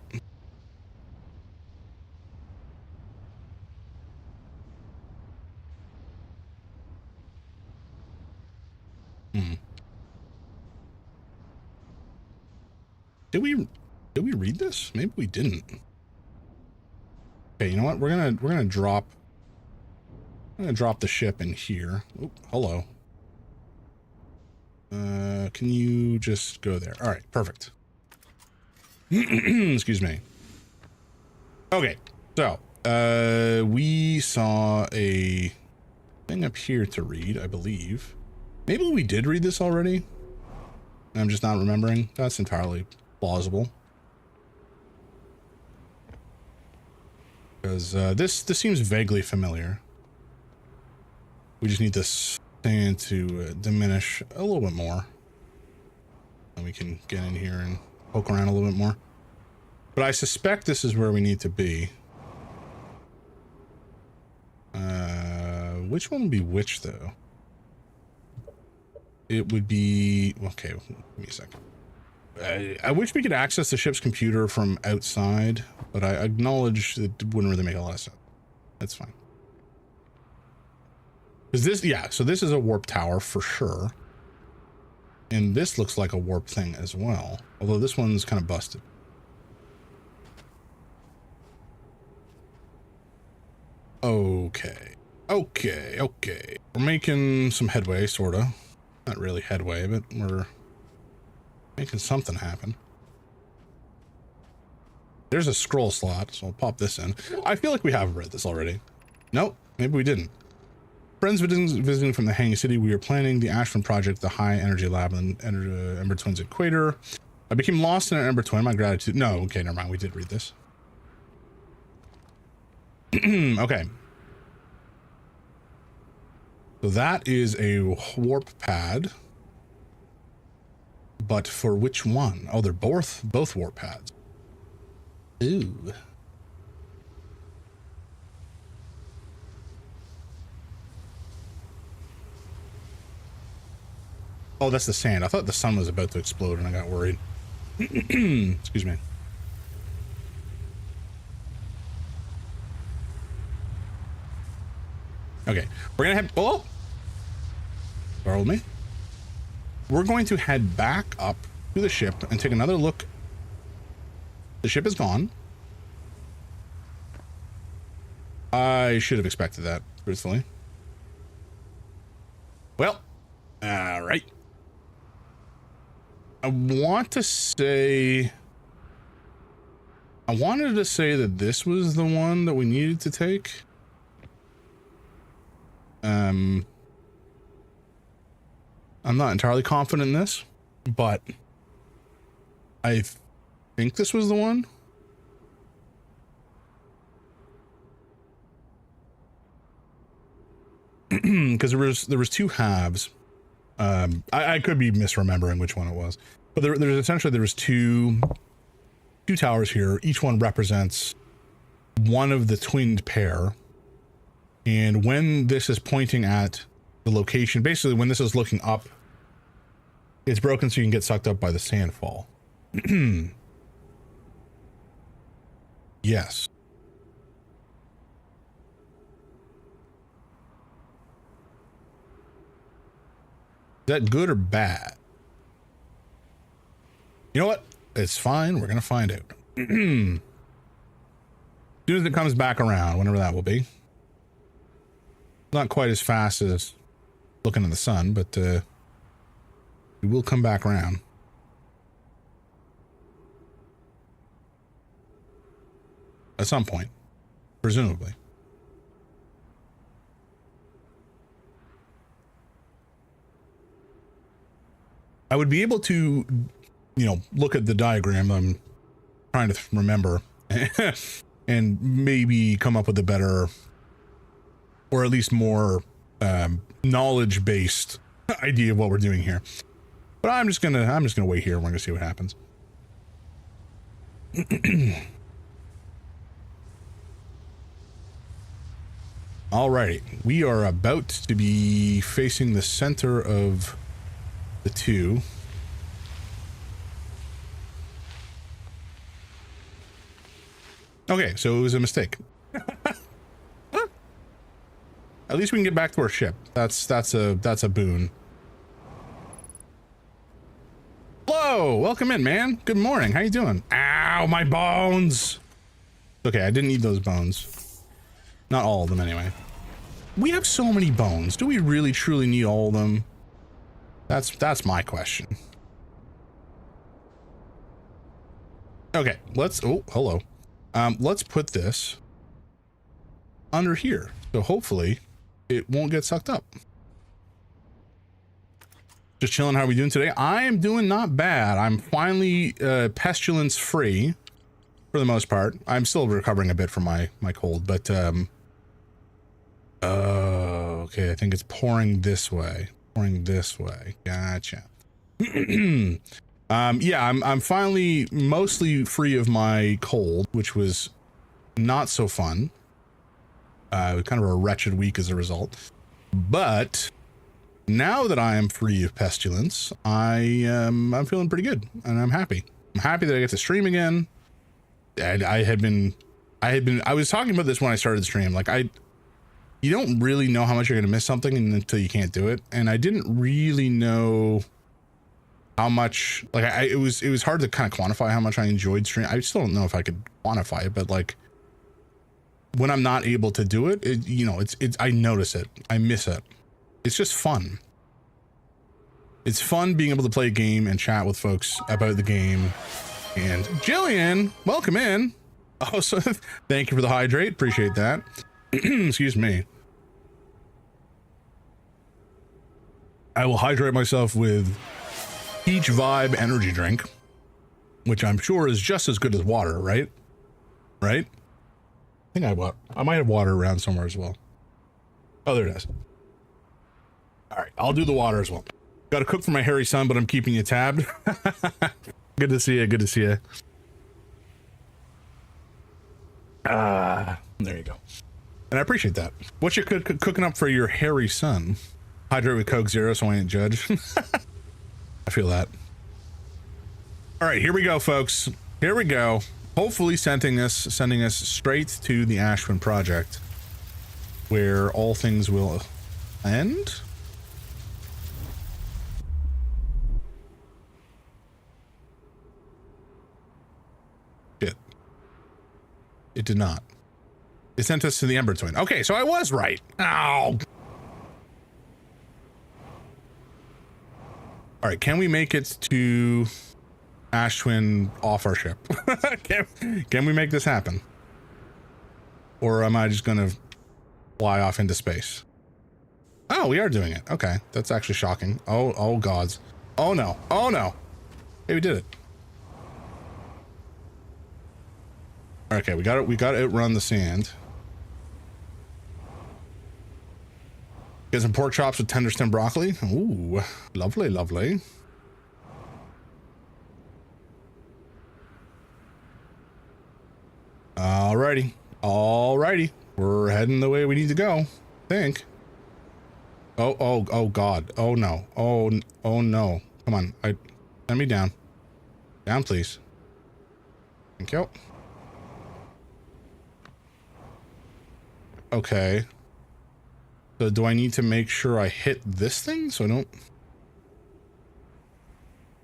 Did we read this? Maybe we didn't. Okay, you know what? We're gonna drop the ship in here. Oh, hello. Can you just go there? All right, perfect. Excuse me. Okay, so we saw a thing up here to read, I believe. Maybe we did read this already. I'm just not remembering. That's entirely plausible. Because this seems vaguely familiar. We just need this thing to diminish a little bit more. And we can get in here and poke around a little bit more. But I suspect this is where we need to be. Which one would be which, though? It would be... Okay, give me a second. I wish we could access the ship's computer from outside, but I acknowledge it wouldn't really make a lot of sense. That's fine. Is this... Yeah, so this is a warp tower for sure. And this looks like a warp thing as well. Although this one's kind of busted. Okay. Okay. We're making some headway, sorta. Not really headway, but we're Making something happen. There's a scroll slot, so I'll pop this in. I feel like we have read this already. Nope, maybe we didn't. Friends visiting from the Hanging City, we are planning the Ashland Project, the High Energy Lab, and Ember Twins Equator. I became lost in an Ember Twin. My gratitude. No, okay, never mind. We did read this. Okay. So that is a warp pad. But for which one? Oh, they're both warp pads. Ooh. Oh, that's the sand. I thought the sun was about to explode and I got worried. Excuse me. Okay, we're gonna head. Oh, startled me. We're going to head back up to the ship and take another look. The ship is gone. I should have expected that, truthfully. Well, all right. I wanted to say that this was the one that we needed to take. I'm not entirely confident in this, but I think this was the one. Because there was two halves. I could be misremembering which one it was, but there's essentially there was two towers here. Each one represents one of the twinned pair, and when this is pointing at the location, basically when this is looking up, it's broken so you can get sucked up by the sandfall. Yes. Is that good or bad? You know what? It's fine. We're going to find out. As soon as it comes back around, whenever that will be. Not quite as fast as looking at the sun, but it will come back around. At some point, presumably. I would be able to, you know, look at the diagram I'm trying to remember and maybe come up with a better, or at least more knowledge-based idea of what we're doing here. But I'm just gonna wait here. We're gonna see what happens. Alrighty, we are about to be facing the center of the two. Okay, so it was a mistake. At least we can get back to our ship. That's a boon. Hello, welcome in, man. Good morning. How you doing? Ow, my bones. Okay, I didn't need those bones. Not all of them, anyway. We have so many bones. Do we really truly need all of them? That's my question. Okay, let's. Oh, hello. Let's put this under here. So hopefully it won't get sucked up. Just chilling. How are we doing today? I am doing not bad. I'm finally pestilence free for the most part. I'm still recovering a bit from my cold, but okay, I think it's pouring this way. Pouring this way. Gotcha. Yeah, I'm finally mostly free of my cold, which was not so fun. Kind of a wretched week as a result. But now that I am free of pestilence, I'm feeling pretty good, and I'm happy. I'm happy that I get to stream again. And I was talking about this when I started the stream. Like, you don't really know how much you're going to miss something until you can't do it. And I didn't really know how much, like, it was hard to kind of quantify how much I enjoyed stream. I still don't know if I could quantify it, but like, when I'm not able to do it, you know, I notice it. I miss it. It's just fun. It's fun being able to play a game and chat with folks about the game. And Jillian, welcome in. Oh, so thank you for the hydrate. Appreciate that. Excuse me. I will hydrate myself with Peach Vibe energy drink, which I'm sure is just as good as water, right? Right? I think I might have water around somewhere as well. Oh, there it is. All right, I'll do the water as well. Got to cook for my hairy son, but I'm keeping you tabbed. Good to see you. Good to see you. There you go. And I appreciate that. What you cooking up for your hairy son? Hydrate with Coke Zero, so I ain't judge. I feel that. All right, here we go, folks. Here we go. Hopefully sending us straight to the Ashwin Project, where all things will end. Shit. It did not. It sent us to the Ember Twin. Okay, so I was right. Ow. All right, can we make it to Ashwin off our ship? Can we make this happen? Or am I just gonna fly off into space? Oh, we are doing it. Okay, that's actually shocking. Oh gods. Oh no. Oh no. Hey, we did it. Okay, we got it. We got to outrun the sand. Get some pork chops with tender stem broccoli. Ooh, lovely, lovely. Alrighty, alrighty. We're heading the way we need to go, I think. Oh God. Oh no. Oh no. Come on. Send me down. Down, please. Thank you. Okay. So do I need to make sure I hit this thing so I don't...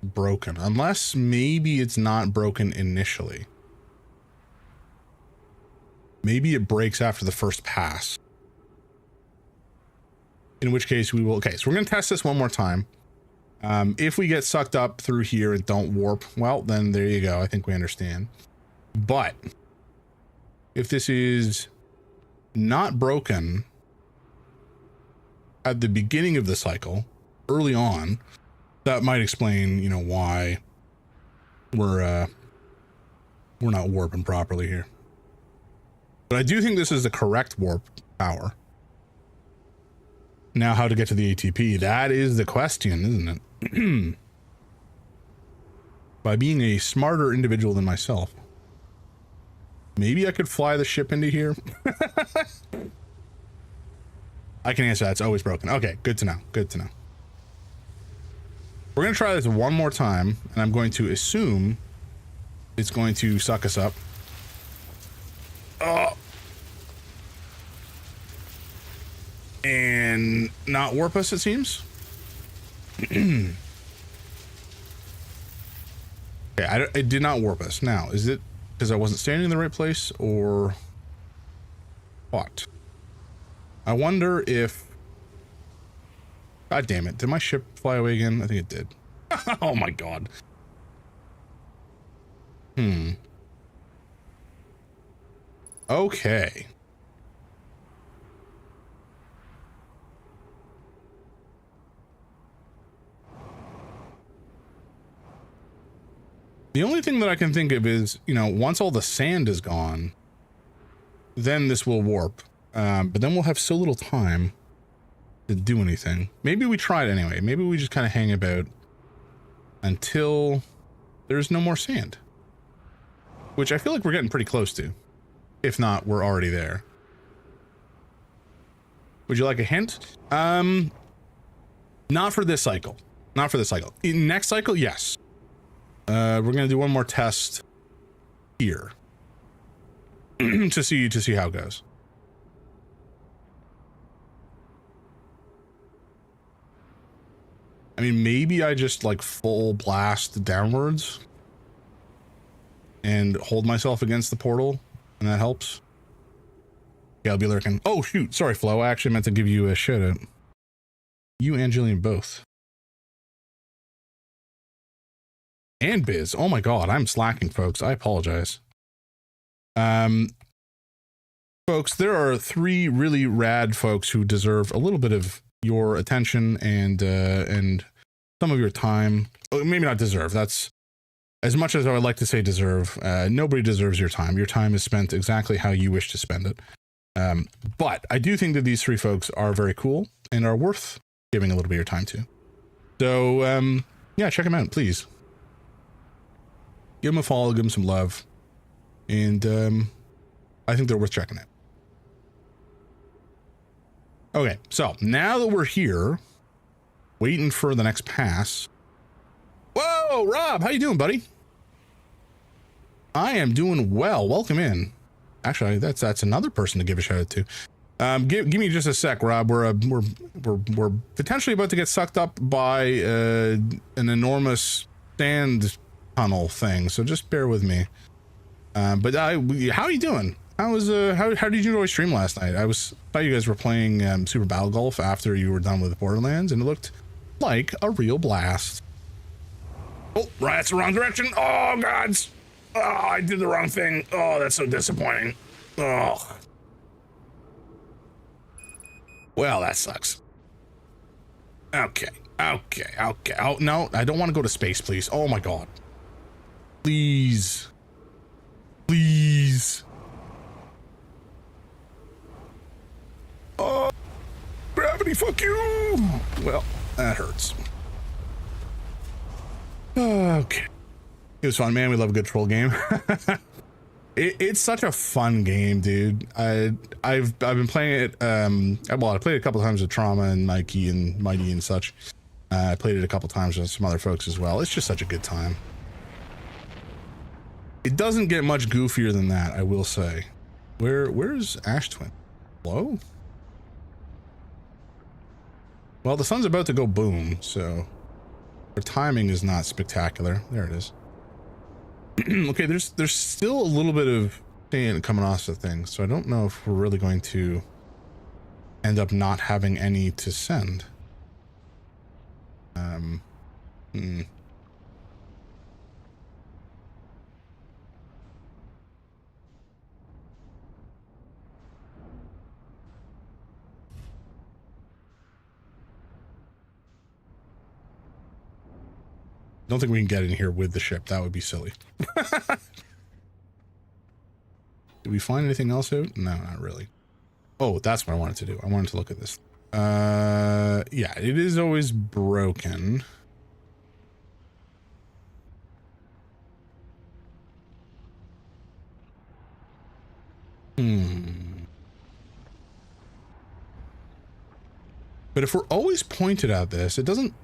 Broken. Unless maybe it's not broken initially. Maybe it breaks after the first pass. In which case we will... Okay, so we're going to test this one more time. If we get sucked up through here and don't warp, well, then there you go. I think we understand. But if this is not broken at the beginning of the cycle, early on, that might explain, you know, why we're not warping properly here. But I do think this is the correct warp power. Now, how to get to the ATP, that is the question, isn't it? By being a smarter individual than myself, maybe I could fly the ship into here. I can answer that. It's always broken. Okay, good to know. Good to know. We're going to try this one more time, and I'm going to assume it's going to suck us up. And not warp us, it seems. Okay, it did not warp us. Now, is it because I wasn't standing in the right place, or what? I wonder if... God damn it. Did my ship fly away again? I think it did. Oh my God. Okay. The only thing that I can think of is, you know, once all the sand is gone, then this will warp. But then we'll have so little time to do anything. Maybe we try it anyway. Maybe we just kind of hang about until there's no more sand. Which I feel like we're getting pretty close to. If not, we're already there. Would you like a hint? Not for this cycle. Not for this cycle. In next cycle, yes. We're gonna do one more test here to see how it goes. I mean, maybe I just like full blast downwards and hold myself against the portal, and that helps. Yeah, I'll be lurking. Oh shoot, sorry Flo, I actually meant to give you a shout out. You and Jillian both. And Biz. Oh my God, I'm slacking, folks. I apologize. Folks, there are 3 really rad folks who deserve a little bit of your attention and some of your time. Maybe not deserve. That's as much as I would like to say deserve. Nobody deserves your time. Your time is spent exactly how you wish to spend it. But I do think that these 3 folks are very cool and are worth giving a little bit of your time to. So, yeah, check them out, please. Give them a follow, give them some love. And I think they're worth checking out. Okay, so now that we're here, waiting for the next pass. Whoa, Rob, how you doing, buddy? I am doing well. Welcome in. Actually, that's another person to give a shout out to. Give me just a sec, Rob. We're potentially about to get sucked up by an enormous sand tunnel thing, so just bear with me. But how are you doing? How did you enjoy stream last night? I thought you guys were playing Super Battle Golf after you were done with Borderlands, and it looked like a real blast. Oh, right, that's the wrong direction. Oh, gods. Oh, I did the wrong thing. Oh, that's so disappointing. Oh. Well, that sucks. Okay. Oh, no, I don't want to go to space, please. Oh, my God. Please. Oh, gravity, fuck you. Well, that hurts. Okay. It was fun, man. We love a good troll game. It's such a fun game, dude. I've been playing it. Well, I played it a couple of times with Trauma and Mikey and Mighty and such. I played it a couple times with some other folks as well. It's just such a good time. It doesn't get much goofier than that, I will say. Where's Ash Twin? Hello? Well, the sun's about to go boom, so their timing is not spectacular. There it is. Okay, there's still a little bit of sand coming off the thing, so I don't know if we're really going to end up not having any to send. Don't think we can get in here with the ship. That would be silly. Did we find anything else out? No, not really. Oh, that's what I wanted to do. I wanted to look at this. Yeah, it is always broken. But if we're always pointed at this, it doesn't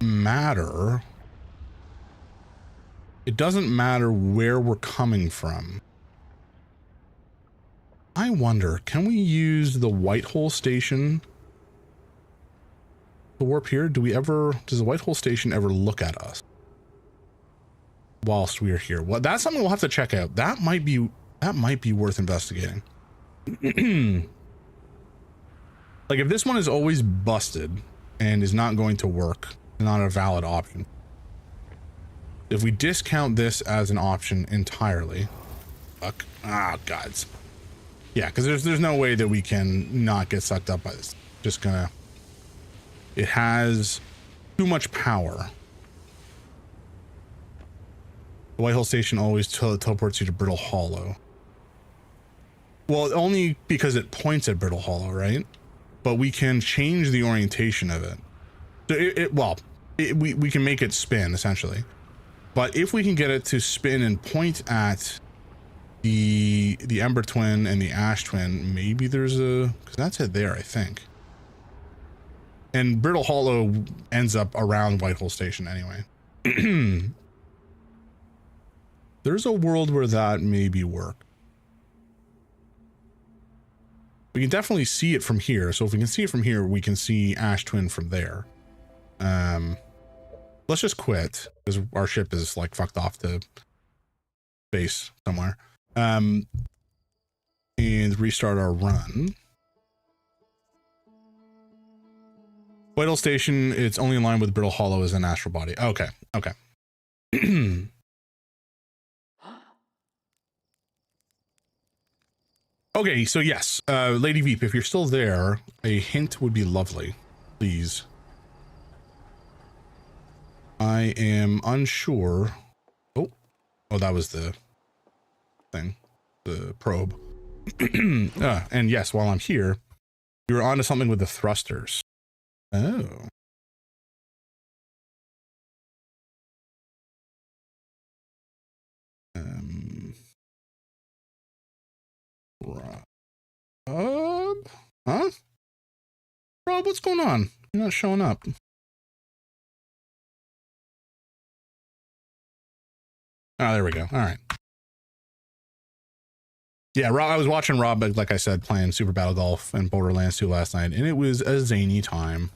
matter. It doesn't matter where we're coming from. I wonder, can we use the Whitehole station to warp here? Does the Whitehole station ever look at us whilst we are here? Well, that's something we'll have to check out. That might be worth investigating. Like, if this one is always busted and is not going to work, not a valid option. If we discount this as an option entirely, fuck. Ah, gods. Yeah, because there's no way that we can not get sucked up by this. Just gonna. It has too much power. The Whitehole station always teleports you to Brittle Hollow. Well, only because it points at Brittle Hollow, right? But we can change the orientation of it. So we can make it spin essentially. But if we can get it to spin and point at the Ember Twin and the Ash Twin, maybe there's because that's it there, I think. And Brittle Hollow ends up around Whitehole Station anyway. There's a world where that maybe work. We can definitely see it from here. So if we can see it from here, we can see Ash Twin from there. Let's just quit because our ship is like fucked off to space somewhere. And restart our run. Whitehole Station, it's only in line with Brittle Hollow as an astral body. Okay. Okay, so yes, Lady Veep, if you're still there, a hint would be lovely, please. I am unsure. Oh, that was the thing, the probe. And yes, while I'm here, you were onto something with the thrusters. Oh. Rob? Huh? Rob, what's going on? You're not showing up. Oh, there we go. All right. Yeah, Rob, I was watching Rob, like I said, playing Super Battle Golf and Borderlands 2 last night, and it was a zany time.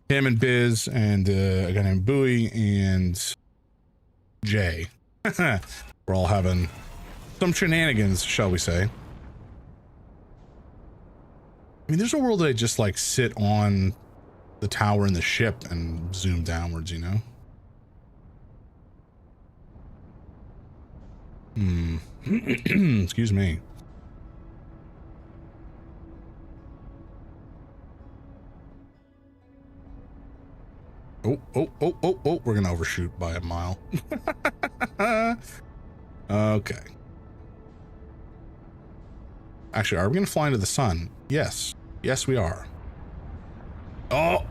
Him and Biz and a guy named Bowie and Jay. We're all having some shenanigans, shall we say. I mean, there's a world that I just like sit on the tower in the ship and zoom downwards, you know? Excuse me. Oh, we're gonna overshoot by a mile. Okay. Actually, are we gonna fly into the sun? Yes. Yes, we are. Oh.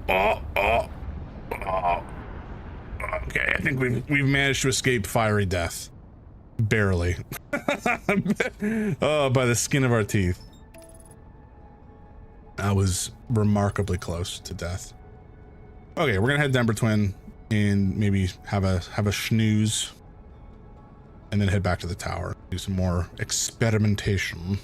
Okay, I think we've managed to escape fiery death. Barely. Oh, by the skin of our teeth. I was remarkably close to death. Okay, we're gonna head to Ember Twin and maybe have a snooze, and then head back to the tower. Do some more experimentation.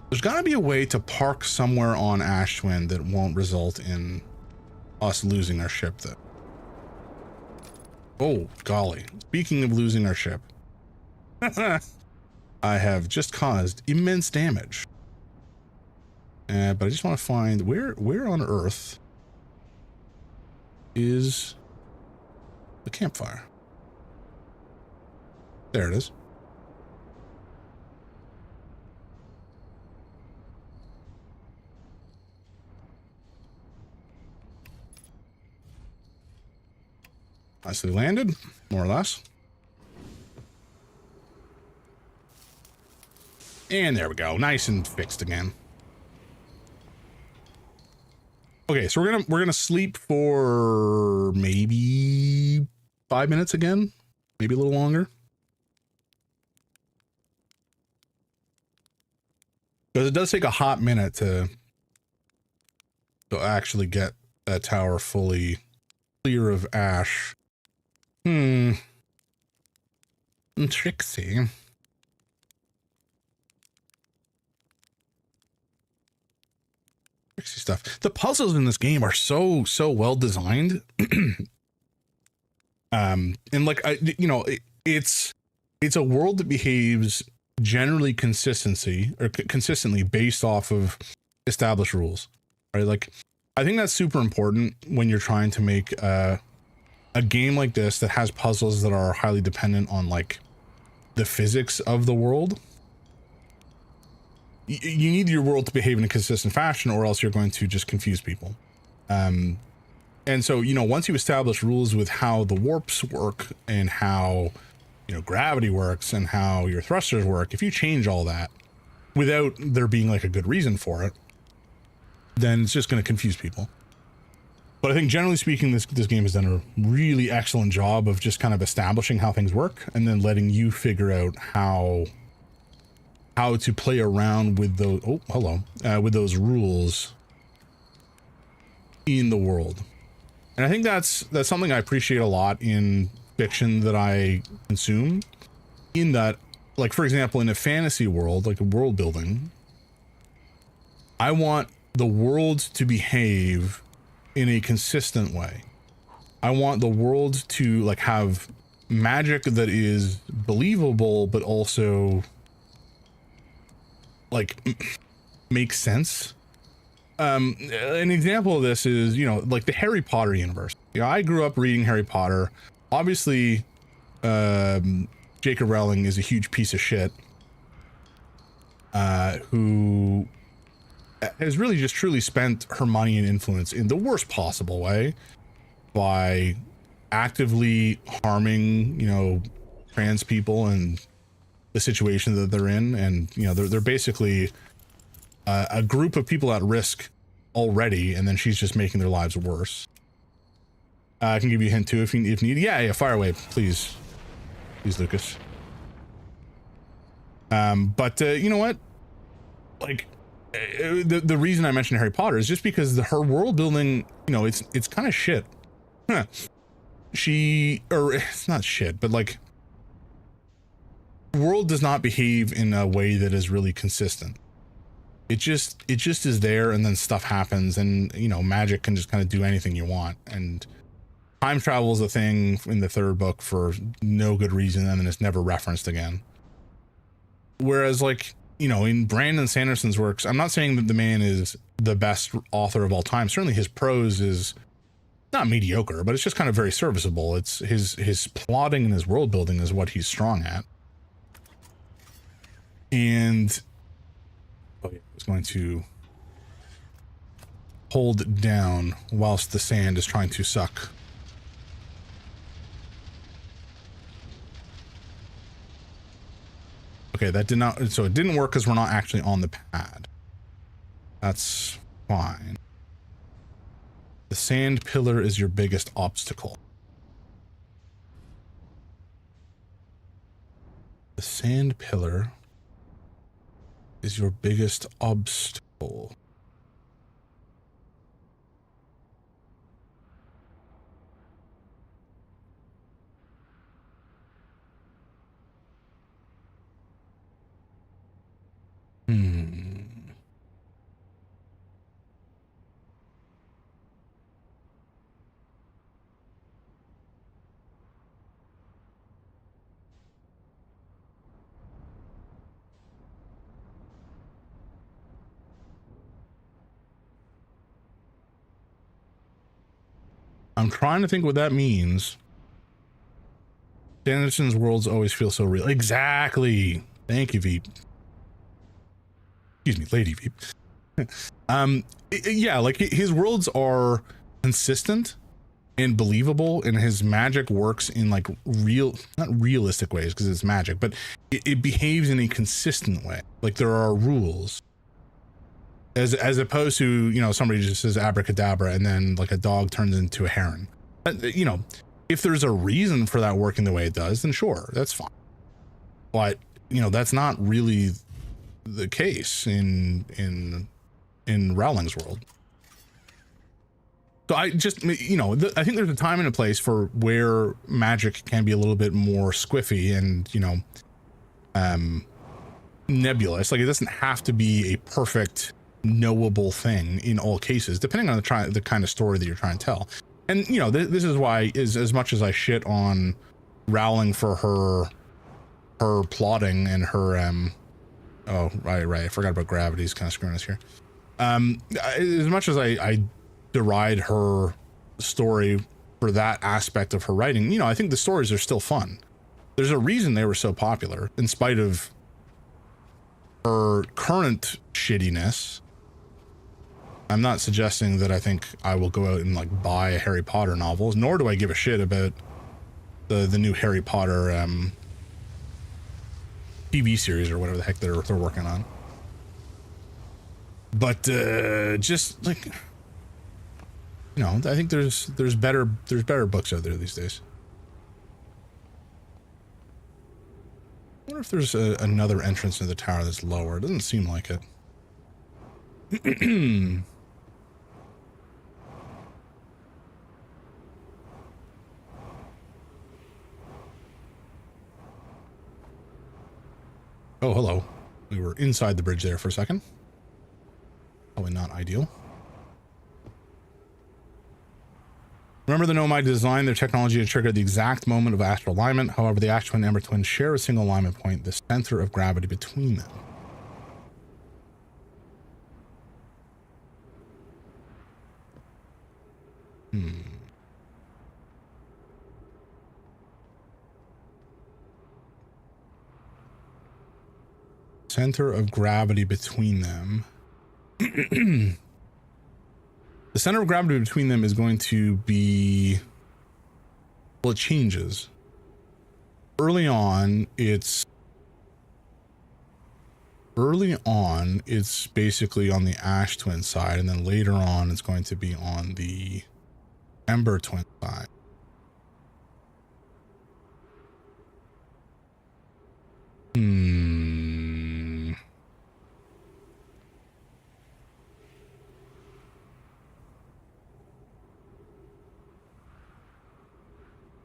There's gotta be a way to park somewhere on Ash Twin that won't result in us losing our ship, though. Oh, golly. Speaking of losing our ship, I have just caused immense damage. But I just want to find where on Earth is the campfire. There it is. Nicely landed, more or less. And there we go, nice and fixed again. Okay, so we're gonna sleep for maybe 5 minutes again, maybe a little longer. Because it does take a hot minute to actually get that tower fully clear of ash. Tricksy. Tricksy stuff. The puzzles in this game are so well designed. And like it's a world that behaves generally consistently based off of established rules, right? Like I think that's super important when you're trying to make a game like this that has puzzles that are highly dependent on like the physics of the world. You need your world to behave in a consistent fashion, or else you're going to just confuse people. And so, once you establish rules with how the warps work and how, gravity works and how your thrusters work, if you change all that without there being like a good reason for it, then it's just going to confuse people. But I think generally speaking, this game has done a really excellent job of just kind of establishing how things work and then letting you figure out how to play around with those, with those rules in the world. And I think that's something I appreciate a lot in fiction that I consume, in that, like, for example, in a fantasy world, like a world building, I want the world to behave in a consistent way. I want the world to like have magic that is believable, but also like makes sense. an example of this is, you know, like the Harry Potter universe. You know, I grew up reading Harry Potter. Obviously, J.K. Rowling is a huge piece of shit, who has really just truly spent her money and influence in the worst possible way by actively harming, you know, trans people and the situation that they're in. And, you know, they're basically a group of people at risk already, and then she's just making their lives worse. I can give you a hint too if you need. Yeah, fire away, please, Lucas. But you know what? Like, the reason I mentioned Harry Potter is just because her world building, you know, it's kind of shit. It's not shit, but like, the world does not behave in a way that is really consistent. It just is there, and then stuff happens, and, you know, magic can just kind of do anything you want, and time travel is a thing in the third book for no good reason, and then it's never referenced again. Whereas, like, you know, in Brandon Sanderson's works, I'm not saying that the man is the best author of all time. Certainly his prose is not mediocre, but it's just kind of very serviceable. It's his plotting and his world building is what he's strong at. And oh yeah, it's going to hold down whilst the sand is trying to suck. Okay, that did not, so it didn't work because we're not actually on the pad. That's fine. The sand pillar is your biggest obstacle. The sand pillar is your biggest obstacle. I'm trying to think what that means. Sanderson's worlds always feel so real. Exactly. Thank you, Veep. Excuse me, Lady Veep. Yeah, like his worlds are consistent and believable, and his magic works in like not realistic ways because it's magic, but it behaves in a consistent way. Like there are rules. As opposed to, you know, somebody just says abracadabra and then like a dog turns into a heron. You know, if there's a reason for that working the way it does, then sure, that's fine. But, you know, that's not really the case in Rowling's world. So I just, you know, I think there's a time and a place for where magic can be a little bit more squiffy and, you know, nebulous. Like it doesn't have to be a perfect knowable thing in all cases, depending on the kind of story that you're trying to tell. And, you know, this is why, as much as I shit on Rowling for her plotting and her oh right, I forgot about gravity's kind of screwing us here. As much as I deride her story for that aspect of her writing, you know, I think the stories are still fun. There's a reason they were so popular in spite of her current shittiness. I'm not suggesting that I think I will go out and like buy a Harry Potter novel, nor do I give a shit about the new Harry Potter TV series or whatever the heck they're working on. But just like, you know, I think there's better books out there these days. I wonder if there's another entrance to the tower that's lower. It doesn't seem like it. Oh, hello. We were inside the bridge there for a second. Probably not ideal. Remember the Nomai designed their technology to trigger the exact moment of astral alignment. However, the Ash Twin and Ember Twin share a single alignment point, the center of gravity between them. center of gravity between them. The center of gravity between them is going to be, well, it changes. Early on, it's basically on the Ash Twin side, and then later on it's going to be on the Ember Twin side.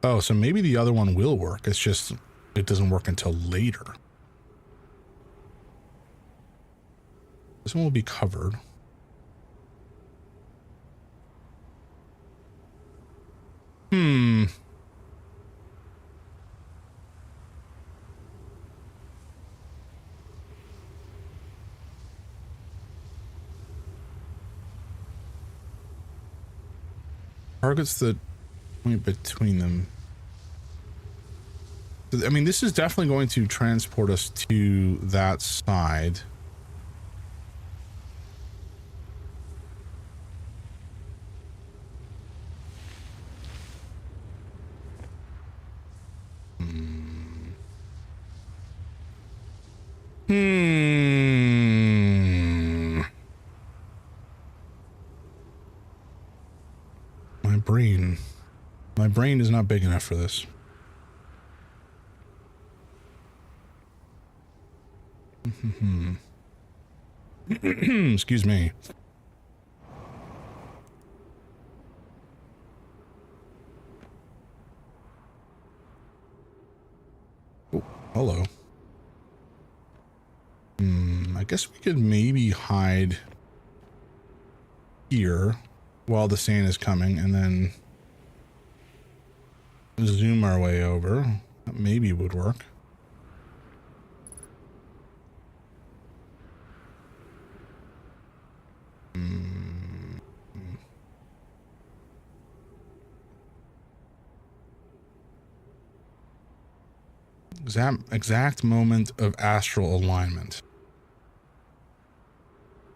Oh, so maybe the other one will work. It's just, it doesn't work until later. This one will be covered. Targets that point between them. I mean, this is definitely going to transport us to that side. My brain is not big enough for this. Excuse me. Oh, hello. I guess we could maybe hide here while the sand is coming and then zoom our way over. That maybe would work. Exact moment of astral alignment.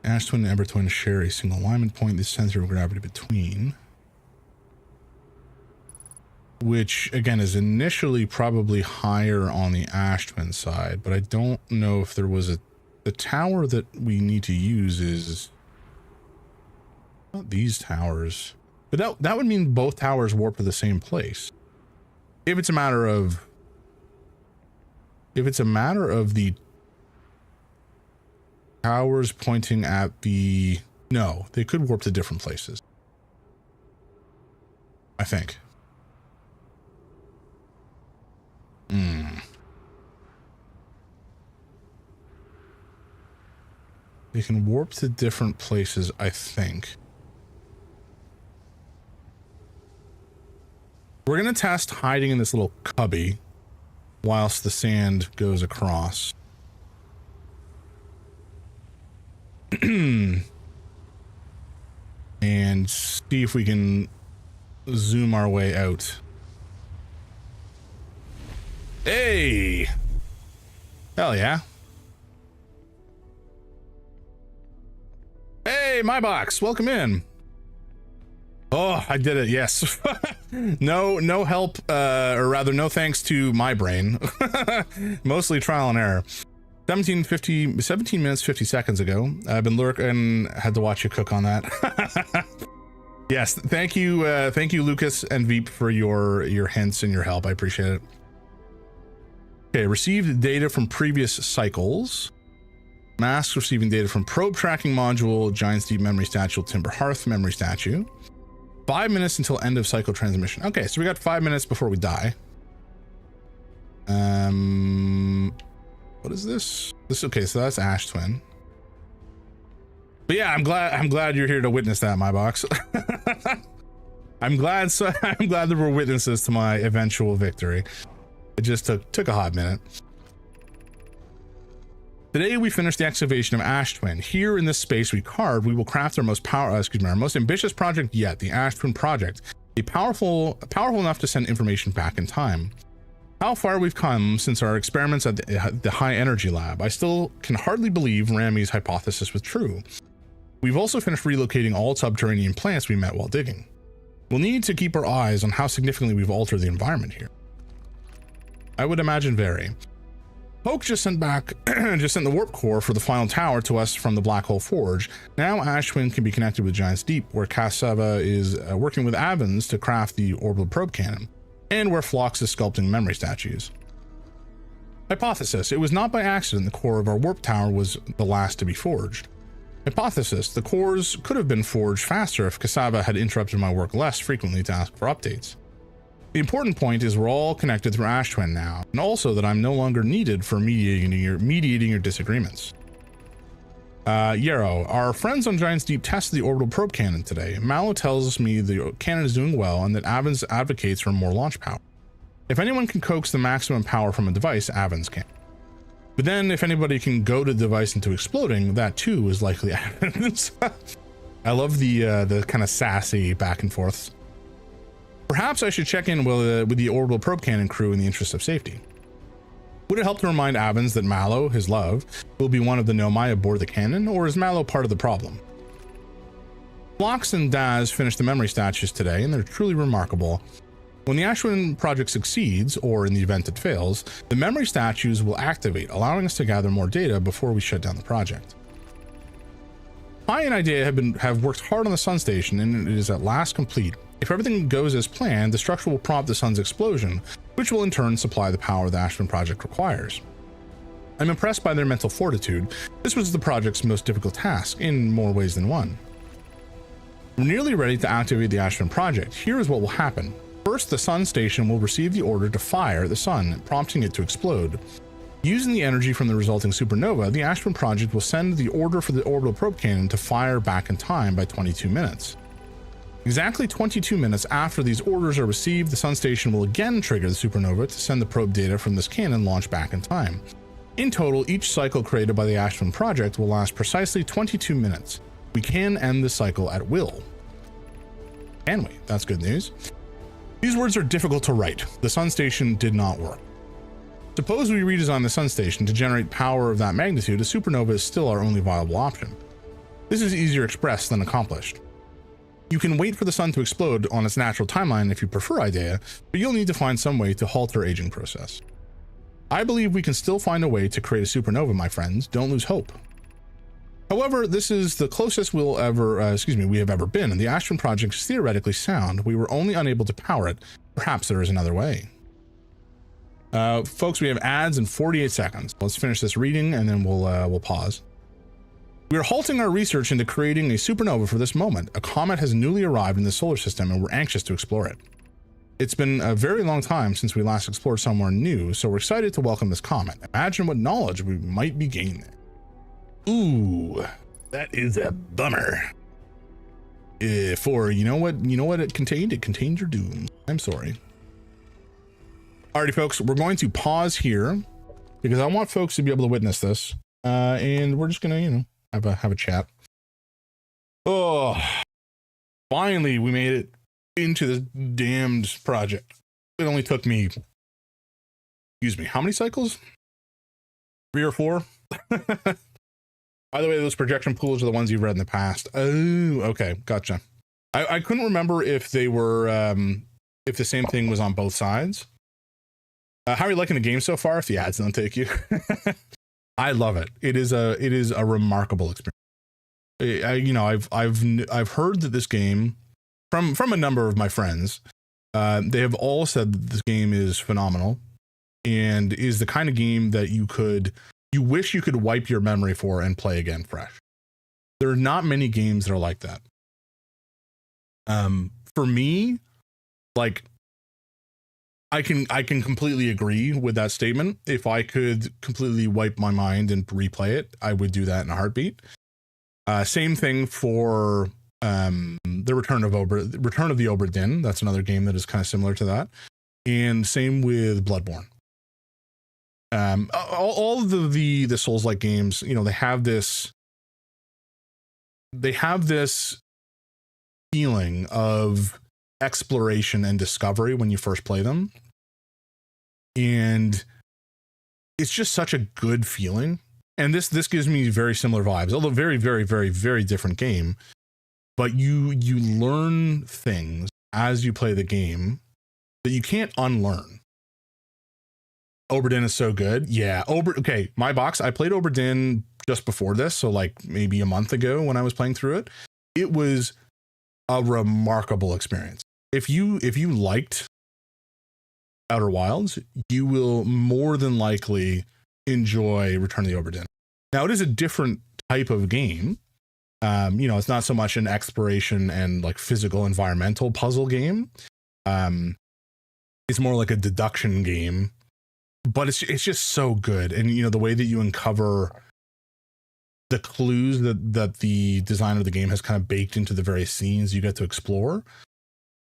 Ash Twin and Ember Twin share a single alignment point, the center of gravity between, which again is initially probably higher on the Ash Twin side, but I don't know if there was the tower that we need to use is not these towers, but that would mean both towers warp to the same place. If it's a matter of the towers pointing at the, no, they could warp to different places, I think. They can warp to different places, I think. We're gonna test hiding in this little cubby whilst the sand goes across. And see if we can zoom our way out. Hey! Hell yeah. Hey, my box, welcome in. Oh, I did it, yes. No help, or rather no thanks to my brain. Mostly trial and error. 17 minutes 50 seconds ago. I've been lurking, had to watch you cook on that. Yes, thank you Lucas and Veep for your hints and your help. I appreciate it. Okay, received data from previous cycles. Mask receiving data from probe tracking module, Giant's Deep memory statue, Timber Hearth memory statue. 5 minutes until end of cycle transmission. Okay, so we got 5 minutes before we die. What is this? Okay, so that's Ash Twin. But yeah, I'm glad you're here to witness that, my box. I'm glad there were witnesses to my eventual victory. It just took a hot minute. Today we finished the excavation of Ash Twin. Here in this space we carved, we will craft our most ambitious project yet, the Ash Twin project. Powerful enough to send information back in time. how far we've come since our experiments at the high energy lab. I still can hardly believe Rami's hypothesis was true. We've also finished relocating all subterranean plants we met while digging. We'll need to keep our eyes on how significantly we've altered the environment here. I would imagine very. Poke just sent the warp core for the final tower to us from the Black Hole Forge. Now Ashwin can be connected with Giant's Deep, where Cassava is working with Avens to craft the orbital probe cannon, and where Phlox is sculpting memory statues. Hypothesis: it was not by accident the core of our warp tower was the last to be forged. Hypothesis: the cores could have been forged faster if Cassava had interrupted my work less frequently to ask for updates. The important point is we're all connected through Ashtwen now, and also that I'm no longer needed for mediating your disagreements. Yarrow, our friends on Giant's Deep tested the orbital probe cannon today. Mallow tells me the cannon is doing well and that Avens advocates for more launch power. If anyone can coax the maximum power from a device, Avens can. But then if anybody can goad the device into exploding, that too is likely Avens. I love the kind of sassy back and forths. Perhaps I should check in with the orbital probe cannon crew in the interest of safety. Would it help to remind Avens that Mallow, his love, will be one of the Nomai aboard the cannon, or is Mallow part of the problem? Phlox and Daz finished the memory statues today, and they're truly remarkable. When the Ashwin project succeeds, or in the event it fails, the memory statues will activate, allowing us to gather more data before we shut down the project. Pi and Idea have worked hard on the Sun Station, and it is at last complete. If everything goes as planned, the structure will prompt the sun's explosion, which will in turn supply the power the Ashwin project requires. I'm impressed by their mental fortitude. This was the project's most difficult task, in more ways than one. We're nearly ready to activate the Ashwin project. Here is what will happen. First, the Sun Station will receive the order to fire the sun, prompting it to explode. Using the energy from the resulting supernova, the Ashwin project will send the order for the orbital probe cannon to fire back in time by 22 minutes. Exactly 22 minutes after these orders are received, the Sun Station will again trigger the supernova to send the probe data from this cannon launch back in time. In total, each cycle created by the Ashwin project will last precisely 22 minutes. We can end the cycle at will. Can we? That's good news. These words are difficult to write. The Sun Station did not work. Suppose we redesign the Sun Station to generate power of that magnitude, a supernova is still our only viable option. This is easier expressed than accomplished. You can wait for the sun to explode on its natural timeline if you prefer Idea, but you'll need to find some way to halt our aging process. I believe we can still find a way to create a supernova, my friends. Don't lose hope. However, this is the closest we have ever been, and the Ashwin project is theoretically sound. We were only unable to power it. Perhaps there is another way. Folks, we have ads in 48 seconds. Let's finish this reading and then we'll pause. We are halting our research into creating a supernova for this moment. A comet has newly arrived in the solar system and we're anxious to explore it. It's been a very long time since we last explored somewhere new, so we're excited to welcome this comet. Imagine what knowledge we might be gaining there. Ooh, that is a bummer. You know what it contained? It contained your doom. I'm sorry. Alrighty, folks, we're going to pause here because I want folks to be able to witness this, and we're just gonna, have a chat. Oh, finally we made it into this damned project. It only took me, how many cycles? 3 or 4? By the way, those projection pools are the ones you've read in the past. Oh, okay, gotcha. I couldn't remember if they were if the same thing was on both sides. How are you liking the game so far? If the ads don't take you. I love it. It is a remarkable experience. I've heard that this game from a number of my friends. They have all said that this game is phenomenal and is the kind of game that you wish you could wipe your memory for and play again fresh. There are not many games that are like that. For me, like, I can completely agree with that statement. If I could completely wipe my mind and replay it, I would do that in a heartbeat. Same thing for the Return of the Obra Dinn. That's another game that is kind of similar to that. And same with Bloodborne. All of the Souls-like games, they have this feeling of exploration and discovery when you first play them. And it's just such a good feeling. And this gives me very similar vibes, although very, very, very, very different game. But you learn things as you play the game that you can't unlearn. Obra Dinn is so good. Yeah. Okay. My box, I played Obra Dinn just before this. So like maybe a month ago when I was playing through it. It was a remarkable experience. If you liked Outer Wilds, you will more than likely enjoy Return of the Obra Dinn. Now it is a different type of game. It's not so much an exploration and like physical environmental puzzle game. It's more like a deduction game, but it's just so good. And the way that you uncover the clues that the designer of the game has kind of baked into the various scenes you get to explore,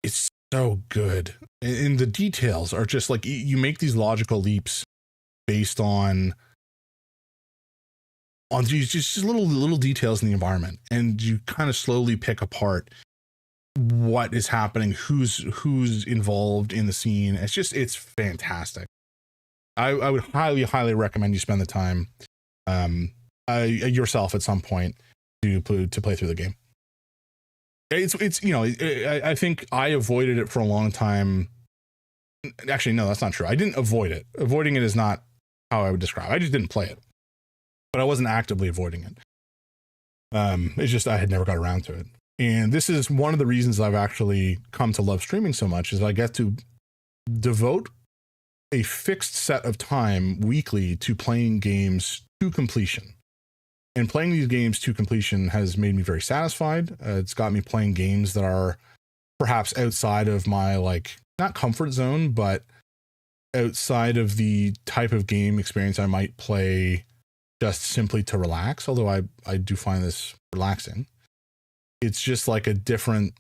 it's so good. And the details are just like, you make these logical leaps based on just little details in the environment, and you kind of slowly pick apart what is happening, who's involved in the scene. It's fantastic. I would highly recommend you spend the time yourself at some point to play through the game. I think I avoided it for a long time. Actually, no, that's not true. I didn't avoid it. Avoiding it is not how I would describe it. I just didn't play it, but I wasn't actively avoiding it. It's just I had never got around to it. And this is one of the reasons I've actually come to love streaming so much, is I get to devote a fixed set of time weekly to playing games to completion. And playing these games to completion has made me very satisfied. It's got me playing games that are perhaps outside of my, like, not comfort zone, but outside of the type of game experience I might play just simply to relax. Although I do find this relaxing. It's just like a different,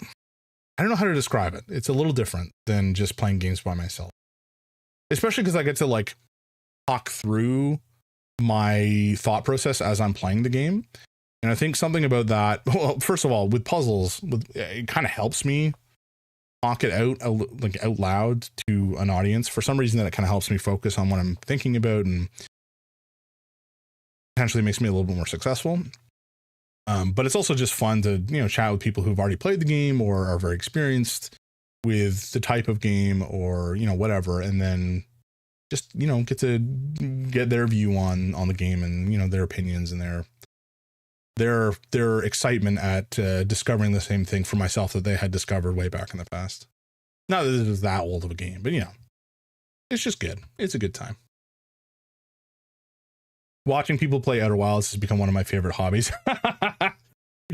I don't know how to describe it. It's a little different than just playing games by myself. Especially because I get to like talk through my thought process as I'm playing the game. And I think something about that, well, first of all, with puzzles, it kind of helps me talk it out loud to an audience. For some reason, that it kind of helps me focus on what I'm thinking about, and potentially makes me a little bit more successful. But it's also just fun to, chat with people who've already played the game or are very experienced with the type of game, or, whatever. And then just, get to get their view on the game, and, their opinions and their excitement at discovering the same thing for myself that they had discovered way back in the past. Not that this is that old of a game, but it's just good. It's a good time. Watching people play Outer Wilds has become one of my favorite hobbies.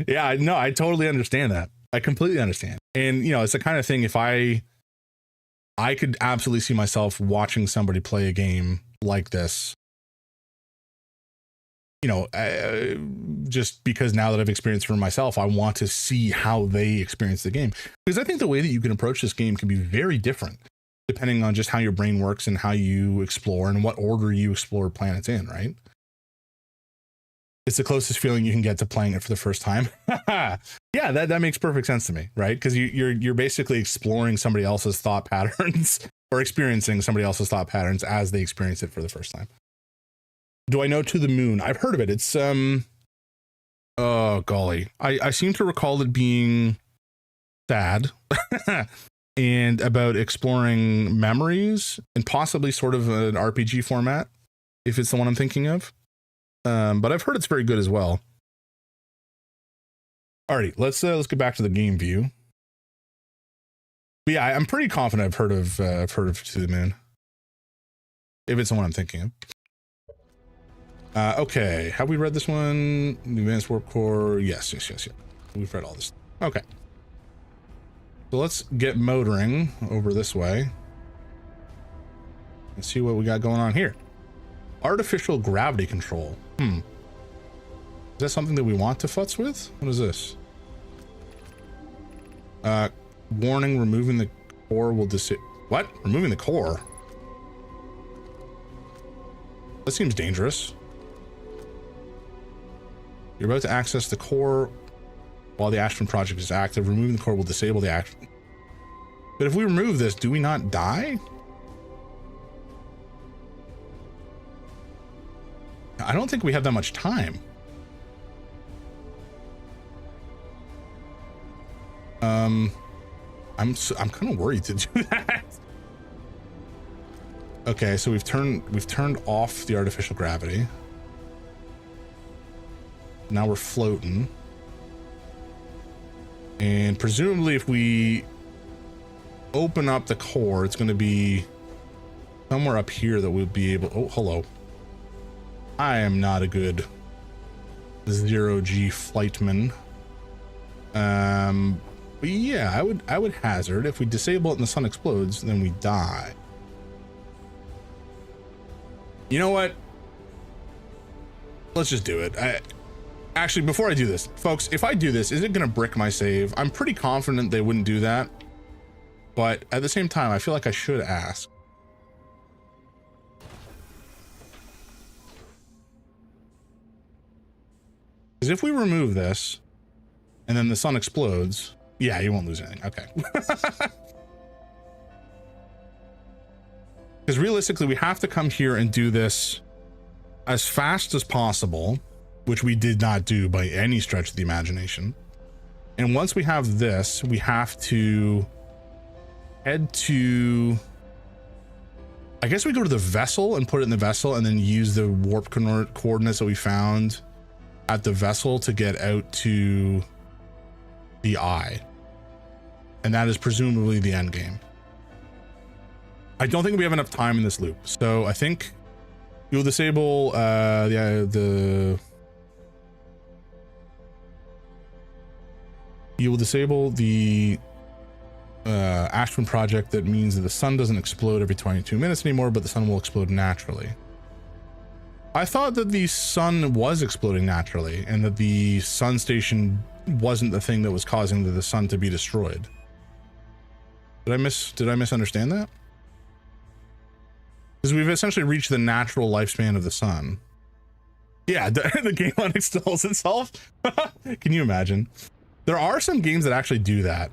Yeah, no, I totally understand that. I completely understand. And, it's the kind of thing, if I could absolutely see myself watching somebody play a game like this, just because now that I've experienced it for myself, I want to see how they experience the game. Because I think the way that you can approach this game can be very different depending on just how your brain works and how you explore and what order you explore planets in, right? It's the closest feeling you can get to playing it for the first time. Yeah, that makes perfect sense to me, right? Because you're basically exploring somebody else's thought patterns or experiencing somebody else's thought patterns as they experience it for the first time. Do I know To the Moon? I've heard of it. It's oh golly, I seem to recall it being sad and about exploring memories and possibly sort of an RPG format, if it's the one I'm thinking of. But I've heard it's very good as well. Alrighty, let's get back to the game view. But yeah, I'm pretty confident I've heard of To the Moon, if it's the one I'm thinking of. Okay, have we read this one? The Advanced Warp Core. Yes. We've read all this. Okay. So let's get motoring over this way and see what we got going on here. Artificial gravity control. Is that something that we want to futz with? What is this? Warning, removing the core will what? Removing the core? That seems dangerous. You're about to access the core while the Ashton project is active. Removing the core will disable the action. But if we remove this, do we not die? I don't think we have that much time. I'm kind of worried to do that. Okay, so we've turned off the artificial gravity. Now we're floating. And presumably if we open up the core, it's going to be somewhere up here that we'll be able... Oh, hello. I am not a good zero-G flightman. But yeah, I would hazard if we disable it and the sun explodes, then we die. You know what? Let's just do it. Actually, before I do this, folks, if I do this, is it going to brick my save? I'm pretty confident they wouldn't do that. But at the same time, I feel like I should ask. Because if we remove this, and then the sun explodes, yeah, you won't lose anything. Okay. Because realistically, we have to come here and do this as fast as possible, which we did not do by any stretch of the imagination. And once we have this, we have to head to... I guess we go to the vessel and put it in the vessel and then use the warp coordinates that we found at the vessel to get out to the eye. And that is presumably the end game. I don't think we have enough time in this loop, so I think you'll disable you will disable the Ashwin project. That means that the sun doesn't explode every 22 minutes anymore, but the sun will explode naturally. I thought that the sun was exploding naturally and that the sun station wasn't the thing that was causing the sun to be destroyed. Did I misunderstand that? Because we've essentially reached the natural lifespan of the sun. Yeah, the game uninstalls itself. Can you imagine? There are some games that actually do that.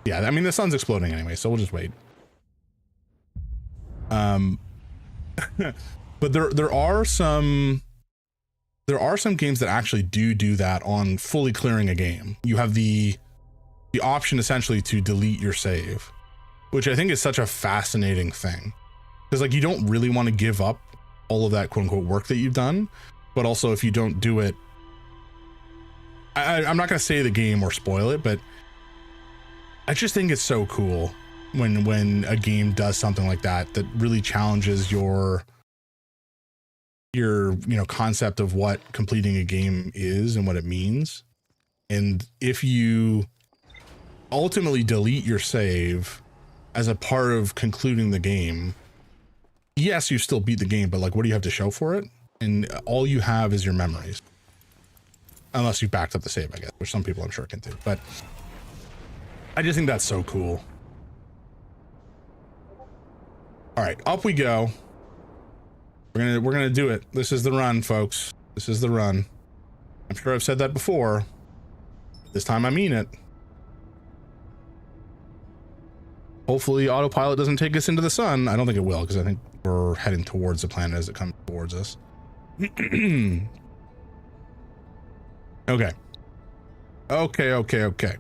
Yeah, I mean, the sun's exploding anyway, so we'll just wait. But there are some games that actually do that on fully clearing a game. You have the option essentially to delete your save, which I think is such a fascinating thing. Because like, you don't really want to give up all of that quote unquote work that you've done, but also if you don't do it, I'm not going to say the game or spoil it, but I just think it's so cool when a game does something like that really challenges your concept of what completing a game is and what it means. And if you ultimately delete your save as a part of concluding the game, yes, you still beat the game, but like, what do you have to show for it? And all you have is your memories. Unless you backed up the save, I guess, which some people I'm sure can do. But I just think that's so cool. All right, up we go. We're gonna do it. This is the run, folks. This is the run. I'm sure I've said that before. This time I mean it. Hopefully autopilot doesn't take us into the sun. I don't think it will, because I think we're heading towards the planet as it comes towards us. Okay. Okay.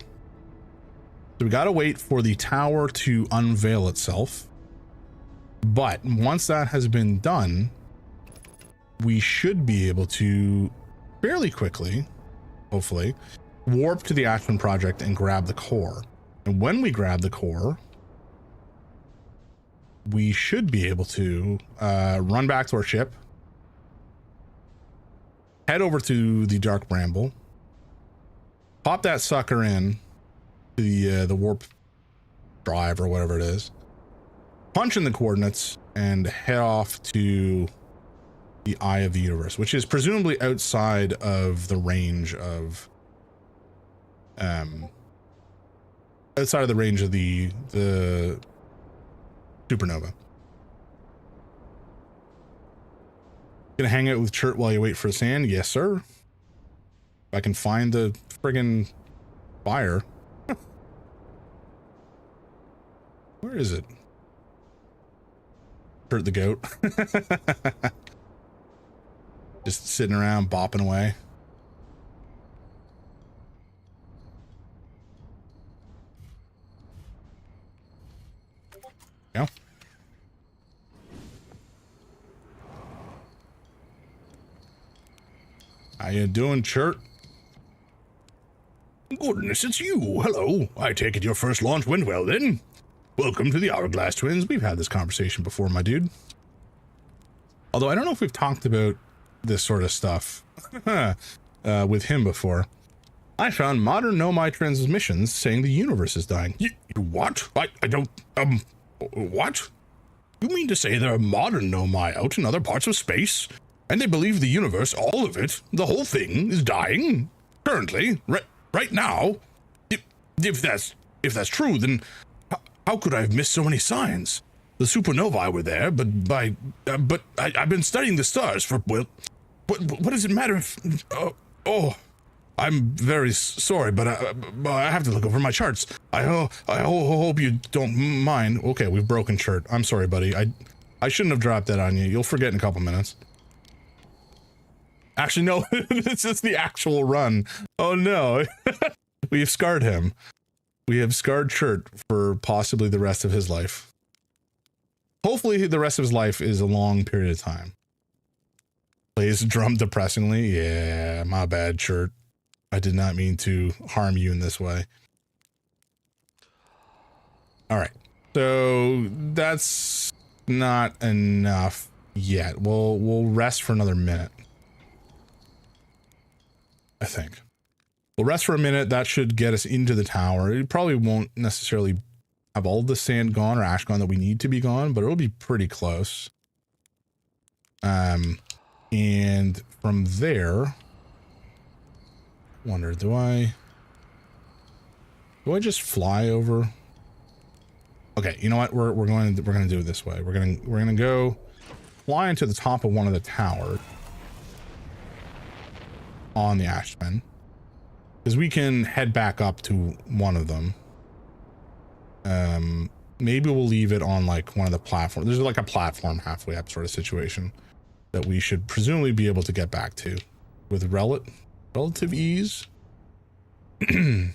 So we gotta wait for the tower to unveil itself. But once that has been done, we should be able to fairly quickly, hopefully, warp to the Ashwin project and grab the core. And when we grab the core, we should be able to run back to our ship, head over to the Dark Bramble, pop that sucker in to the warp drive or whatever it is, punch in the coordinates, and head off to the Eye of the Universe, which is presumably outside of the range of outside of the range of the supernova. Gonna hang out with Chert while you wait for sand? Yes, sir. If I can find the friggin' fire. Where is it? Chert the goat. Just sitting around bopping away. Yeah. How you doing, Chert? Goodness, it's you. Hello. I take it your first launch went well, then? Welcome to the Hourglass Twins. We've had this conversation before, my dude. Although I don't know if we've talked about this sort of stuff with him before. I found modern Nomai transmissions saying the universe is dying. You what? I don't, what? You mean to say there are modern Nomai out in other parts of space? And they believe the universe, all of it, the whole thing, is dying? Currently? Right now? If that's true, then how could I have missed so many signs? The supernovae were there, but I've been studying the stars for, well, what does it matter if, I'm very sorry, but I have to look over my charts. I hope you don't mind. Okay, we've broken Chert. I'm sorry, buddy. I shouldn't have dropped that on you. You'll forget in a couple minutes. Actually, no, this is the actual run. Oh no, we have scarred him. We have scarred Chert for possibly the rest of his life. Hopefully the rest of his life is a long period of time. Plays drum depressingly. Yeah, my bad, Chert. I did not mean to harm you in this way. All right, so that's not enough yet. We'll rest for another minute. I think we'll rest for a minute. That should get us into the tower. It probably won't necessarily have all the sand gone or ash gone that we need to be gone, but it'll be pretty close. And from there, wonder, do I just fly over? Okay, you know what? We're going to do it this way. We're gonna go fly into the top of one of the towers on the Ashman, because we can head back up to one of them. Maybe we'll leave it on like one of the platforms. There's like a platform halfway up sort of situation that we should presumably be able to get back to with relative ease. Yeah,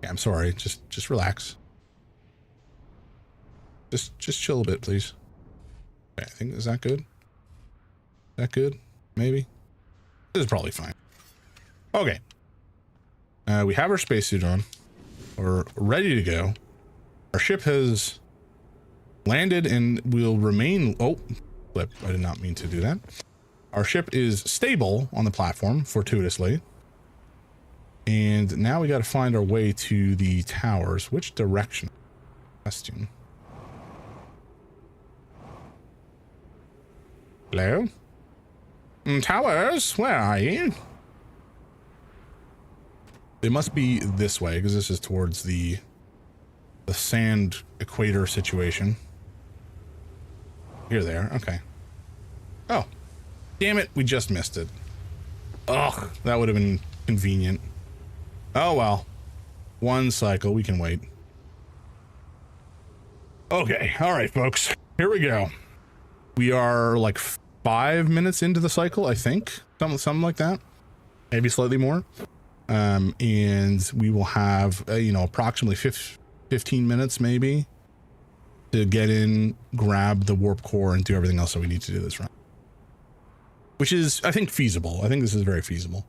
I'm sorry. Just relax. Just chill a bit, please. Okay, I think, is that good? That good? Maybe. This is probably fine. Okay. We have our spacesuit on. We're ready to go. Our ship has landed and will remain. Oh, flip. I did not mean to do that. Our ship is stable on the platform, fortuitously. And now we got to find our way to the towers. Which direction? Question. Hello? Towers, where are you? They must be this way, because this is towards the sand equator situation. Here they are. Okay. Oh, damn it, we just missed it. Ugh, that would have been convenient. Oh well, one cycle, we can wait. Okay, all right, folks, here we go. We are like 5 minutes into the cycle, I think, something like that, maybe slightly more. And we will have approximately 15 minutes maybe to get in, grab the warp core, and do everything else that we need to do this round, which is, I think, feasible. I think this is very feasible,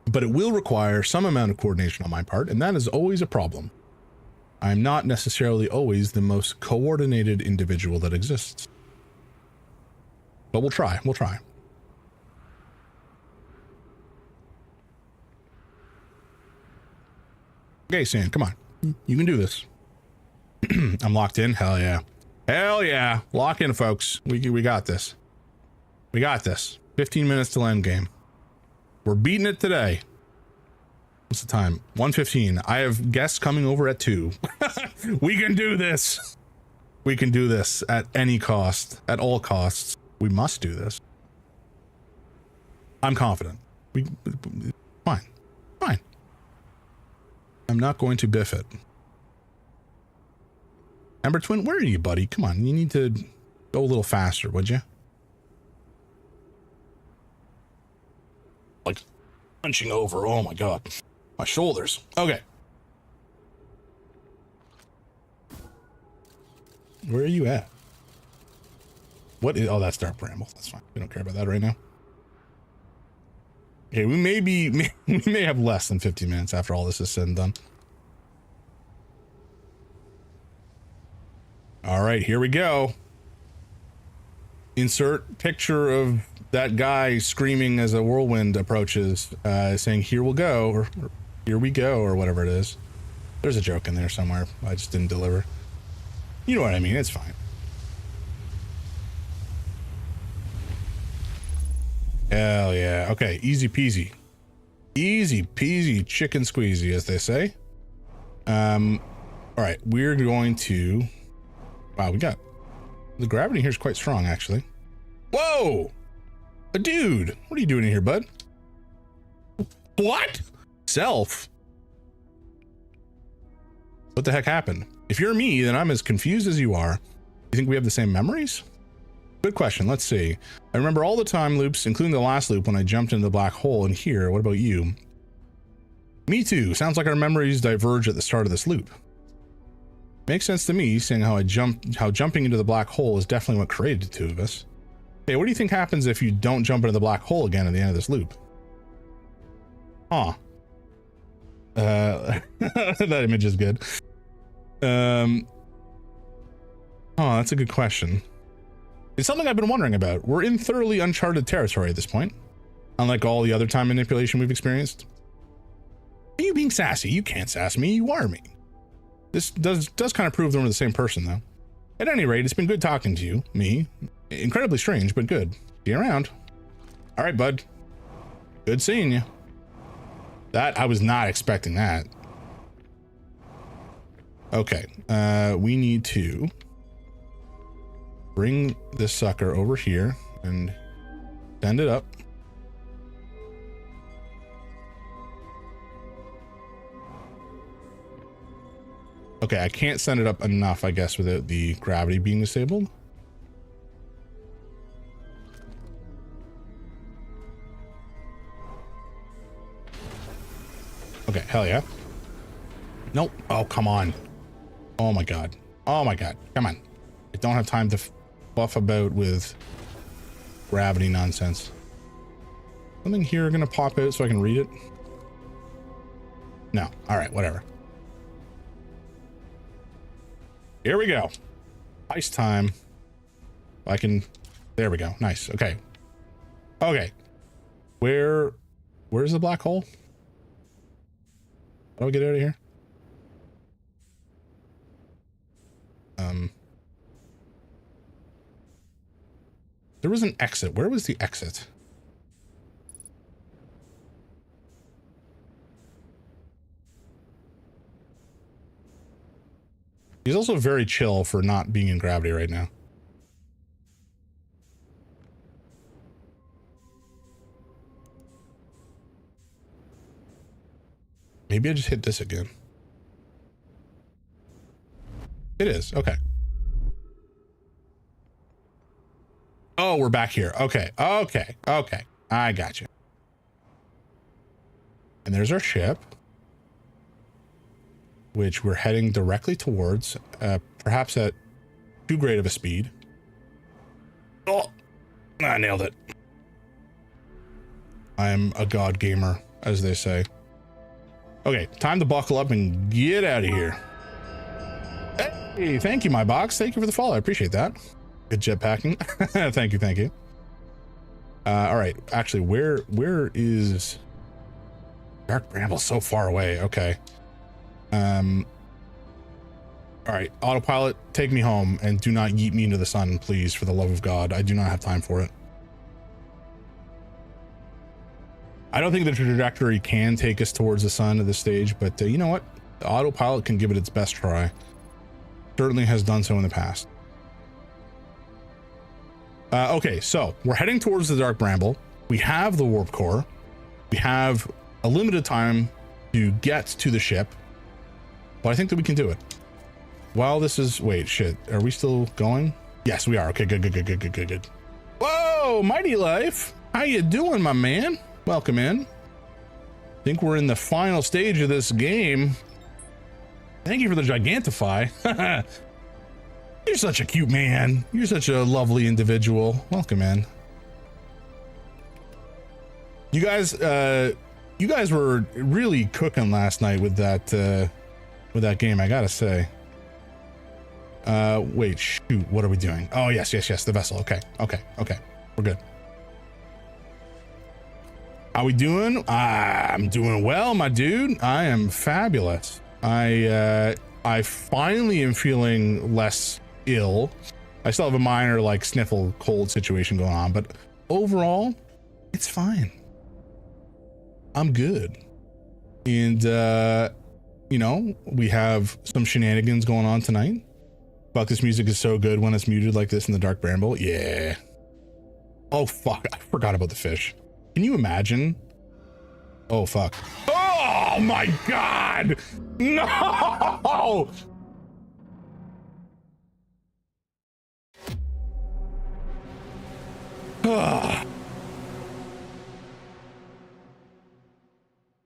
but it will require some amount of coordination on my part, and that is always a problem. I'm not necessarily always the most coordinated individual that exists, but we'll try. Okay, Sand, come on. You can do this. I'm locked in. Hell yeah. Hell yeah. Lock in, folks. We got this. We got this. 15 minutes till end game. We're beating it today. What's the time? 1:15. I have guests coming over at 2. We can do this. We can do this at any cost, at all costs. We must do this. I'm confident. Fine. I'm not going to biff it. Ember Twin, where are you, buddy? Come on, you need to Go a little faster, would you? Like punching over. Oh my God. My shoulders. Okay. Where are you at? What is, oh, that's Dark Bramble. That's fine. We don't care about that right now. Okay, we may have less than 15 minutes after all this is said and done. All right, here we go. Insert picture of that guy screaming as a whirlwind approaches, saying, here we'll go, or here we go, or whatever it is. There's a joke in there somewhere. I just didn't deliver. You know what I mean? It's fine. Hell yeah. Okay, easy peasy. Easy peasy chicken squeezy, as they say. All right, we're going to... Wow, we got... The gravity here is quite strong, actually. Whoa! A dude! What are you doing in here, bud? What? Self? What the heck happened? If you're me, then I'm as confused as you are. You think we have the same memories? Good question. Let's see. I remember all the time loops, including the last loop when I jumped into the black hole in here. What about you? Me too. Sounds like our memories diverge at the start of this loop. Makes sense to me, seeing how jumping into the black hole is definitely what created the two of us. Hey, what do you think happens if you don't jump into the black hole again at the end of this loop? Huh. That image is good. Oh, that's a good question. It's something I've been wondering about. We're in thoroughly uncharted territory at this point, unlike all the other time manipulation we've experienced. Are you being sassy? You can't sass me. You are me. This does kind of prove that we're the same person, though. At any rate, it's been good talking to you, me. Incredibly strange, but good. See you around. All right, bud. Good seeing you. That, I was not expecting that. Okay, we need to bring this sucker over here and send it up. Okay, I can't send it up enough, I guess, without the gravity being disabled. Okay, hell yeah. Nope. Oh, come on. Oh my God. Oh my God. Come on. I don't have time to buff about with gravity nonsense. Something here gonna pop out so I can read it? No. All right, whatever. Here we go. Ice time. I can... There we go. Nice. Okay. Okay. Where's the black hole? How do I get out of here? There was an exit. Where was the exit? He's also very chill for not being in gravity right now. Maybe I just hit this again. It is. Okay. Oh, we're back here. Okay. Okay. Okay. I got you. And there's our ship, which we're heading directly towards, perhaps at too great of a speed. Oh, I nailed it. I'm a god gamer, as they say. Okay, time to buckle up and get out of here. Hey, thank you, my box. Thank you for the follow. I appreciate that. Good jetpacking. Thank you, thank you. All right, actually, where is Dark Bramble? So far away. Okay. All right, autopilot, take me home and do not yeet me into the sun, please, for the love of God. I do not have time for it. I don't think the trajectory can take us towards the sun at this stage, but you know what? The autopilot can give it its best try. Certainly has done so in the past. Okay, so we're heading towards the Dark Bramble. We have the warp core. We have a limited time to get to the ship, but I think that we can do it. While this is... Wait, shit. Are we still going? Yes, we are. Okay, good. Whoa, Mighty Life. How you doing, my man? Welcome in. I think we're in the final stage of this game. Thank you for the Gigantify. You're such a cute man. You're such a lovely individual. Welcome in. You guys were really cooking last night with that game, I gotta say. Wait, shoot, what are we doing? Oh, yes, the vessel. Okay. We're good. How we doing? I'm doing well, my dude. I am fabulous. I finally am feeling less ill. I still have a minor like sniffle cold situation going on, but overall, it's fine. I'm good. And you know, we have some shenanigans going on tonight. Fuck, this music is so good when it's muted like this in the Dark Bramble. Yeah. Oh fuck, I forgot about the fish. Can you imagine? Oh fuck. Oh my god! No!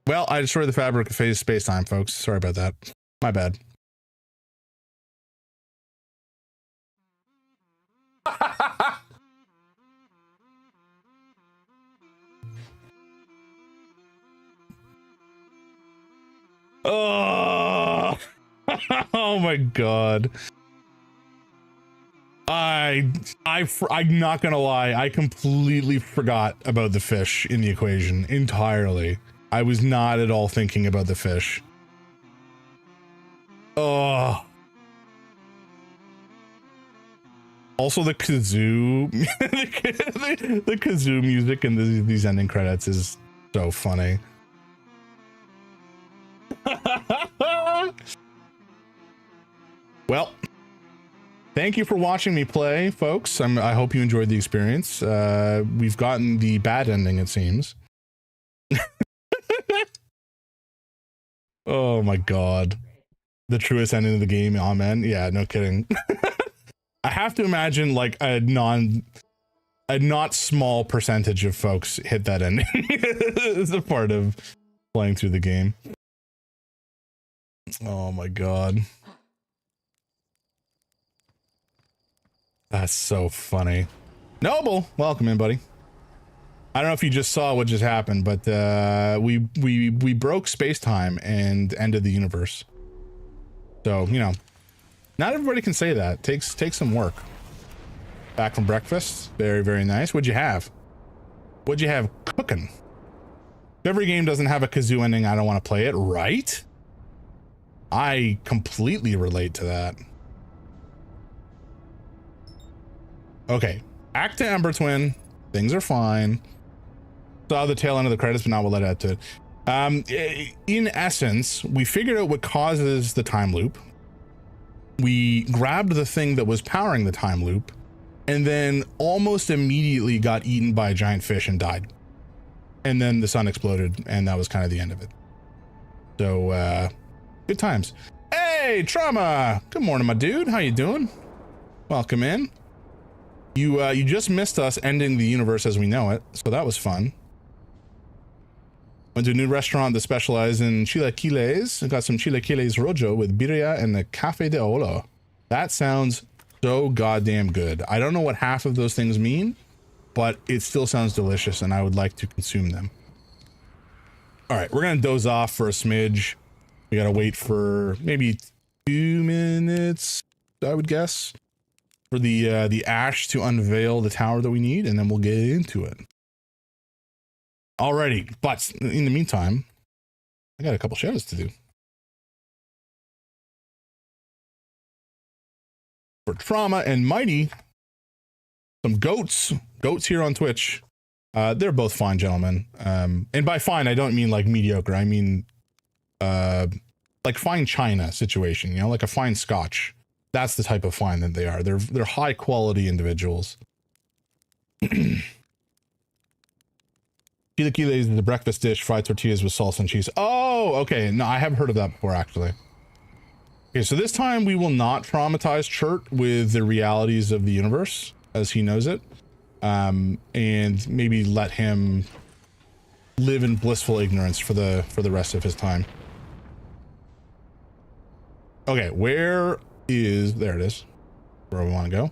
Well, I destroyed the fabric of phase space-time, folks. Sorry about that. My bad. Oh, oh my god. I'm not gonna lie, I completely forgot about the fish in the equation entirely. I was not at all thinking about the fish. Oh. Also the kazoo, the kazoo music in these ending credits is so funny. Well, thank you for watching me play, folks. I hope you enjoyed the experience. We've gotten the bad ending, it seems. Oh my god. The truest ending of the game, amen. Yeah, no kidding. I have to imagine like a not small percentage of folks hit that ending as a part of playing through the game. Oh my god. That's so funny. Noble, welcome in, buddy. I don't know if you just saw what just happened, but we broke space-time and ended the universe. So, you know, not everybody can say that. Takes some work. Back from breakfast. Very, very nice. What'd you have? What'd you have cooking? If every game doesn't have a kazoo ending, I don't want to play it, right? I completely relate to that. Okay, back to Ember Twin. Things are fine. Saw the tail end of the credits, but now we'll let add to it. In essence, we figured out what causes the time loop. We grabbed the thing that was powering the time loop, and then almost immediately got eaten by a giant fish and died. And then the sun exploded, and that was kind of the end of it. So, good times. Hey, Trauma! Good morning, my dude. How you doing? Welcome in. You just missed us ending the universe as we know it, so that was fun. Went to a new restaurant that specialized in chilaquiles. Got some chilaquiles rojo with birria and the Cafe de Olo. That sounds so goddamn good. I don't know what half of those things mean, but it still sounds delicious, and I would like to consume them. All right, we're gonna doze off for a smidge. We gotta wait for maybe 2 minutes, I would guess, for the ash to unveil the tower that we need, and then we'll get into it. Alrighty, but in the meantime, I got a couple shoutouts to do. For Trauma and Mighty, some goats here on Twitch. They're both fine gentlemen. And by fine, I don't mean like mediocre. I mean, like fine china situation, you know, like a fine scotch. That's the type of fine that they are. They're high quality individuals. Chilaquiles is the breakfast dish, fried tortillas with salsa and cheese. Oh, okay. No, I have heard of that before, actually. Okay, so this time we will not traumatize Chert with the realities of the universe as he knows it, and maybe let him live in blissful ignorance for the rest of his time. Okay, there it is, where we want to go.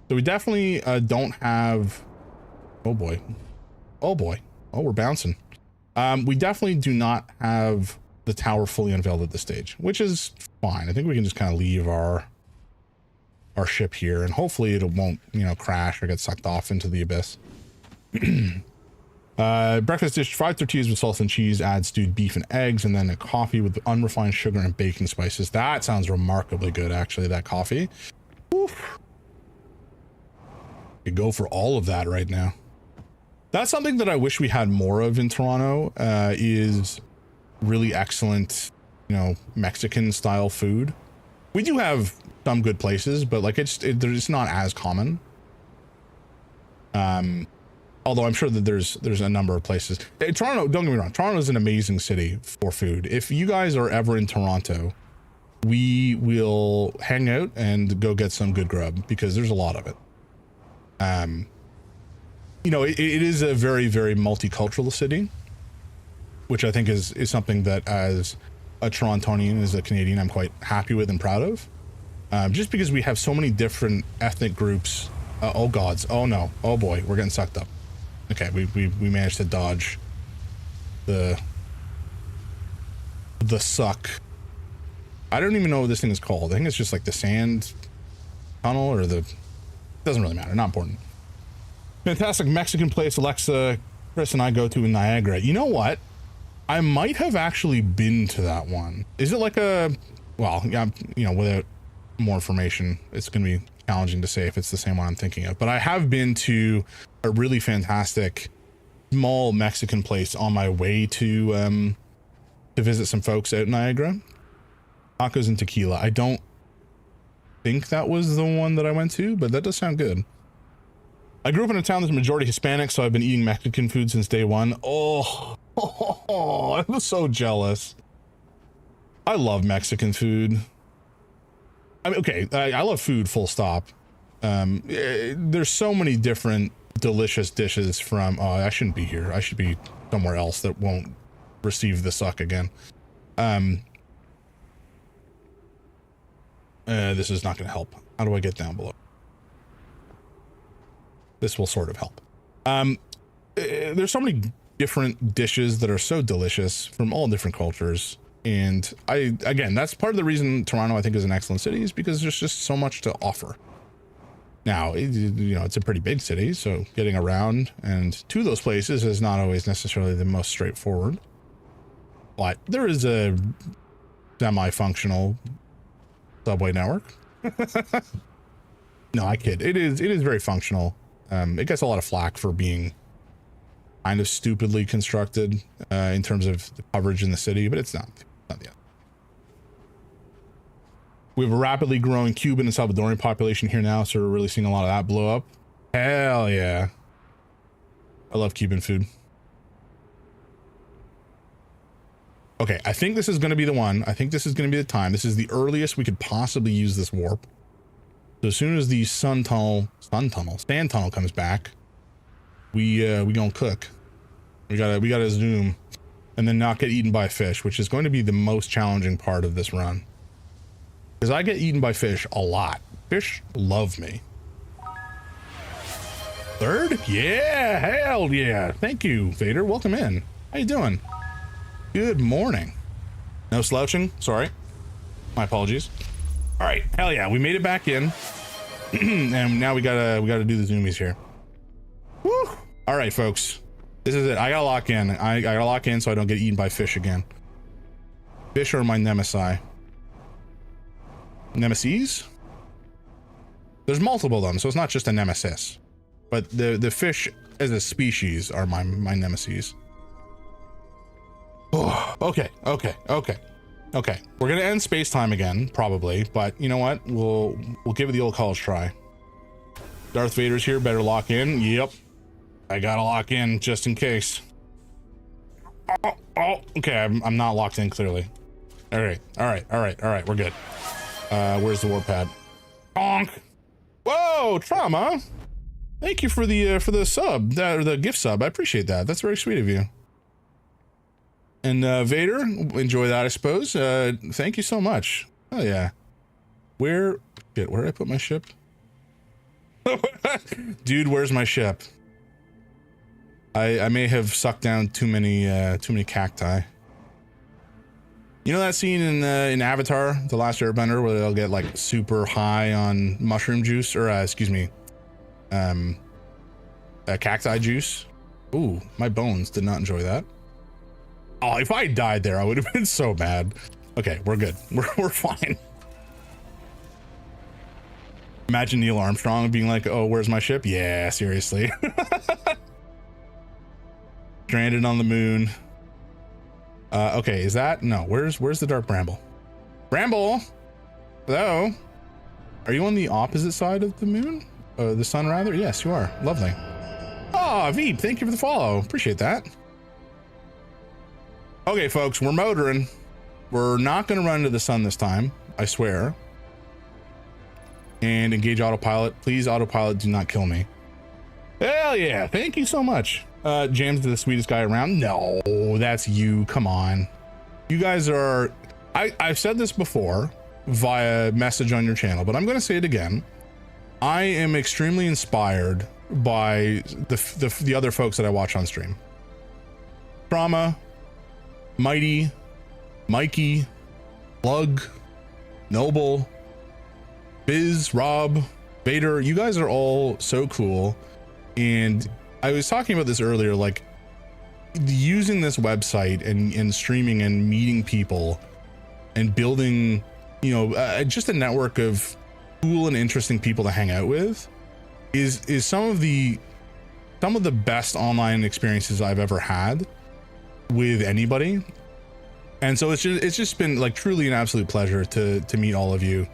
So we definitely don't have, oh boy, oh we're bouncing. We definitely do not have the tower fully unveiled at this stage, which is fine. I think we can just kind of leave our ship here, and hopefully it won't, you know, crash or get sucked off into the abyss. Breakfast dish: 5 tortillas with salsa and cheese, add stewed beef and eggs, and then a coffee with unrefined sugar and baking spices. That sounds remarkably good, actually, that coffee. Oof. You go for all of that right now. That's something that I wish we had more of in Toronto, is really excellent, you know, Mexican style food. We do have some good places, but like it's not as common. Although I'm sure that there's a number of places. Toronto, don't get me wrong, Toronto is an amazing city for food. If you guys are ever in Toronto, we will hang out and go get some good grub, because there's a lot of it. You know, it is a very, very multicultural city, which I think is something that as a Torontonian, as a Canadian, I'm quite happy with and proud of. Just because we have so many different ethnic groups. Oh gods, oh no, oh boy, we're getting sucked up. Okay, we managed to dodge the suck. I don't even know what this thing is called. I think it's just like the sand tunnel, or doesn't really matter, not important. Fantastic Mexican place Alexa, Chris, and I go to in Niagara. You know what? I might have actually been to that one. Is it like well, yeah, you know, without more information, it's going to be challenging to say if it's the same one I'm thinking of. But I have been to a really fantastic small Mexican place on my way to visit some folks out in Niagara. Tacos and tequila. I don't think that was the one that I went to, but that does sound good. I grew up in a town that's majority Hispanic, so I've been eating Mexican food since day one. Oh, I was so jealous. I love Mexican food. I mean, okay, I love food, full stop. There's so many different delicious dishes from, oh, I shouldn't be here. I should be somewhere else that won't receive the suck again. This is not going to help. How do I get down below? This will sort of help. There's so many different dishes that are so delicious from all different cultures. And again, that's part of the reason Toronto, I think, is an excellent city, is because there's just so much to offer. Now, you know, it's a pretty big city, so getting around and to those places is not always necessarily the most straightforward. But there is a semi-functional subway network. No, I kid. It is very functional. It gets a lot of flack for being kind of stupidly constructed in terms of the coverage in the city, but it's not the end. We have a rapidly growing Cuban and Salvadorian population here now, so we're really seeing a lot of that blow up. Hell yeah. I love Cuban food. Okay, I think this is going to be the one. I think this is going to be the time. This is the earliest we could possibly use this warp. So as soon as the sand tunnel comes back, we gonna cook. We gotta zoom and then not get eaten by a fish, which is going to be the most challenging part of this run. Because I get eaten by fish a lot. Fish love me. Third? Yeah, hell yeah. Thank you, Vader. Welcome in. How you doing? Good morning. No slouching, sorry. My apologies. All right, hell yeah, we made it back in. And now we gotta do the zoomies here. Woo! All right, folks, this is it. I gotta lock in. I gotta lock in so I don't get eaten by fish again. Fish are my nemesis. Nemesis? There's multiple of them, so it's not just a nemesis. But the fish as a species are my nemesis. Oh, okay. We're gonna end space time again, probably, but you know what? We'll give it the old college try. Darth Vader's here, better lock in. Yep. I gotta lock in just in case. Oh, okay, I'm not locked in clearly. All right, all right, all right, all right. We're good. Where's the warpad? Bonk. Whoa, Trauma. Thank you for the sub, or the gift sub. I appreciate that. That's very sweet of you. And Vader, enjoy that, I suppose. Thank you so much. Oh yeah. Where did I put my ship? Dude, where's my ship? I may have sucked down too many cacti. You know that scene in Avatar, The Last Airbender, where they'll get like super high on mushroom juice, or excuse me, cacti juice? Ooh, my bones did not enjoy that. Oh, if I died there, I would have been so mad. Okay, we're good. We're fine. Imagine Neil Armstrong being like, "Oh, where's my ship?" Yeah, seriously. Stranded on the moon. Okay, is that no? Where's the dark bramble? Bramble, hello. Are you on the opposite side of the moon? The sun, rather. Yes, you are. Lovely. Oh, Veep, thank you for the follow. Appreciate that. Okay, folks, we're motoring. We're not going to run into the sun this time, I swear. And engage autopilot. Please, autopilot, do not kill me. Hell yeah, thank you so much. James, the sweetest guy around. No, that's you. Come on. You guys are... I've said this before via message on your channel, but I'm going to say it again. I am extremely inspired by the other folks that I watch on stream. Trauma, Mighty, Mikey, Plug, Noble, Biz, Rob, Vader. You guys are all so cool. And I was talking about this earlier, like using this website and streaming and meeting people and building, you know, just a network of cool and interesting people to hang out with is some of the best online experiences I've ever had with anybody. And so it's just been like truly an absolute pleasure to meet all of you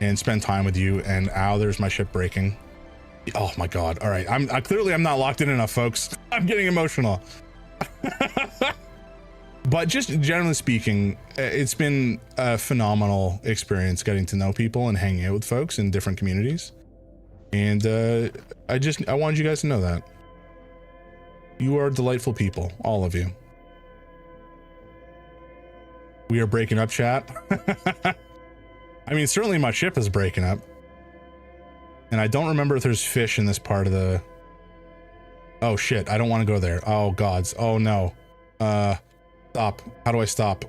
and spend time with you. And ow, there's my ship breaking. Oh my god. All right, I'm clearly I'm not locked in enough, folks. I'm getting emotional. But just generally speaking, it's been a phenomenal experience getting to know people and hanging out with folks in different communities. And I wanted you guys to know that you are delightful people, all of you. We are breaking up, chat. I mean, certainly my ship is breaking up. And I don't remember if there's fish in this part of the... Oh shit, I don't want to go there. Oh gods. Oh no. Stop. How do I stop?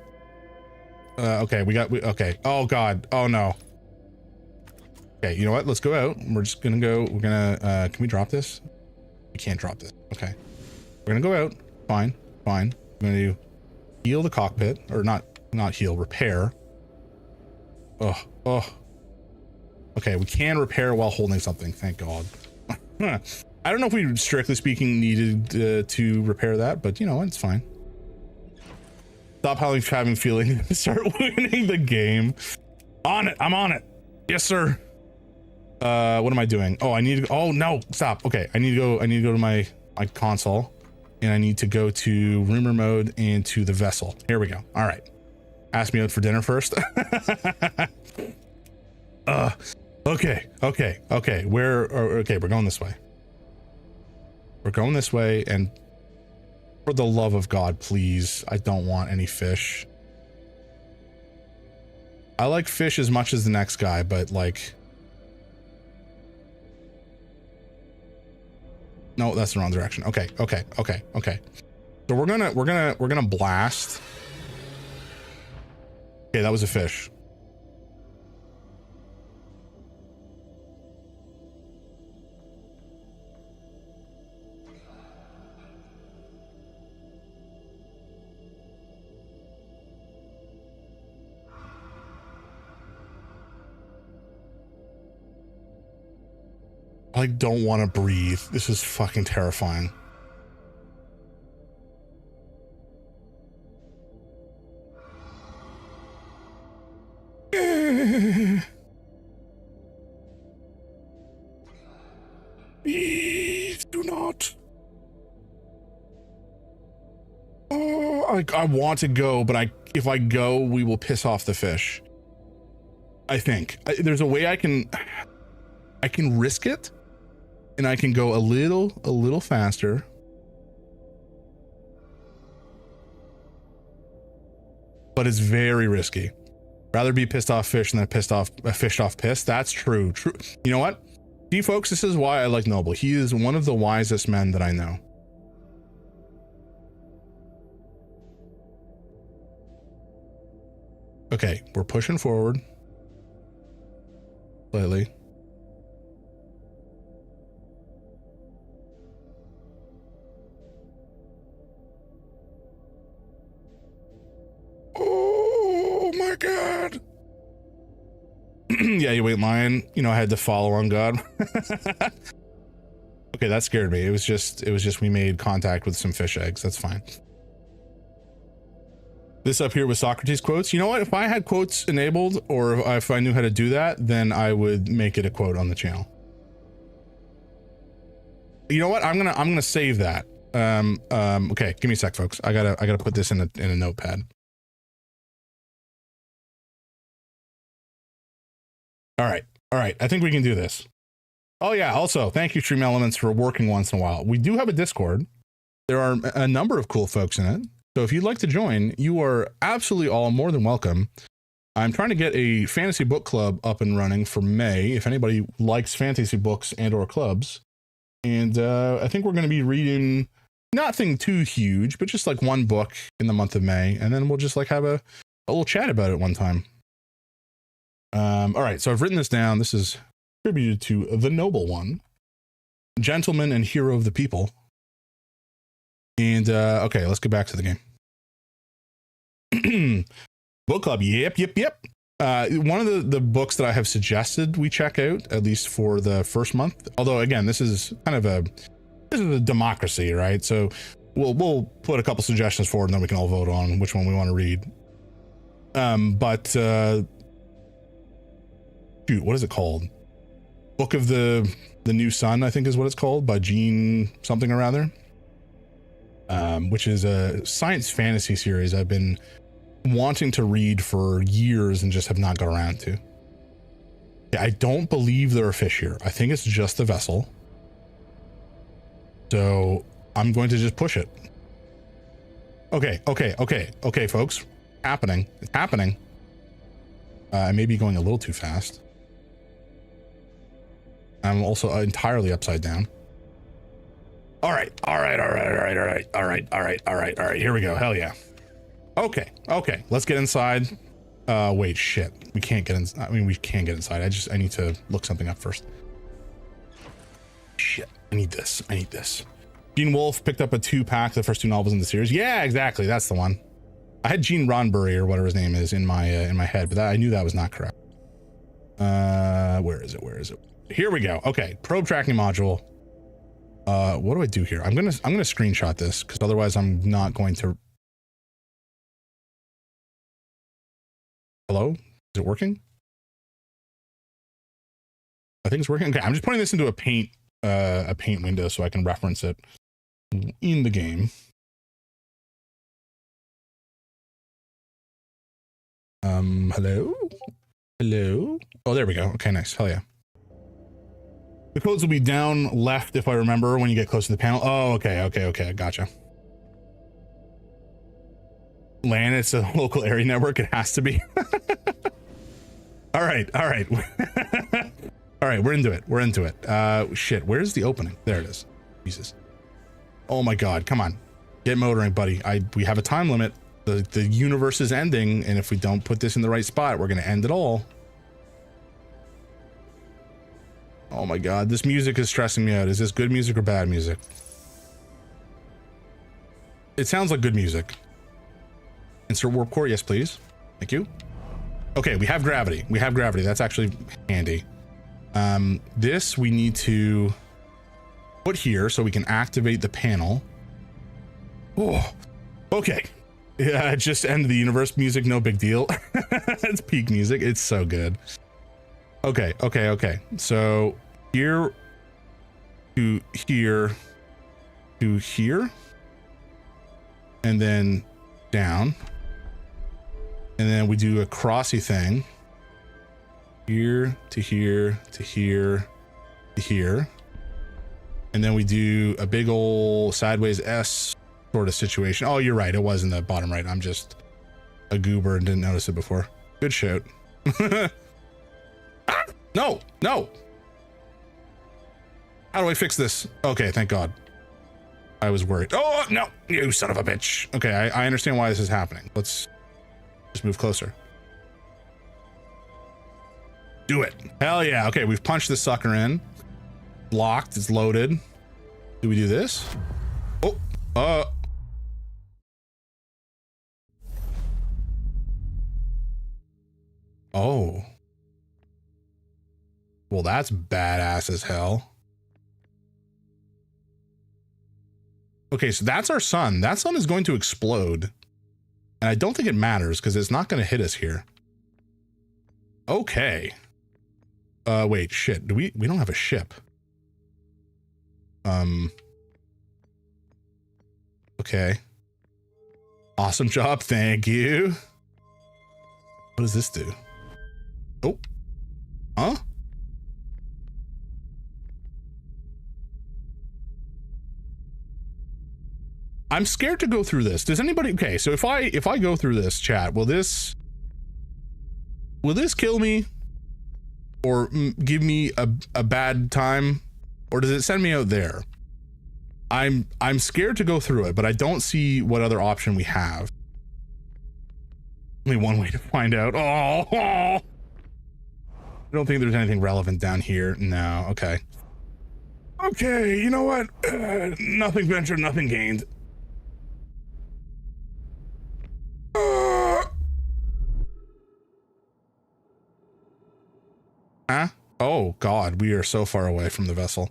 Okay, okay. Oh god. Oh no. Okay, you know what? Let's go out. We're just gonna go. We're gonna, can we drop this? We can't drop this. Okay. We're gonna go out. Fine. Fine. I'm gonna heal the cockpit. Or not heal, repair. Oh. Okay, we can repair while holding something. Thank god. I don't know if we, strictly speaking, needed to repair that, but you know, it's fine. Stop having feeling. Start winning the game. On it. I'm on it. Yes, sir. What am I doing? Oh, I need to. Oh no! Stop. Okay, I need to go to my console, and I need to go to rumor mode and to the vessel. Here we go. All right. Ask me out for dinner first. Okay. Okay. Okay, we're going this way. We're going this way, and for the love of God, please, I don't want any fish. I like fish as much as the next guy, but like... No, that's the wrong direction. Okay. So we're gonna blast. Okay, that was a fish. I don't want to breathe. This is fucking terrifying. Please do not. Oh, I want to go, but if I go, we will piss off the fish. I think there's a way I can risk it, and I can go a little faster. But it's very risky. Rather be pissed off fish than a fish off piss. That's true. True. You know what? See, folks, this is why I like Noble. He is one of the wisest men that I know. Okay, we're pushing forward slightly. Oh my God. Yeah, you wait in line. You know, I had to follow on God. Okay, that scared me. It was just we made contact with some fish eggs. That's fine. This up here with Socrates quotes. You know what? If I had quotes enabled, or if I knew how to do that, then I would make it a quote on the channel. You know what? I'm gonna save that. Okay, give me a sec, folks. I gotta put this in a notepad. All right. I think we can do this. Oh yeah. Also, thank you, Stream Elements, for working once in a while. We do have a Discord. There are a number of cool folks in it. So if you'd like to join, you are absolutely all more than welcome. I'm trying to get a fantasy book club up and running for May. If anybody likes fantasy books and/or clubs, and I think we're going to be reading nothing too huge, but just like one book in the month of May, and then we'll just like have a little chat about it one time. All right, so I've written this down. This is attributed to the Noble One, gentleman and hero of the people. And okay, let's get back to the game. Book club, yep. One of the books that I have suggested we check out, at least for the first month. Although again, this is a democracy, right? So we'll put a couple suggestions forward, and then we can all vote on which one we want to read. Shoot, what is it called? Book of the New Sun, I think is what it's called, by Gene something or other. Which is a science fantasy series I've been wanting to read for years and just have not got around to. I don't believe there are fish here. I think it's just the vessel. So I'm going to just push it. Okay, folks. It's happening. I may be going a little too fast. I'm also entirely upside down. All right. Here we go. Hell yeah. Okay. Let's get inside. Wait, shit. We can't get in. I mean, we can get inside. I need to look something up first. Shit. I need this. Gene Wolfe picked up a 2-pack, the first 2 novels in the series. Yeah, exactly. That's the one. I had Gene Roddenberry or whatever his name is in my head, but I knew that was not correct. Where is it? Here we go. Okay. Probe tracking module. What do I do here? I'm gonna screenshot this because otherwise I'm not going to. Hello? Is it working? I think it's working. Okay, I'm just putting this into a paint window so I can reference it in the game. Hello? Oh, there we go. Okay, nice. Hell yeah. The codes will be down left if I remember when you get close to the panel. Oh, okay. Gotcha. LAN, it's a local area network. It has to be. All right. All right, we're into it. Shit, where's the opening? There it is. Jesus. Oh my God, come on. Get motoring, buddy. We have a time limit. The universe is ending, and if we don't put this in the right spot, we're going to end it all. Oh my God, this music is stressing me out. Is this good music or bad music? It sounds like good music. Insert warp core, yes please. Thank you. Okay, we have gravity. That's actually handy. This we need to put here so we can activate the panel. Oh, okay. Yeah, just end the universe music, no big deal. It's peak music. It's so good. Okay. So here to here to here, and then down. And then we do a crossy thing. Here to here to here to here. And then we do a big old sideways S sort of situation. Oh, you're right. It was in the bottom right. I'm just a goober and didn't notice it before. Good shout. Ah, no, no. How do I fix this? Okay, thank God. I was worried. Oh, no, you son of a bitch. Okay, I understand why this is happening. Let's just move closer. Do it. Hell yeah. Okay, we've punched this sucker in. Locked, it's loaded. Do we do this? Oh, oh. Well, that's badass as hell. Okay, so that's our sun. That sun is going to explode. And I don't think it matters because it's not going to hit us here. Okay. Wait, shit. We don't have a ship. Okay. Awesome job. Thank you. What does this do? Oh. Huh? I'm scared to go through this. Does anybody? Okay, so if I go through this, chat, will this kill me or give me a bad time, or does it send me out there? I'm scared to go through it, but I don't see what other option we have. Only one way to find out. Oh, I don't think there's anything relevant down here. No. Okay. Okay. You know what? Nothing ventured, nothing gained. Huh? Oh God, we are so far away from the vessel.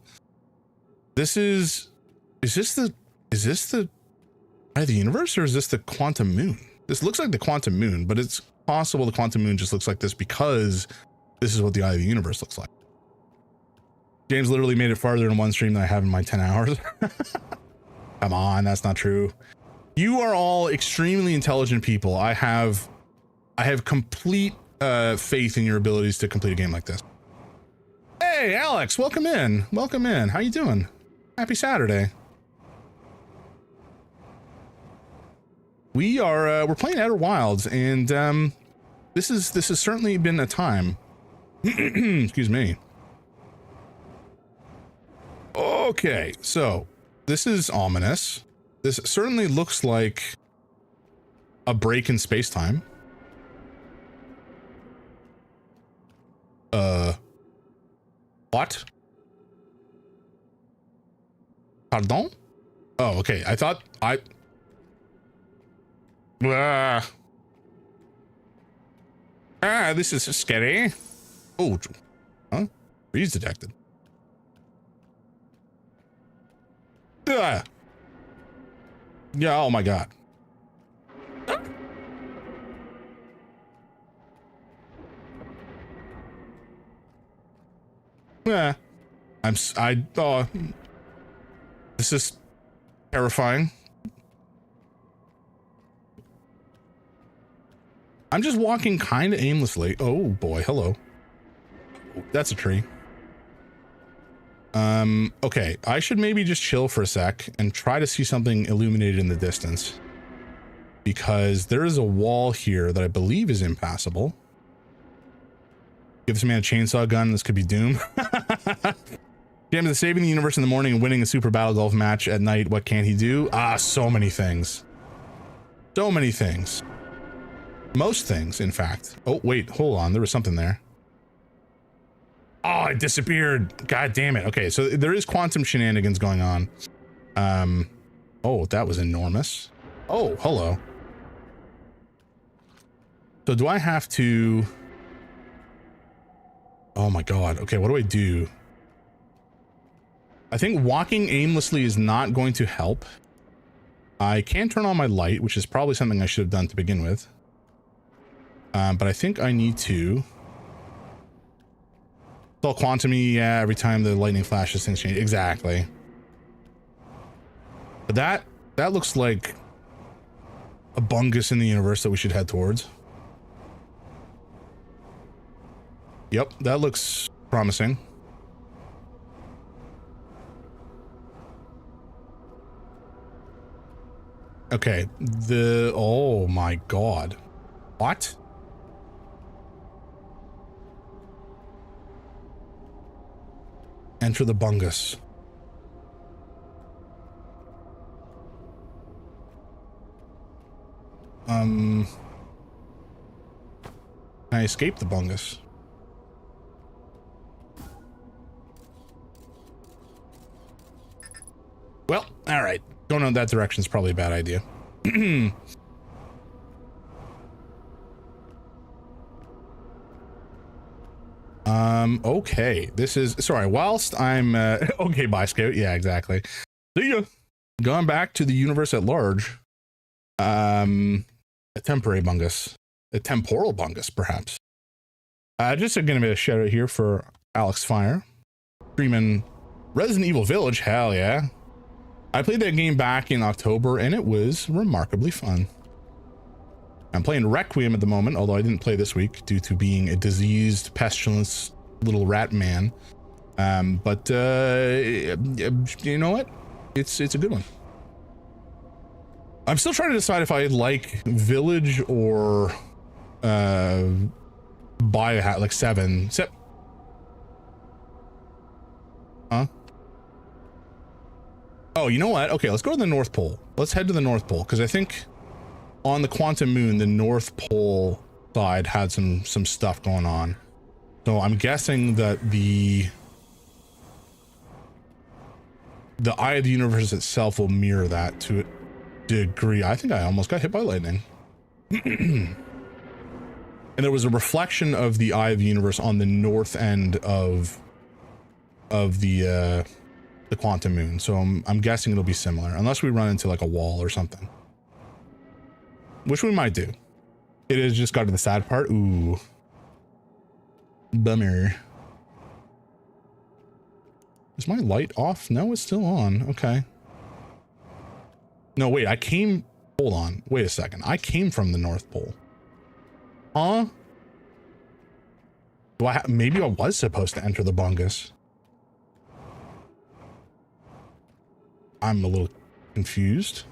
This is this the eye of the universe, or is this the quantum moon? This looks like the quantum moon, but it's possible the quantum moon just looks like this because this is what the eye of the universe looks like. James literally made it farther in one stream than I have in my 10 hours. Come on, that's not true. You are all extremely intelligent people. I have complete faith in your abilities to complete a game like this. Hey, Alex, welcome in. Welcome in. How you doing? Happy Saturday. We're playing Outer Wilds, and this has certainly been a time. Excuse me. Okay, so this is ominous. This certainly looks like a break in space-time. What? Pardon? Oh, okay. I thought this is scary. Oh, huh? Freeze detected. Yeah, oh my God. Yeah, this is terrifying. I'm just walking kind of aimlessly. Oh boy, hello. That's a tree. Okay, I should maybe just chill for a sec and try to see something illuminated in the distance, because there is a wall here that I believe is impassable. Give this man a chainsaw gun. This could be doom. James is saving the universe in the morning and winning a super battle golf match at night. What can he do? So many things. So many things. Most things, in fact. Oh, wait, hold on. There was something there. Oh, it disappeared. God damn it. Okay, so there is quantum shenanigans going on. Oh, that was enormous. Oh, hello. So do I have to... Oh my God. Okay, what do I do? I think walking aimlessly is not going to help. I can turn on my light, which is probably something I should have done to begin with. But I think I need to... It's all quantum-y, yeah, every time the lightning flashes, things change. Exactly. But that looks like a bungus in the universe that we should head towards. Yep, that looks promising. Okay, oh my god. What? Enter the bungus. Can I escape the bungus? Well, all right. Going in that direction is probably a bad idea. Okay. This is, sorry, whilst I'm, okay, bye, Scout. Yeah, exactly. See ya. Going back to the universe at large. A temporary bungus. A temporal bungus, perhaps. Just gonna be a shout out here for Alex Fire. Streaming Resident Evil Village, hell yeah. I played that game back in October and it was remarkably fun. I'm playing Requiem at the moment, although I didn't play this week due to being a diseased, pestilence little rat man. But you know what? It's a good one. I'm still trying to decide if I like Village or Biohazard, like 7. Huh? Oh, you know what? Okay, let's go to the North Pole. Let's head to the North Pole, because I think on the Quantum Moon, the North Pole side had some stuff going on. So I'm guessing that the Eye of the Universe itself will mirror that to a degree. I think I almost got hit by lightning. And there was a reflection of the Eye of the Universe on the north end of the Quantum Moon, so I'm guessing it'll be similar, unless we run into like a wall or something, which we might do. It has just got to the sad part. Ooh, bummer. Is my light off? No, it's still on. Okay. No, wait, hold on, wait a second. I came from the North Pole. Huh? Maybe I was supposed to enter the bungus. I'm a little confused.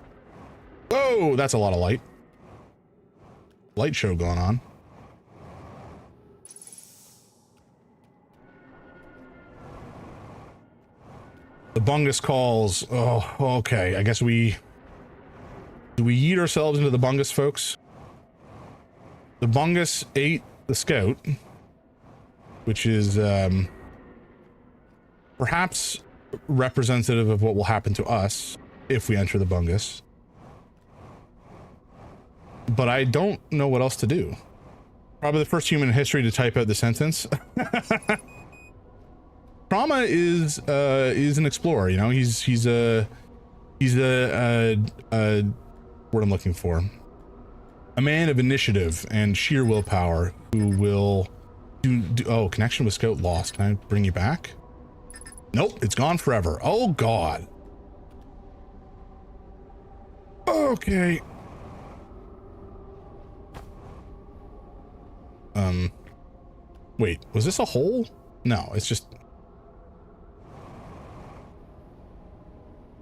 Whoa, that's a lot of light. Light show going on. The bungus calls. Oh, okay. I guess do we yeet ourselves into the bungus, folks? The bungus ate the scout, which is perhaps representative of what will happen to us if we enter the bungus. But I don't know what else to do. Probably the first human in history to type out the sentence. Trauma is an explorer, you know. He's a word I'm looking for. A man of initiative and sheer willpower who will do oh, connection with Scout lost. Can I bring you back? Nope, it's gone forever. Oh god. Okay. Wait, was this a hole? No, it's just...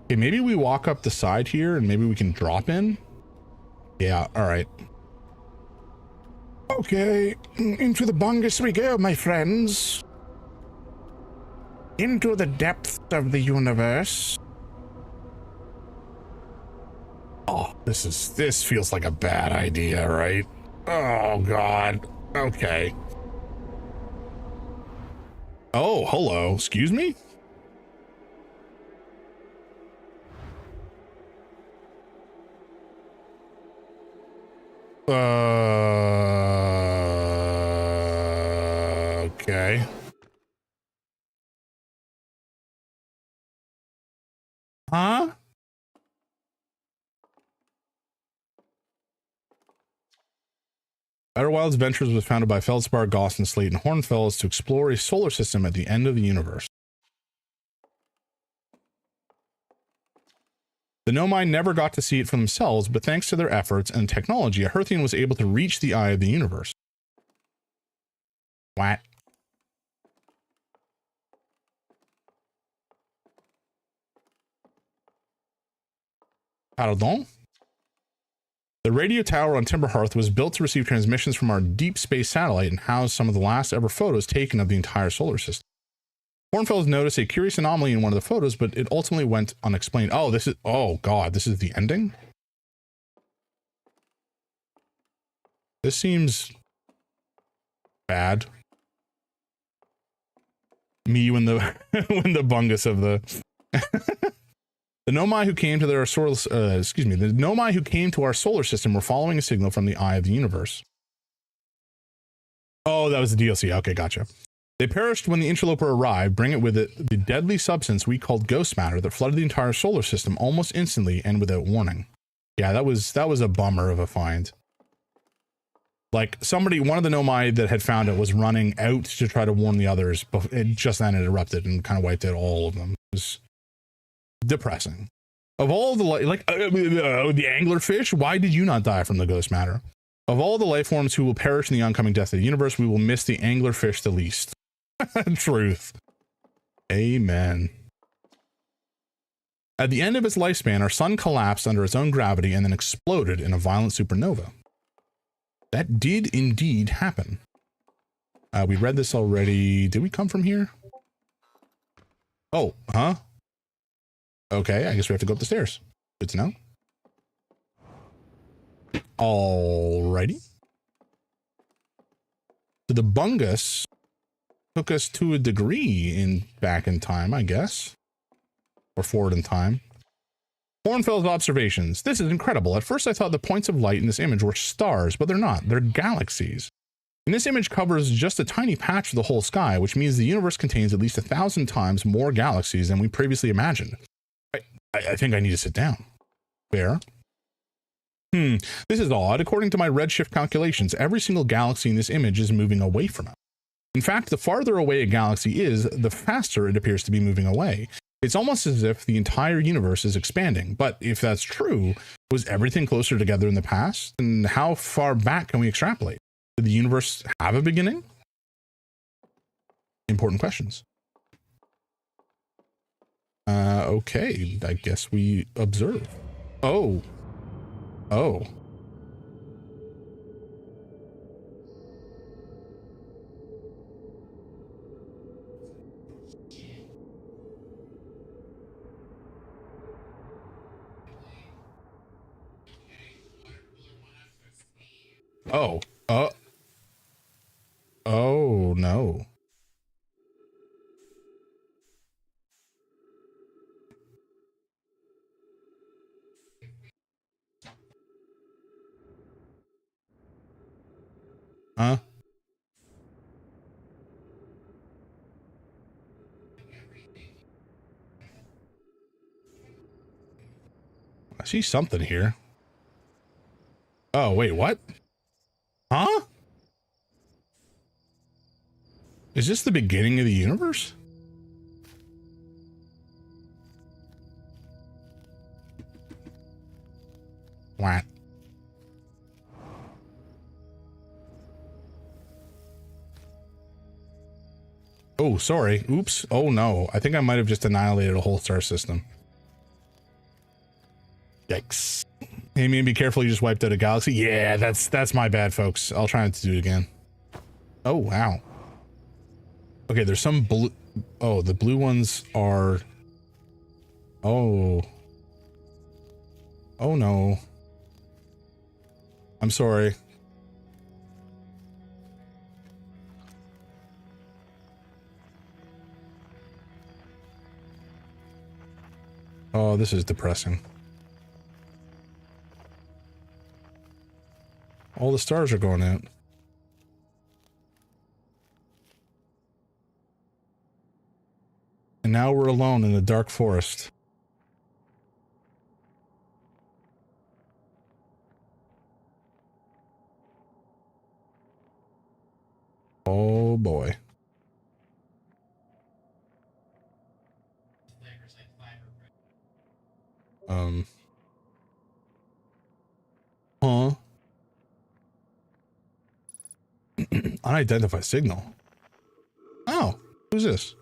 Okay, maybe we walk up the side here and maybe we can drop in? Yeah, alright. Okay, into the bungus we go, my friends. Into the depths of the universe. Oh, this feels like a bad idea, right? Oh god. Okay. Oh, hello. Excuse me? Okay. Huh? Outer Wilds Ventures was founded by Feldspar, Gauss, Slate, and Hornfels to explore a solar system at the end of the universe. The Nomai never got to see it for themselves, but thanks to their efforts and technology, a Hearthian was able to reach the eye of the universe. What? Pardon? The radio tower on Timberhearth was built to receive transmissions from our deep space satellite and housed some of the last ever photos taken of the entire solar system. Hornfels noticed a curious anomaly in one of the photos, but it ultimately went unexplained. Oh, oh God, this is the ending? This seems bad. Me when the when the bungus of the the Nomai who came to their solar the Nomai who came to our solar system were following a signal from the eye of the universe. Oh, that was the DLC. Okay, gotcha. They perished when the interloper arrived, bringing with it the deadly substance we called ghost matter that flooded the entire solar system almost instantly and without warning. Yeah, that was a bummer of a find. Like, one of the Nomai that had found it was running out to try to warn the others, but it just then it erupted and kind of wiped out all of them. It was depressing. Of all the, the anglerfish, why did you not die from the ghost matter? Of all the life forms who will perish in the oncoming death of the universe, we will miss the anglerfish the least. Truth. Amen. At the end of its lifespan, our sun collapsed under its own gravity and then exploded in a violent supernova. That did indeed happen. We read this already. Did we come from here? Oh, huh? Okay, I guess we have to go up the stairs. Good to know. Alrighty. So the bungus took us to a degree back in time, I guess. Or forward in time. Hornfels observations. This is incredible. At first I thought the points of light in this image were stars, but they're not. They're galaxies. And this image covers just a tiny patch of the whole sky, which means the universe contains at least 1,000 times more galaxies than we previously imagined. I think I need to sit down. Where? This is odd. According to my redshift calculations, every single galaxy in this image is moving away from us. In fact, the farther away a galaxy is, the faster it appears to be moving away. It's almost as if the entire universe is expanding. But if that's true, was everything closer together in the past? And how far back can we extrapolate? Did the universe have a beginning? Important questions. Okay, I guess we observe. Oh. Oh. Oh. Oh, no. Huh? I see something here. Oh, wait, what? Huh? Is this the beginning of the universe? What? Oh, sorry. Oops. Oh, no. I think I might have just annihilated a whole star system. Yikes. Hey, man, be careful. You just wiped out a galaxy. Yeah, that's my bad, folks. I'll try not to do it again. Oh, wow. Okay, there's some blue. Oh, the blue ones are. Oh. Oh, no. I'm sorry. Oh, this is depressing. All the stars are going out. And now we're alone in the dark forest. Oh boy. Huh? Unidentified signal. Oh, who's this?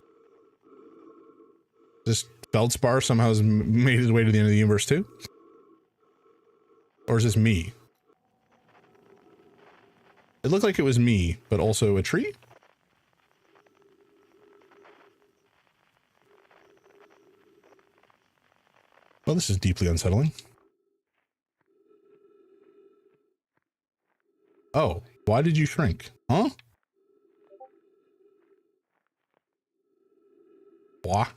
This Feldspar somehow has made his way to the end of the universe too? Or is this me? It looked like it was me, but also a tree? Well, this is deeply unsettling. Oh, why did you shrink? Huh? Why?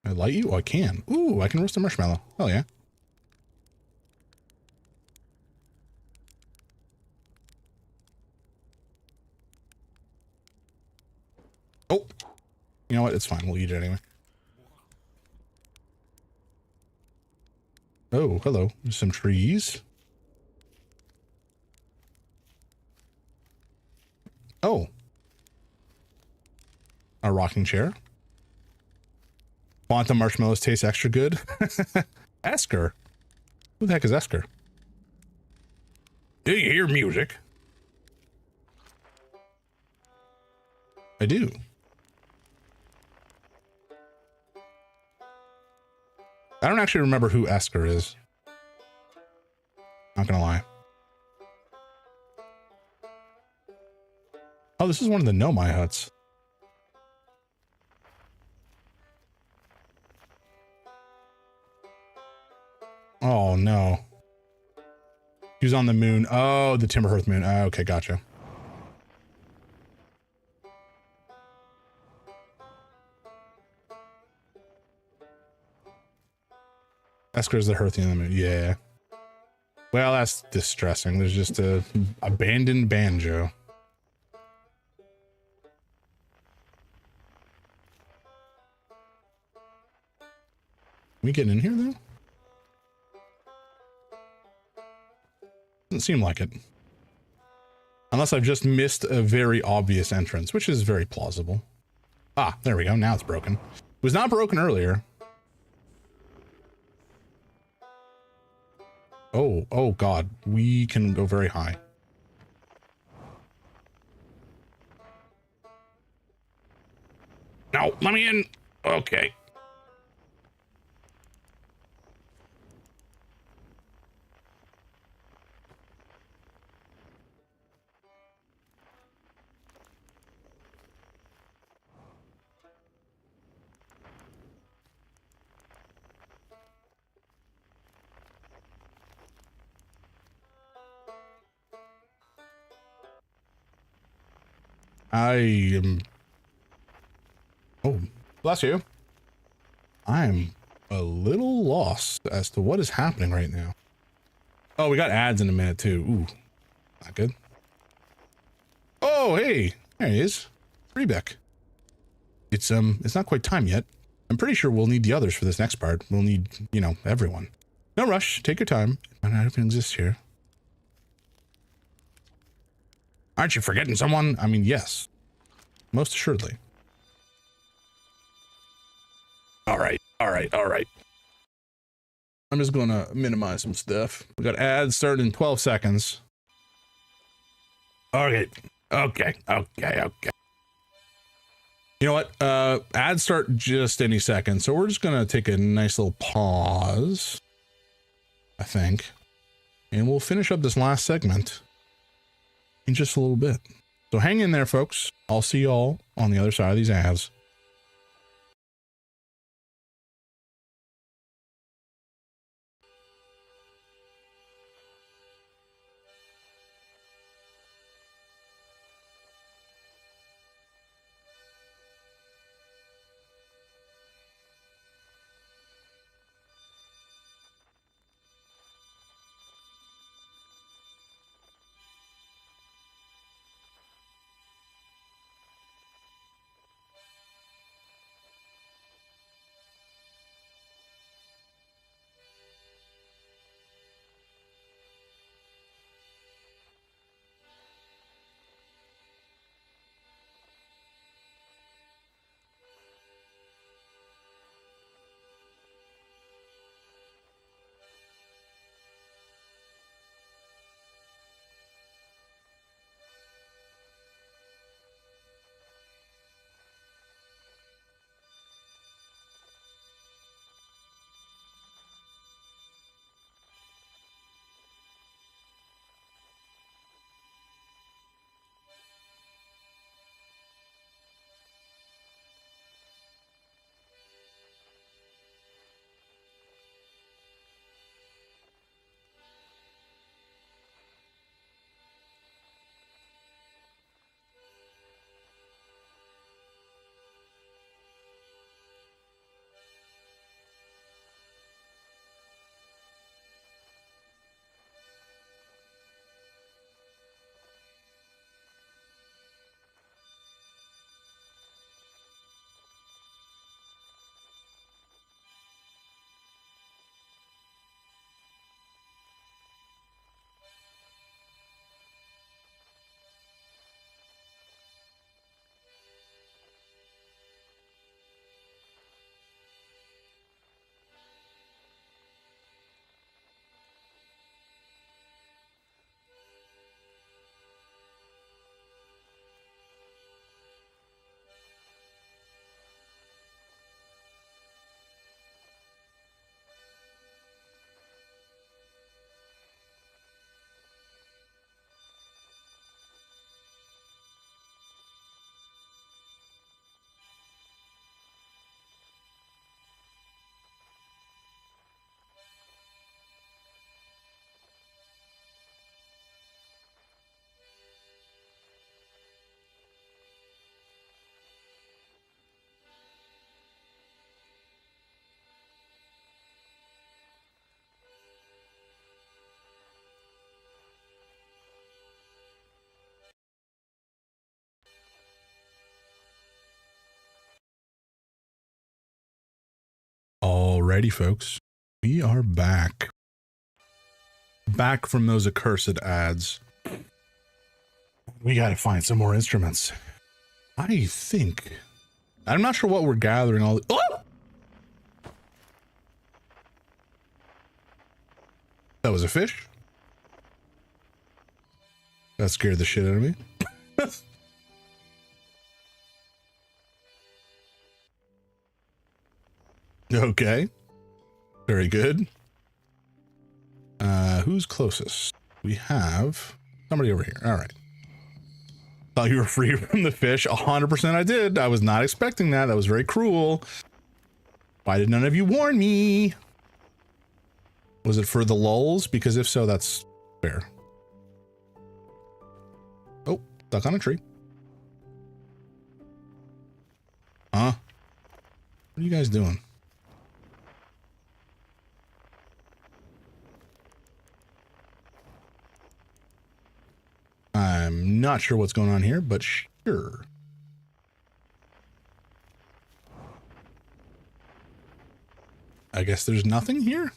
Can I light you? Oh, I can. Ooh, I can roast a marshmallow. Hell yeah. Oh, you know what? It's fine. We'll eat it anyway. Oh, hello. There's some trees. Oh. A rocking chair. Want the marshmallows taste extra good? Esker. Who the heck is Esker? Do you hear music? I do. I don't actually remember who Esker is. Not gonna lie. Oh, this is one of the Nomai huts. Oh, no. He was on the moon. Oh, the Timberhearth moon. Oh, okay, gotcha. Esker's the Hearthian on the moon. Yeah. Well, that's distressing. There's just a abandoned banjo. Can we get in here, though? Doesn't seem like it. Unless I've just missed a very obvious entrance, which is very plausible. Ah, there we go. Now it's broken. It was not broken earlier. Oh, oh God. We can go very high. No, let me in. Okay. I am... Oh, bless you. I'm a little lost as to what is happening right now. Oh, we got ads in a minute too. Ooh, not good. Oh, hey, there he is. Rebeck. It's not quite time yet. I'm pretty sure we'll need the others for this next part. We'll need, you know, everyone. No rush. Take your time. Find out if it exists here. Aren't you forgetting someone? I mean, yes. Most assuredly. All right. All right. All right. I'm just going to minimize some stuff. We got ads starting in 12 seconds. Okay. Okay. Okay. Okay. You know what? Ads start just any second. So we're just going to take a nice little pause, I think. And we'll finish up this last segment in just a little bit. So hang in there, folks. I'll see y'all on the other side of these ads. Alrighty, folks. We are back. Back from those accursed ads. We gotta find some more instruments. I think... I'm not sure what we're gathering all the... Oh! That was a fish? That scared the shit out of me. Okay. Very good. Who's closest? We have somebody over here. All right. Thought you were free from the fish. 100% I did. I was not expecting that. That was very cruel. Why did none of you warn me? Was it for the lulz? Because if so, that's fair. Oh, stuck on a tree. Huh? What are you guys doing? I'm not sure what's going on here, but sure. I guess there's nothing here.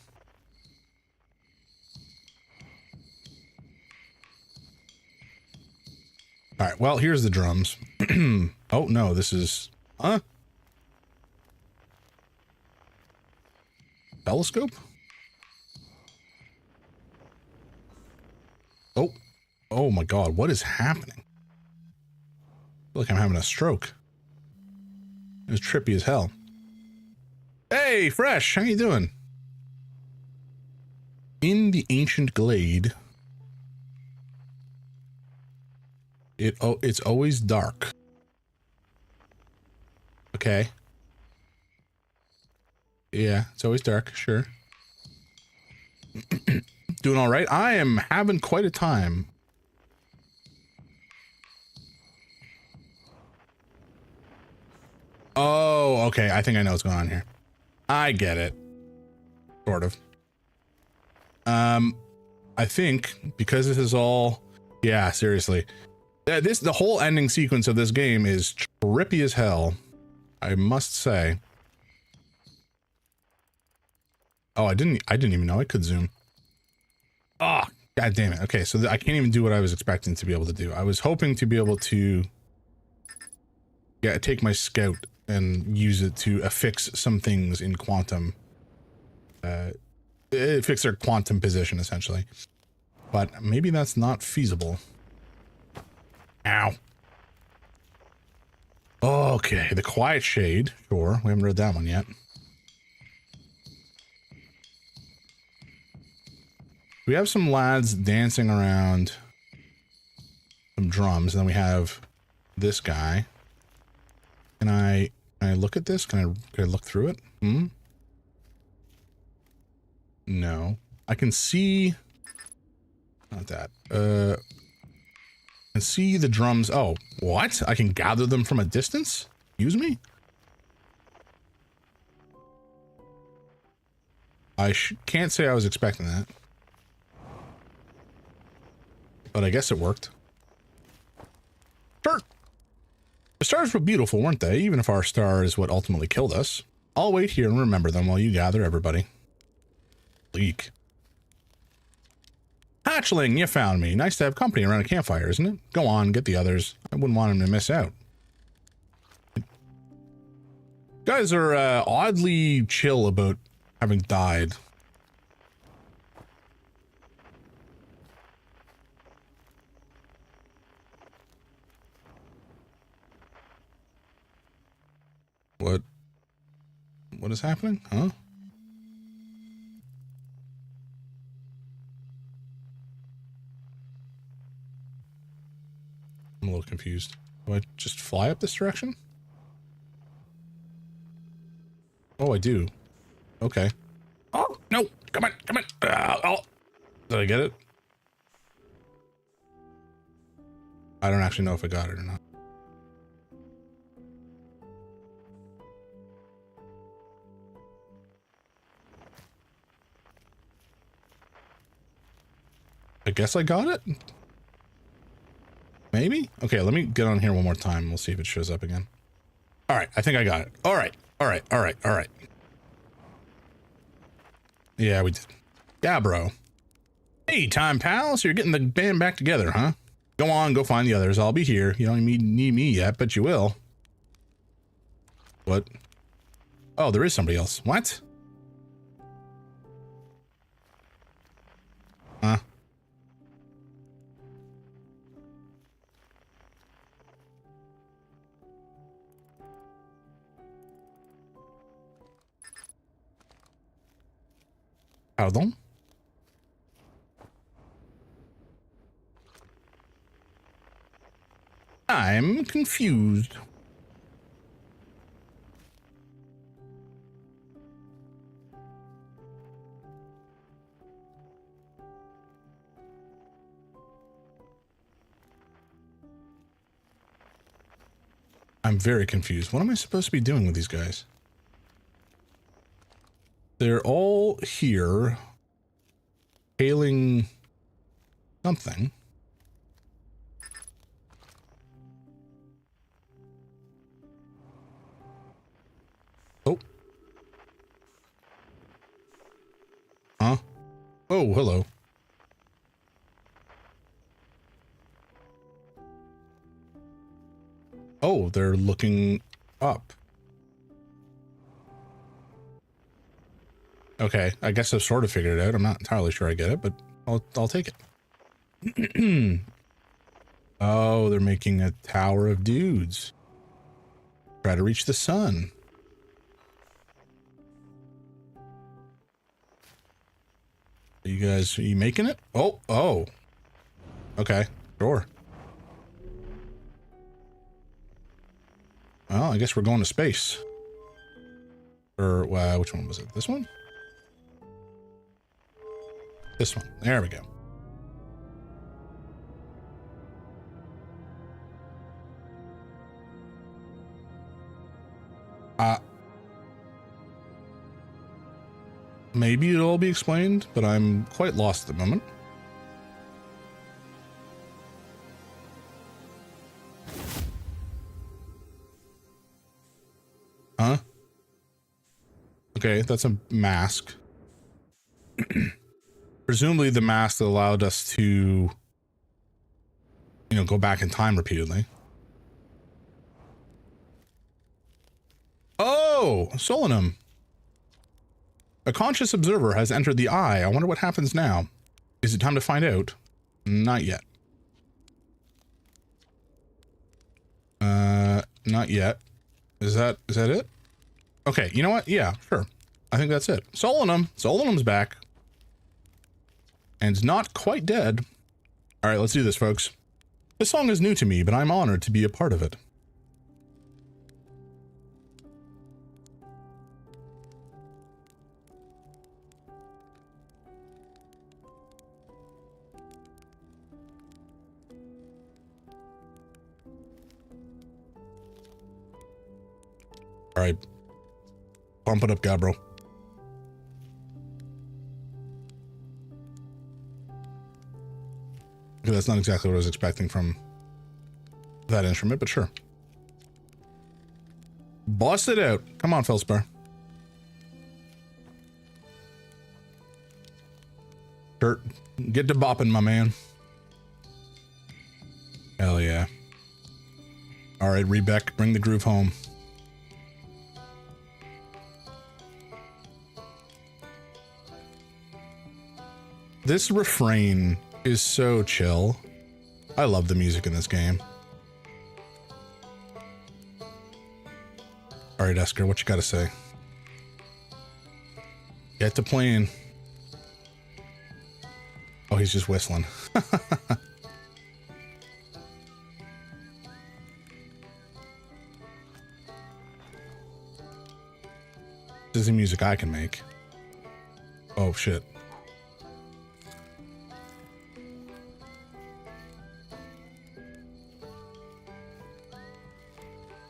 All right, well, here's the drums. Oh, no, this is... Huh? Telescope? Oh. Oh my god, what is happening? I feel like I'm having a stroke. It was trippy as hell. Hey, Fresh, how you doing? In the ancient glade, it's always dark. Okay. Yeah, it's always dark, sure. Doing all right? I am having quite a time. Oh, okay. I think I know what's going on here. I get it. Sort of. I think because this is all, yeah, seriously. The whole ending sequence of this game is trippy as hell. I must say. Oh, I didn't even know I could zoom. Ah, oh, god damn it. Okay, so I can't even do what I was expecting to be able to do. I was hoping to be able to, yeah, take my scout and use it to affix some things in quantum. Fix their quantum position, essentially. But maybe that's not feasible. Ow. Okay, the Quiet Shade. Sure, we haven't read that one yet. We have some lads dancing around some drums, and then we have this guy. Can I look at this? Can I look through it? Hmm? No. I can see... Not that. I can see the drums. Oh, what? I can gather them from a distance? Excuse me? I can't say I was expecting that. But I guess it worked. Sure. The stars were beautiful, weren't they? Even if our star is what ultimately killed us. I'll wait here and remember them while you gather everybody. Bleak. Hatchling, you found me. Nice to have company around a campfire, isn't it? Go on, get the others. I wouldn't want him to miss out. Guys are oddly chill about having died. What is happening? Huh? I'm a little confused. Do I just fly up this direction? Oh, I do. Okay. Oh, no! Come on, come on! Oh. Did I get it? I don't actually know if I got it or not. I guess I got it? Maybe? Okay, let me get on here one more time. We'll see if it shows up again. All right, I think I got it. All right, all right, all right, all right. Yeah, we did. Yeah, bro. Hey, time pal. So you're getting the band back together, huh? Go on, go find the others. I'll be here. You don't need me yet, but you will. What? Oh, there is somebody else. What? Huh? Pardon? I'm confused. I'm very confused. What am I supposed to be doing with these guys? They're all here hailing something. Oh. Huh? Oh, hello. Oh, they're looking up. Okay, I guess I've sort of figured it out. I'm not entirely sure I get it, but I'll take it. Oh, they're making a tower of dudes. Try to reach the sun. Are you making it? Oh. Okay, sure. Well, I guess we're going to space. Or, which one was it? This one? This one. There we go. Maybe it'll all be explained, but I'm quite lost at the moment. Huh? Okay, that's a mask. Presumably the mask that allowed us to, go back in time repeatedly. Oh, Solanum. A conscious observer has entered the eye. I wonder what happens now. Is it time to find out? Not yet. Not yet. Is that it? Okay, you know what? Yeah, sure. I think that's it. Solanum. Solanum's back. And not quite dead. All right, let's do this, folks. This song is new to me, but I'm honored to be a part of it. All right. Pump it up, Gabbro. Okay, that's not exactly what I was expecting from that instrument, but sure. Bust it out. Come on, Felspar. Kurt, get to bopping, my man. Hell yeah. All right, Rebeck, bring the groove home. This refrain is so chill. I love the music in this game. All right, Esker, what you gotta say? Get to playing. Oh, he's just whistling. This is the music I can make. Oh, shit.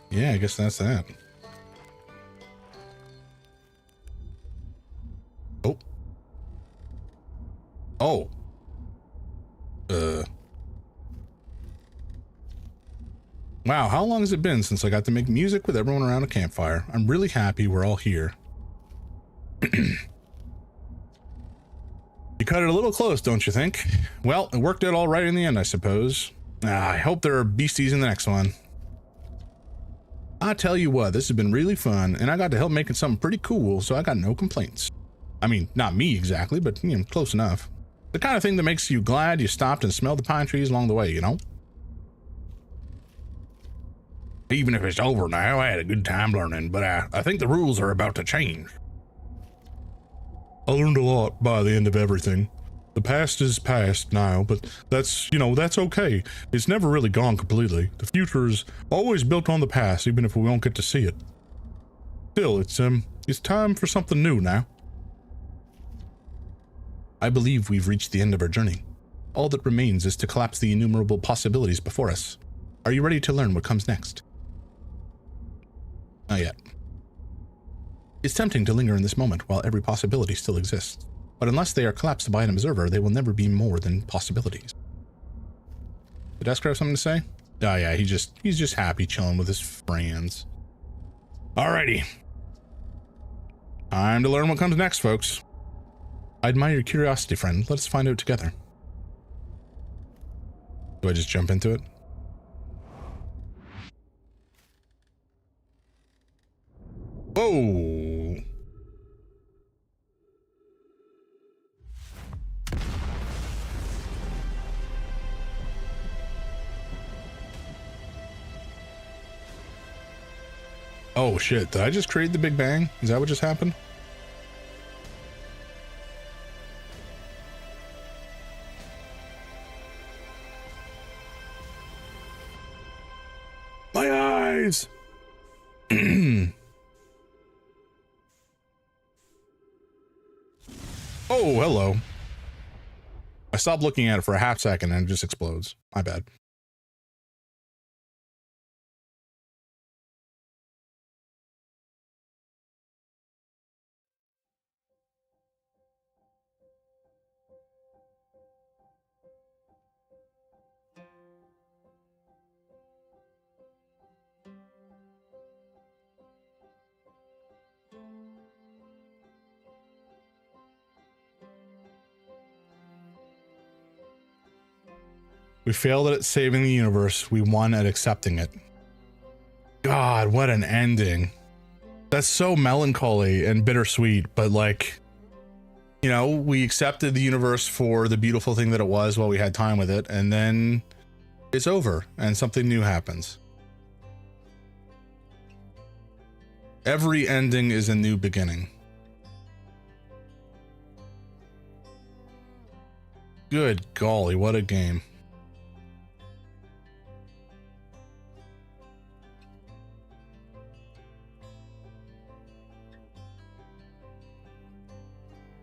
Yeah, I guess that's that. Oh. Oh. Wow, how long has it been since I got to make music with everyone around a campfire? I'm really happy we're all here. Cut it a little close, don't you think? Well, it worked out all right in the end, I suppose. I hope there are beasties in the next one. I tell you what, this has been really fun, and I got to help making something pretty cool, so I got no complaints. I mean, not me exactly, but, you know, close enough. The kind of thing that makes you glad you stopped and smelled the pine trees along the way, you know? Even if it's over now, I had a good time learning, but I think the rules are about to change. I learned a lot by the end of everything. The past is past now, but that's, you know, that's okay. It's never really gone completely. The future is always built on the past, even if we won't get to see it. Still, it's time for something new now. I believe we've reached the end of our journey. All that remains is to collapse the innumerable possibilities before us. Are you ready to learn what comes next? Not yet. It's tempting to linger in this moment while every possibility still exists, but unless they are collapsed by an observer, they will never be more than possibilities. Did Esker have something to say? Oh yeah, he's just happy chilling with his friends. Alrighty. Time to learn what comes next, folks. I admire your curiosity, friend. Let us find out together. Do I just jump into it? Whoa! Oh shit, did I just create the Big Bang? Is that what just happened? My eyes! Oh, hello. I stopped looking at it for a half second and it just explodes. My bad. We failed at saving the universe. We won at accepting it. God, what an ending. That's so melancholy and bittersweet, but like, you know, we accepted the universe for the beautiful thing that it was while we had time with it, and then it's over and something new happens. Every ending is a new beginning. Good golly, what a game.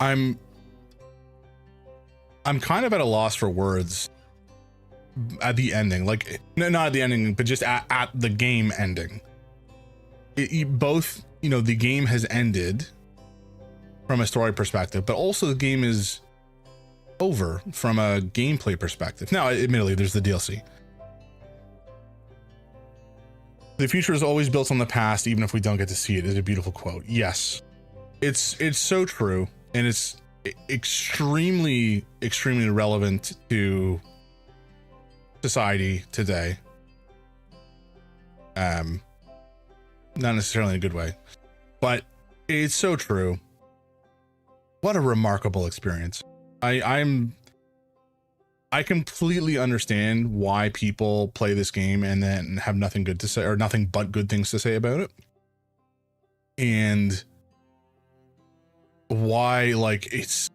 I'm kind of at a loss for words at the ending, like, no, not at the ending, but just at the game ending. Both, you know, the game has ended from a story perspective, but also the game is over from a gameplay perspective. Now, admittedly, there's the DLC. The future is always built on the past, even if we don't get to see it, is a beautiful quote. Yes, it's so true. And it's extremely, extremely relevant to society today. Not necessarily in a good way, but it's so true. What a remarkable experience. I completely understand why people play this game and then have nothing good to say, or nothing but good things to say about it. And why, like, it's,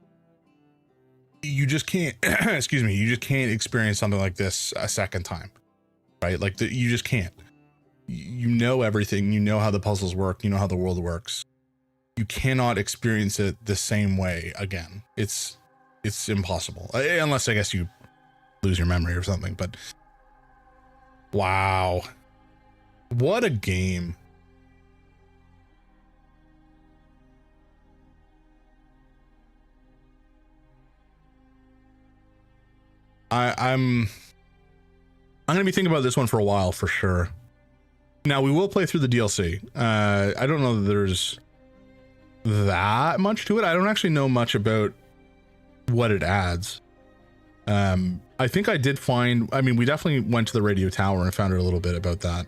you just can't excuse me, you just can't experience something like this a second time, right? Like, you just can't. You know everything, you know how the puzzles work, you know how the world works. You cannot experience it the same way again. It's impossible, unless I guess you lose your memory or something. But wow, what a game. I'm gonna be thinking about this one for a while for sure. Now, we will play through the DLC. I don't know that there's that much to it. I don't actually know much about what it adds. I think I did find, I mean, we definitely went to the radio tower and found out a little bit about that.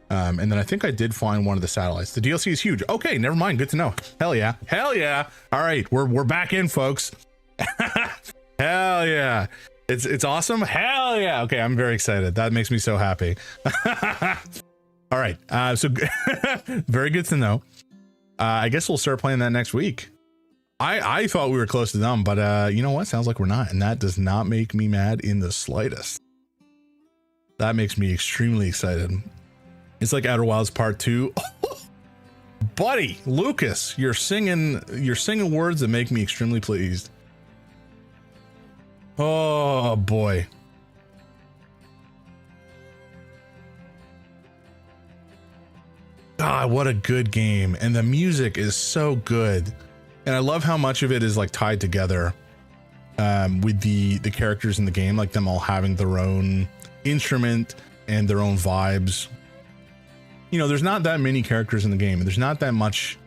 And then I think I did find one of the satellites. The DLC is huge. Okay, never mind. Good to know. Hell yeah. Hell yeah. All right, we're back in, folks. Hell yeah. It's awesome. Hell yeah. Okay, I'm very excited. That makes me so happy. All right. So very good to know. I guess we'll start playing that next week. I thought we were close to them, but you know what? Sounds like we're not, and that does not make me mad in the slightest. That makes me extremely excited. It's like Outer Wilds Part 2. Buddy, Lucas, you're singing words that make me extremely pleased. Oh boy. God, what a good game. And the music is so good. And I love how much of it is like tied together with the characters in the game, like them all having their own instrument and their own vibes. You know, there's not that many characters in the game, and there's not that much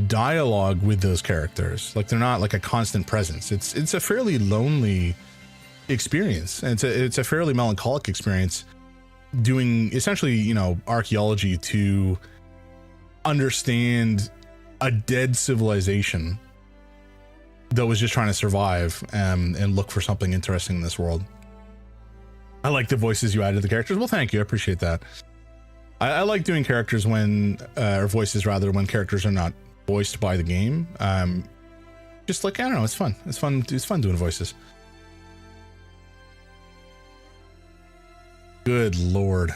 dialogue with those characters. Like, they're not like a constant presence. It's a fairly lonely experience, and it's a fairly melancholic experience, doing essentially, you know, archaeology to understand a dead civilization that was just trying to survive and look for something interesting in this world. I like the voices you added to the characters. Well, thank you. I appreciate that. I like doing characters when, or voices rather, when characters are not voiced by the game. Just like, I don't know, it's fun. It's fun doing voices. Good Lord.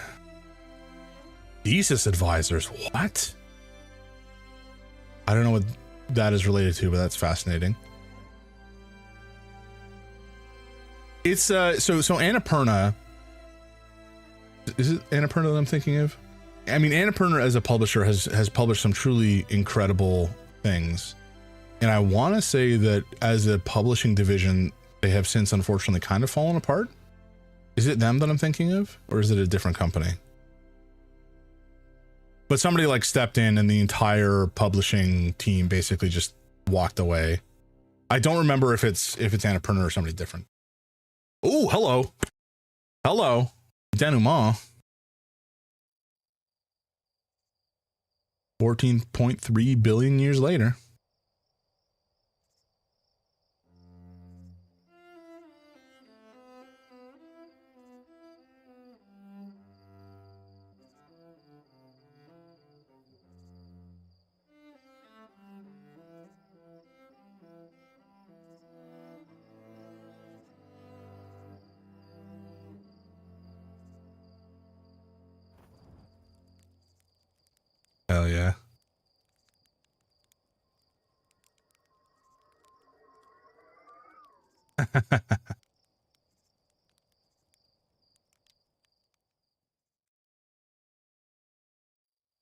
Thesis advisors, what? I don't know what that is related to, but that's fascinating. It's so Annapurna. Is it Annapurna that I'm thinking of? I mean, Annapurna as a publisher has published some truly incredible things. And I want to say that as a publishing division, they have since unfortunately kind of fallen apart. Is it them that I'm thinking of, or is it a different company? But somebody like stepped in and the entire publishing team basically just walked away. I don't remember if it's Annapurna or somebody different. Oh, hello. Hello. Denouement. 14.3 billion years later. Hell yeah.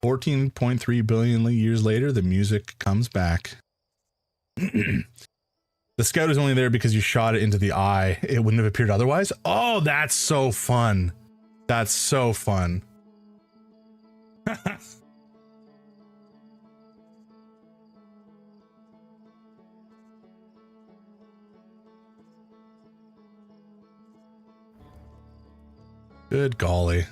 $14.3 billion years later, the music comes back. The scout is only there because you shot it into the eye. It wouldn't have appeared otherwise. Oh, that's so fun. That's so fun. Good golly.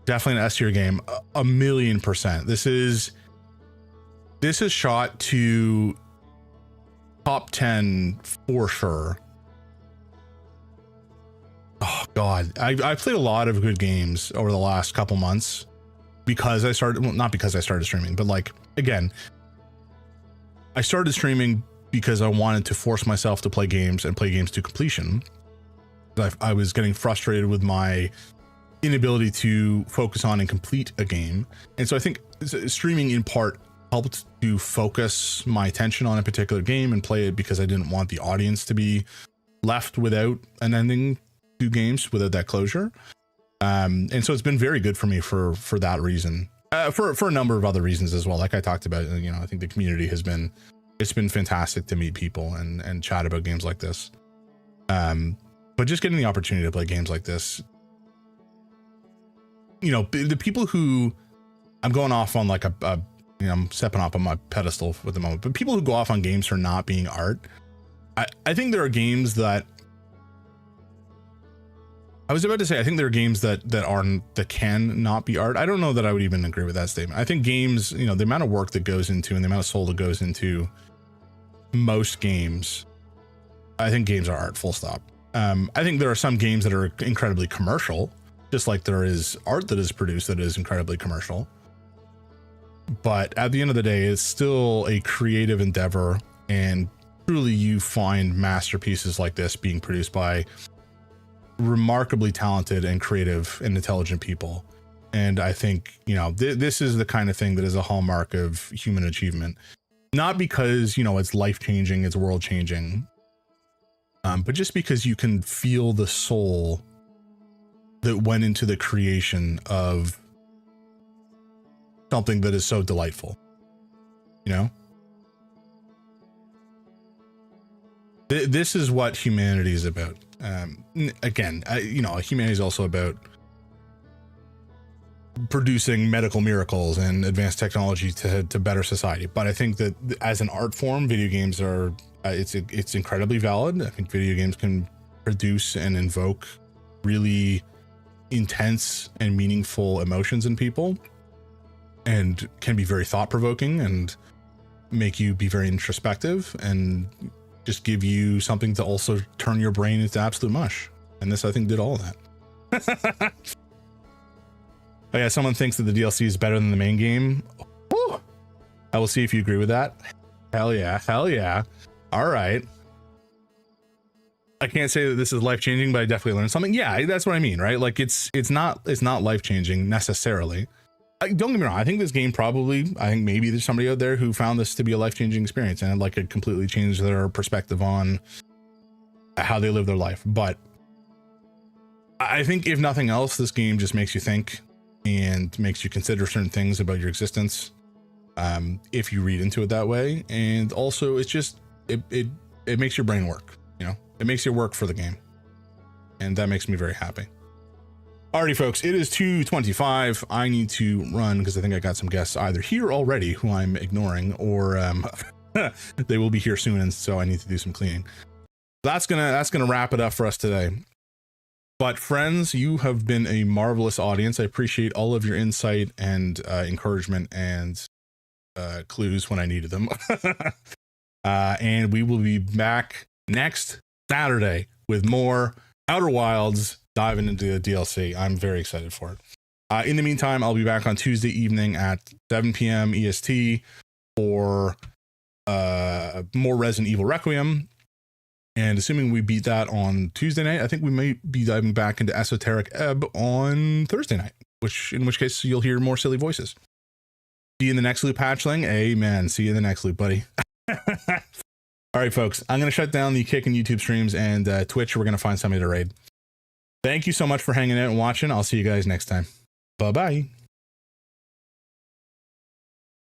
Definitely an S tier game. A million %. This is shot to top 10 for sure. Oh God. I played a lot of good games over the last couple months because I started, well, not because I started streaming, but like, again, I started streaming because I wanted to force myself to play games and play games to completion. I was getting frustrated with my inability to focus on and complete a game. And so I think streaming in part helped to focus my attention on a particular game and play it because I didn't want the audience to be left without an ending to games, without that closure. And so it's been very good for me for that reason, for a number of other reasons as well. Like I talked about, you know, I think the community has been, it's been fantastic to meet people and chat about games like this. But just getting the opportunity to play games like this, you know, the people who, I'm going off on like you know, I'm stepping up on my pedestal at the moment, but people who go off on games for not being art, I think there are games that I was about to say, I think there are games that can not be art. I don't know that I would even agree with that statement. I think games, you know, the amount of work that goes into and the amount of soul that goes into most games, I think games are art, full stop. I think there are some games that are incredibly commercial, just like there is art that is produced that is incredibly commercial. But at the end of the day, it's still a creative endeavor, and truly you find masterpieces like this being produced by remarkably talented and creative and intelligent people. And I think, you know, this is the kind of thing that is a hallmark of human achievement, not because, you know, it's life-changing, it's world-changing, but just because you can feel the soul that went into the creation of something that is so delightful, you know? This is what humanity is about. Again, you know, humanity is also about producing medical miracles and advanced technology to better society. But I think that as an art form, video games are, it's incredibly valid. I think video games can produce and invoke really intense and meaningful emotions in people, and can be very thought-provoking and make you be very introspective and just give you something to also turn your brain into absolute mush. And this, I think, did all of that. Oh yeah, someone thinks that the DLC is better than the main game. Woo! I will see if you agree with that. Hell yeah, hell yeah. All right. I can't say that this is life-changing, but I definitely learned something. Yeah, that's what I mean, right? Like it's not life-changing necessarily. Don't get me wrong. I think this game I think maybe there's somebody out there who found this to be a life-changing experience and like it completely changed their perspective on how they live their life. But I think if nothing else, this game just makes you think and makes you consider certain things about your existence. If you read into it that way. And also it's just, it makes your brain work, you know, it makes you work for the game. And that makes me very happy. Alrighty, folks, it is 2:25. I need to run because I think I got some guests either here already who I'm ignoring, or they will be here soon, and so I need to do some cleaning. That's gonna wrap it up for us today. But friends, you have been a marvelous audience. I appreciate all of your insight and encouragement and clues when I needed them. And we will be back next Saturday with more Outer Wilds, diving into the DLC. I'm very excited for it. In the meantime, I'll be back on Tuesday evening at 7 p.m. EST for more Resident Evil Requiem. And assuming we beat that on Tuesday night, I think we may be diving back into Esoteric Ebb on Thursday night, in which case you'll hear more silly voices. See you in the next loop, Hatchling. Amen. See you in the next loop, buddy. All right, folks, I'm going to shut down the Kick and YouTube streams, and Twitch, we're going to find somebody to raid. Thank you so much for hanging out and watching. I'll see you guys next time. Bye-bye.